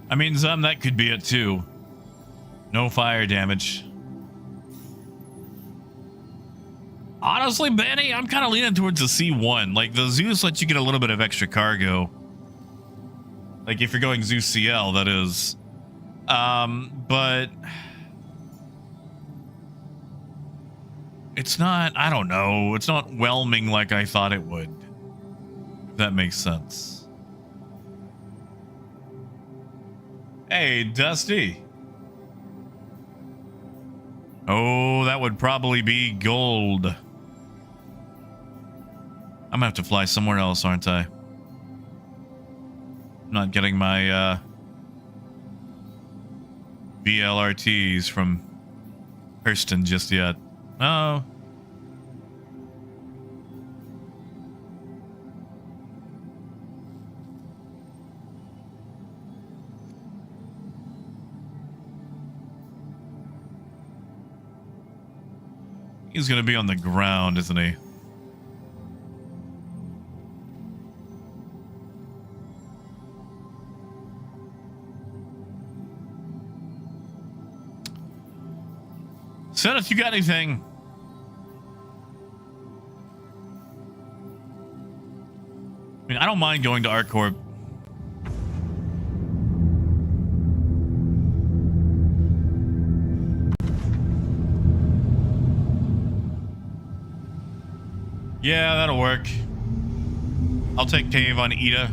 I mean, Zum, that could be it too. No fire damage. Honestly, Benny, I'm kind of leaning towards the C1. Like, the Zeus lets you get a little bit of extra cargo. Like, if you're going Zeus CL, that is. But it's not, I don't know, it's not whelming like I thought it would. If that makes sense. Hey, Dusty. Oh, that would probably be gold. I'm gonna have to fly somewhere else, aren't I? I'm not getting my VLRTs from Hurston just yet. Oh. He's gonna be on the ground, isn't he? Seth, you got anything? I mean, I don't mind going to ArcCorp. Yeah, that'll work. I'll take Cave on Ida.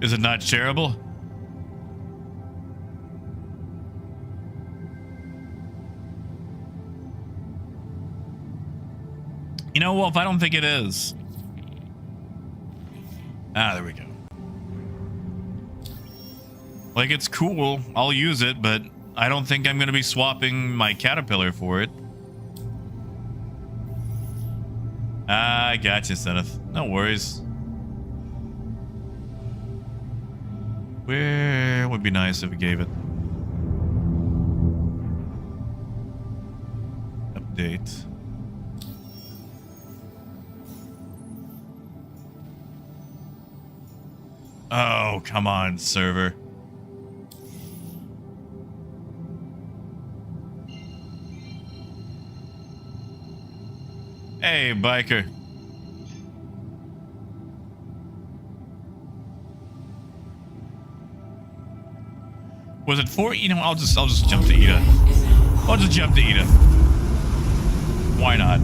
Is it not shareable? You know, Wolf, I don't think it is. Ah, there we go. Like, it's cool. I'll use it, but I don't think I'm going to be swapping my Caterpillar for it. I gotcha, Zenith. No worries. Where would be nice if we gave it? Update. Oh, come on, server. Hey, biker. Was it 4? You know, I'll just jump to Ida. I'll just jump to Ida. Why not?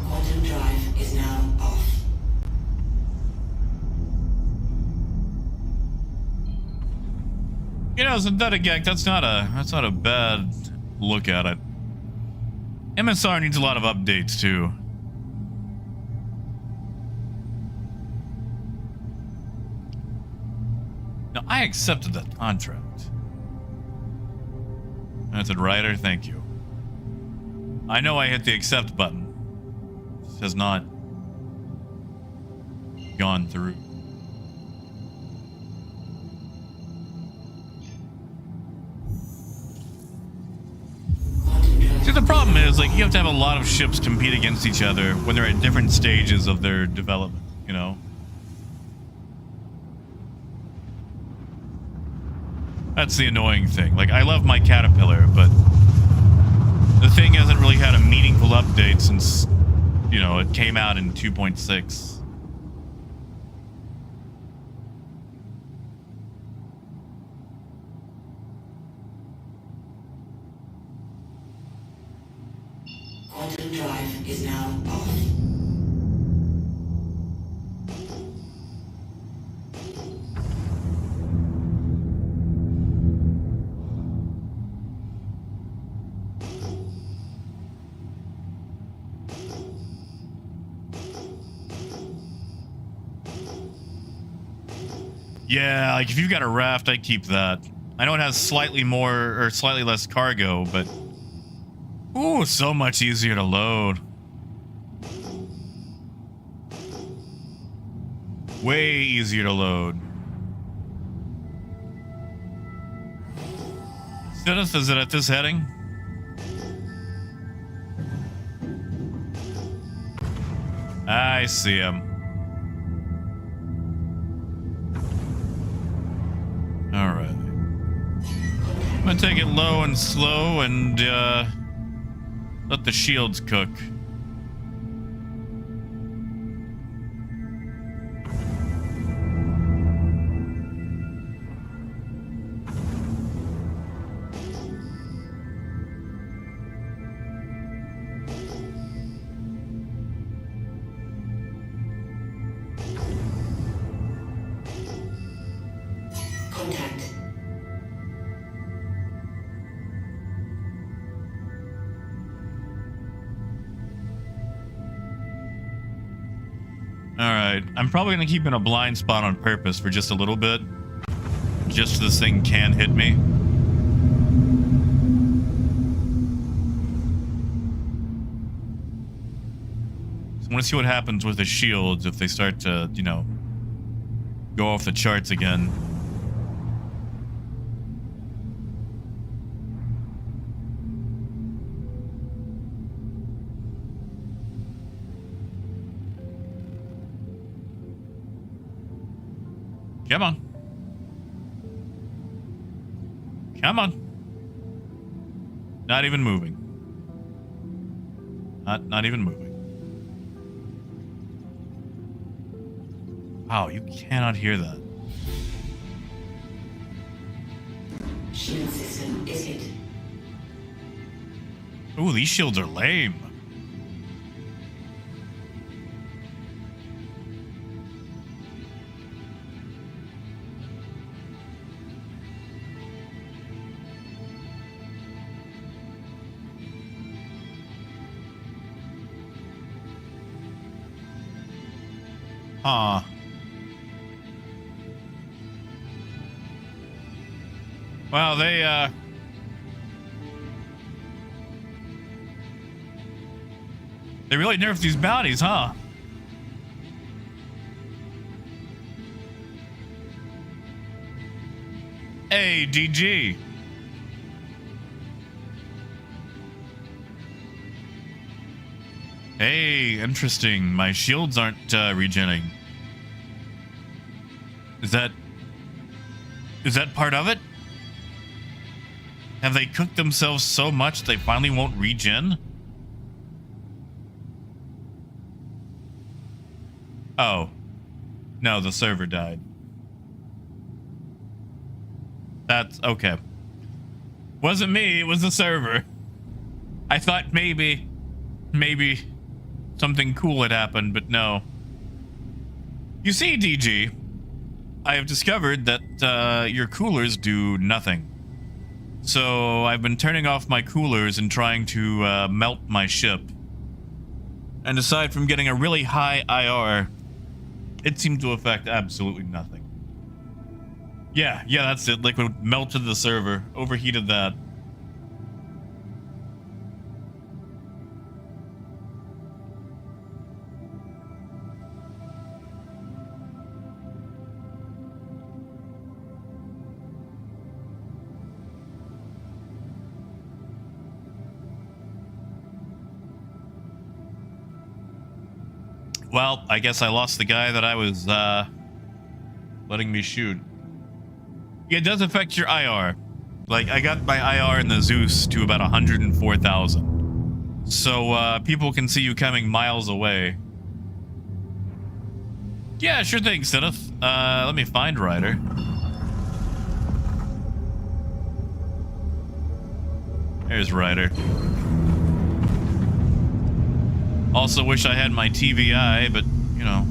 Quantum drive is now off. You know, synthetic gag, that's not a bad look at it. MSR needs a lot of updates too. No, I accepted that contract. That's it, Ryder. Thank you. I know I hit the accept button. It has not gone through. See, the problem is, like, you have to have a lot of ships compete against each other when they're at different stages of their development, you know? That's the annoying thing. Like, I love my Caterpillar, but the thing hasn't really had a meaningful update since, you know, it came out in 2.6. Quantum drive is now off. Yeah, like if you've got a raft, I keep that. I know it has slightly more or slightly less cargo, but ooh, so much easier to load. Way easier to load. Zenith, is it at this heading? I see him. Alright. I'm gonna take it low and slow and let the shields cook. Contact. Alright, I'm probably gonna keep in a blind spot on purpose for just a little bit. Just so this thing can hit me. So I wanna see what happens with the shields if they start to, you know, go off the charts again. Come on. Come on. Not even moving. Not even moving. Wow, you cannot hear that. Shield system is hit. Ooh, these shields are lame. Huh. Well, they really nerfed these bounties, huh? Hey, DG. Hey, interesting. My shields aren't regenning. Is that part of it? Have they cooked themselves so much they finally won't regen? Oh. No, the server died. That's okay. Wasn't me, it was the server. I thought maybe something cool had happened, but no. You see, DG, I have discovered that your coolers do nothing. So I've been turning off my coolers and trying to melt my ship. And aside from getting a really high IR, it seemed to affect absolutely nothing. Yeah, that's it. Liquid melted the server, overheated that. Well, I guess I lost the guy that I was letting me shoot. Yeah, it does affect your IR. Like, I got my IR in the Zeus to about 104,000. So people can see you coming miles away. Yeah, sure thing, Zenith. Let me find Ryder. There's Ryder. Also wish I had my TVI, but, you know.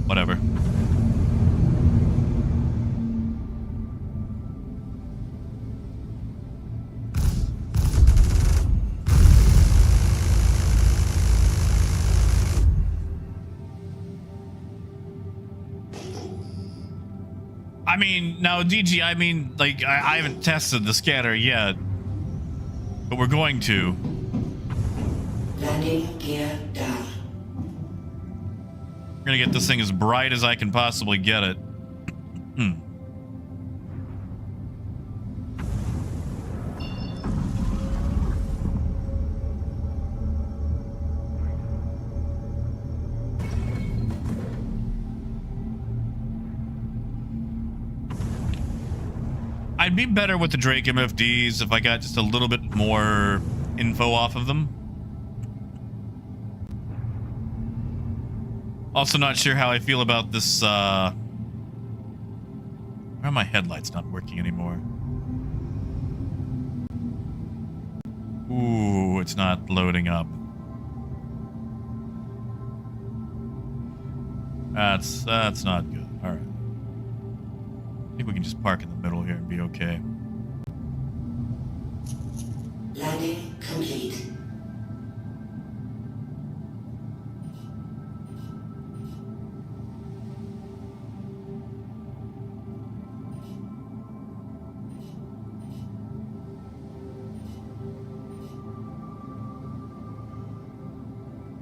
Whatever. I mean, now, DG, I mean, like, I haven't tested the scanner yet, but we're going to. Landing gear down. We're gonna get this thing as bright as I can possibly get it. I'd be better with the Drake MFDs if I got just a little bit more info off of them. Also not sure how I feel about this, why are my headlights not working anymore? Ooh, it's not loading up. That's not good. All right. I think we can just park in the middle here and be okay. Landing complete.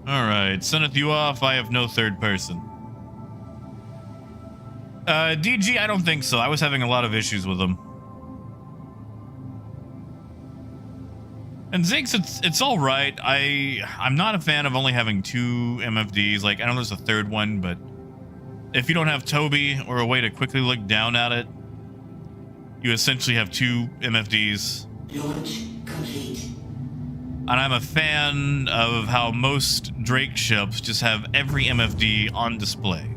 All right, Senneth, you off. I have no third person. DG, I don't think so. I was having a lot of issues with them. And Zinx, it's all right. I'm not a fan of only having 2 MFDs. Like, I know there's a third one, but if you don't have Toby or a way to quickly look down at it, you essentially have 2 MFDs. Launch complete. And I'm a fan of how most Drake ships just have every MFD on display.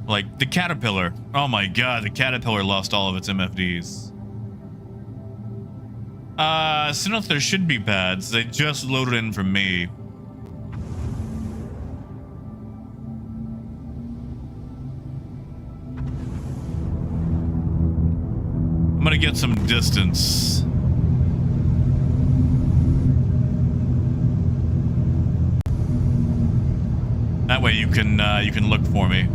Like the Caterpillar. Oh my god, the Caterpillar lost all of its MFDs. Senneth, there should be pads. They just loaded in from me. I'm gonna get some distance. That way you can look for me.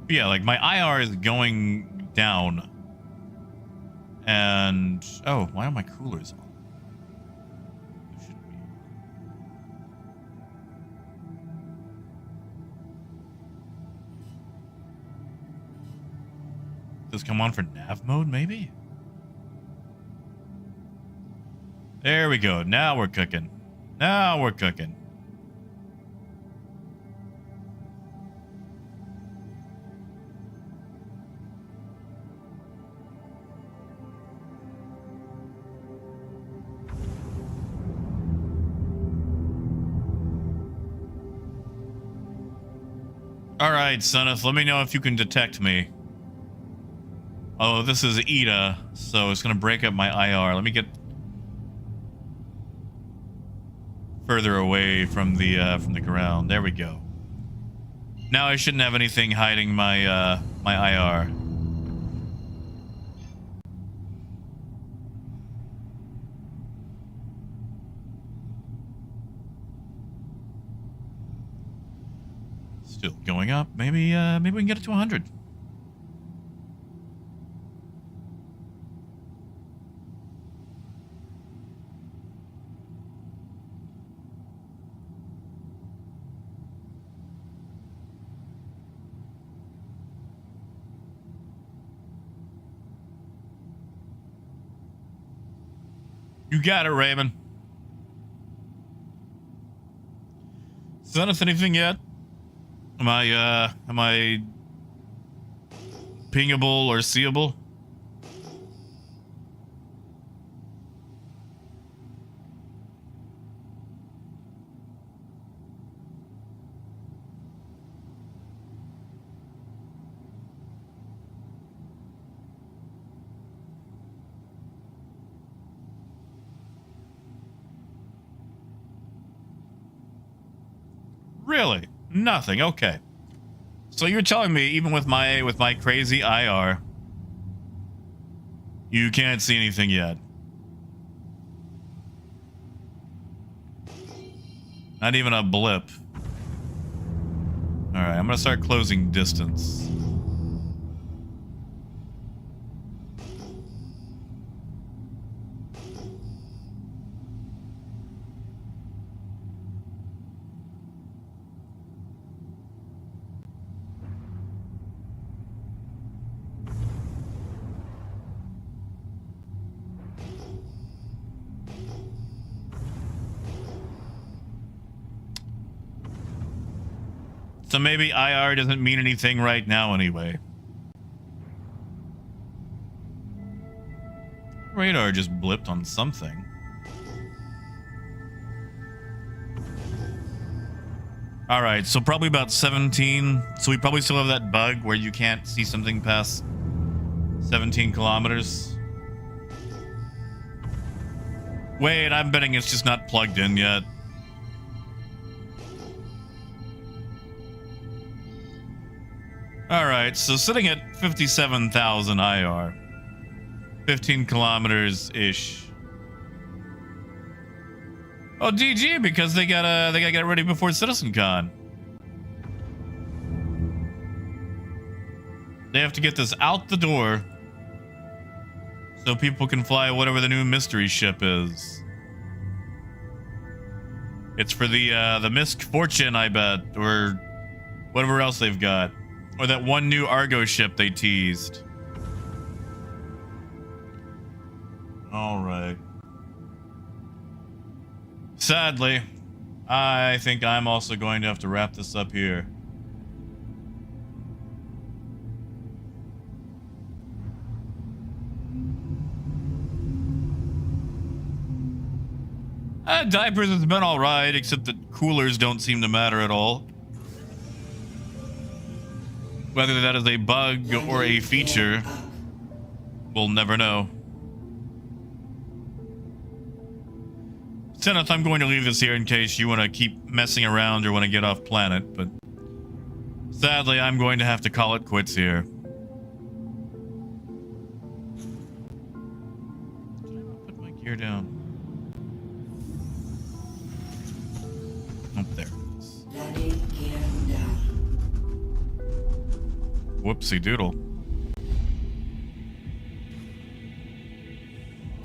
Yeah, like my IR is going down. And oh, why are my coolers on? They shouldn't be. Does this come on for nav mode, maybe? There we go. Now we're cooking. Now we're cooking. All right, Senneth, let me know if you can detect me. Oh, this is Ida, so it's gonna break up my IR. Let me get further away from the ground. There we go. Now I shouldn't have anything hiding my my IR. Still going up. Maybe maybe we can get it to 100. You got it, Raymond. Senneth, anything yet? Am I pingable or seeable? Really? Nothing. Okay. So you're telling me even with my crazy IR, you can't see anything yet? Not even a blip. All right, I'm gonna start closing distance. So maybe IR doesn't mean anything right now anyway. Radar just blipped on something. All right, so probably about 17. So we probably still have that bug where you can't see something past 17 kilometers. Wait, I'm betting it's just not plugged in yet. All right, so sitting at 57,000 IR, 15 kilometers ish. Oh, DG, because they gotta get ready before CitizenCon. They have to get this out the door so people can fly whatever the new mystery ship is. It's for the Misk Fortune, I bet, or whatever else they've got. Or that one new Argo ship they teased. All right. Sadly, I think I'm also going to have to wrap this up here. Diapers has been all right, except that coolers don't seem to matter at all. Whether that is a bug or a feature, we'll never know. Zenith, I'm going to leave this here in case you want to keep messing around or want to get off planet, but sadly, I'm going to have to call it quits here. Put my gear down. Oh, there it is. Landing gear down. Whoopsie doodle.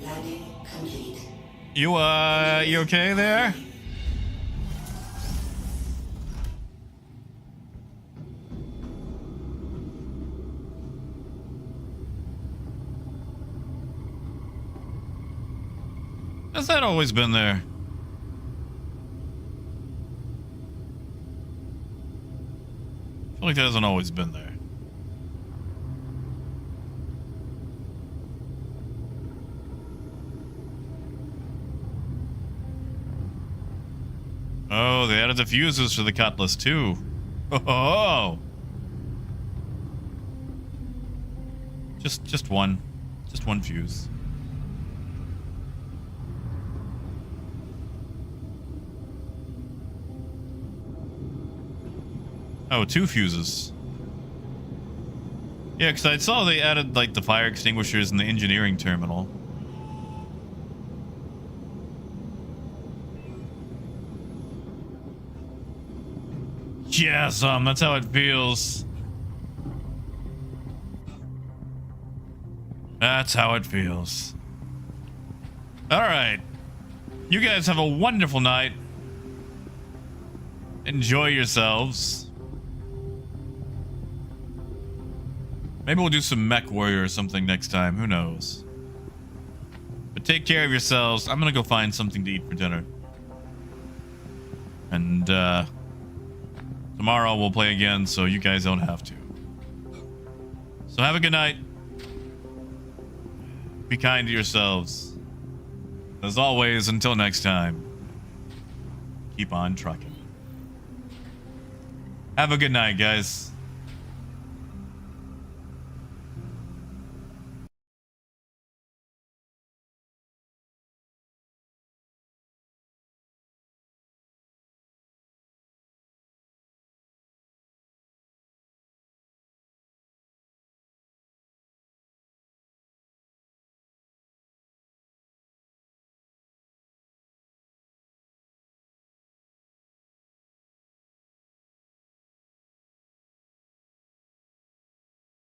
Landing complete. You okay there? Has that always been there? I feel like that hasn't always been there. Oh, they added the fuses for the Cutlass too. Oh, just one fuse. Oh, 2 fuses. Yeah, because I saw they added like the fire extinguishers in the engineering terminal. Yeah, that's how it feels. That's how it feels. All right. You guys have a wonderful night. Enjoy yourselves. Maybe we'll do some Mech Warrior or something next time. Who knows? But take care of yourselves. I'm gonna go find something to eat for dinner. And, tomorrow we'll play again, so you guys don't have to. So have a good night. Be kind to yourselves. As always, until next time, keep on trucking. Have a good night, guys.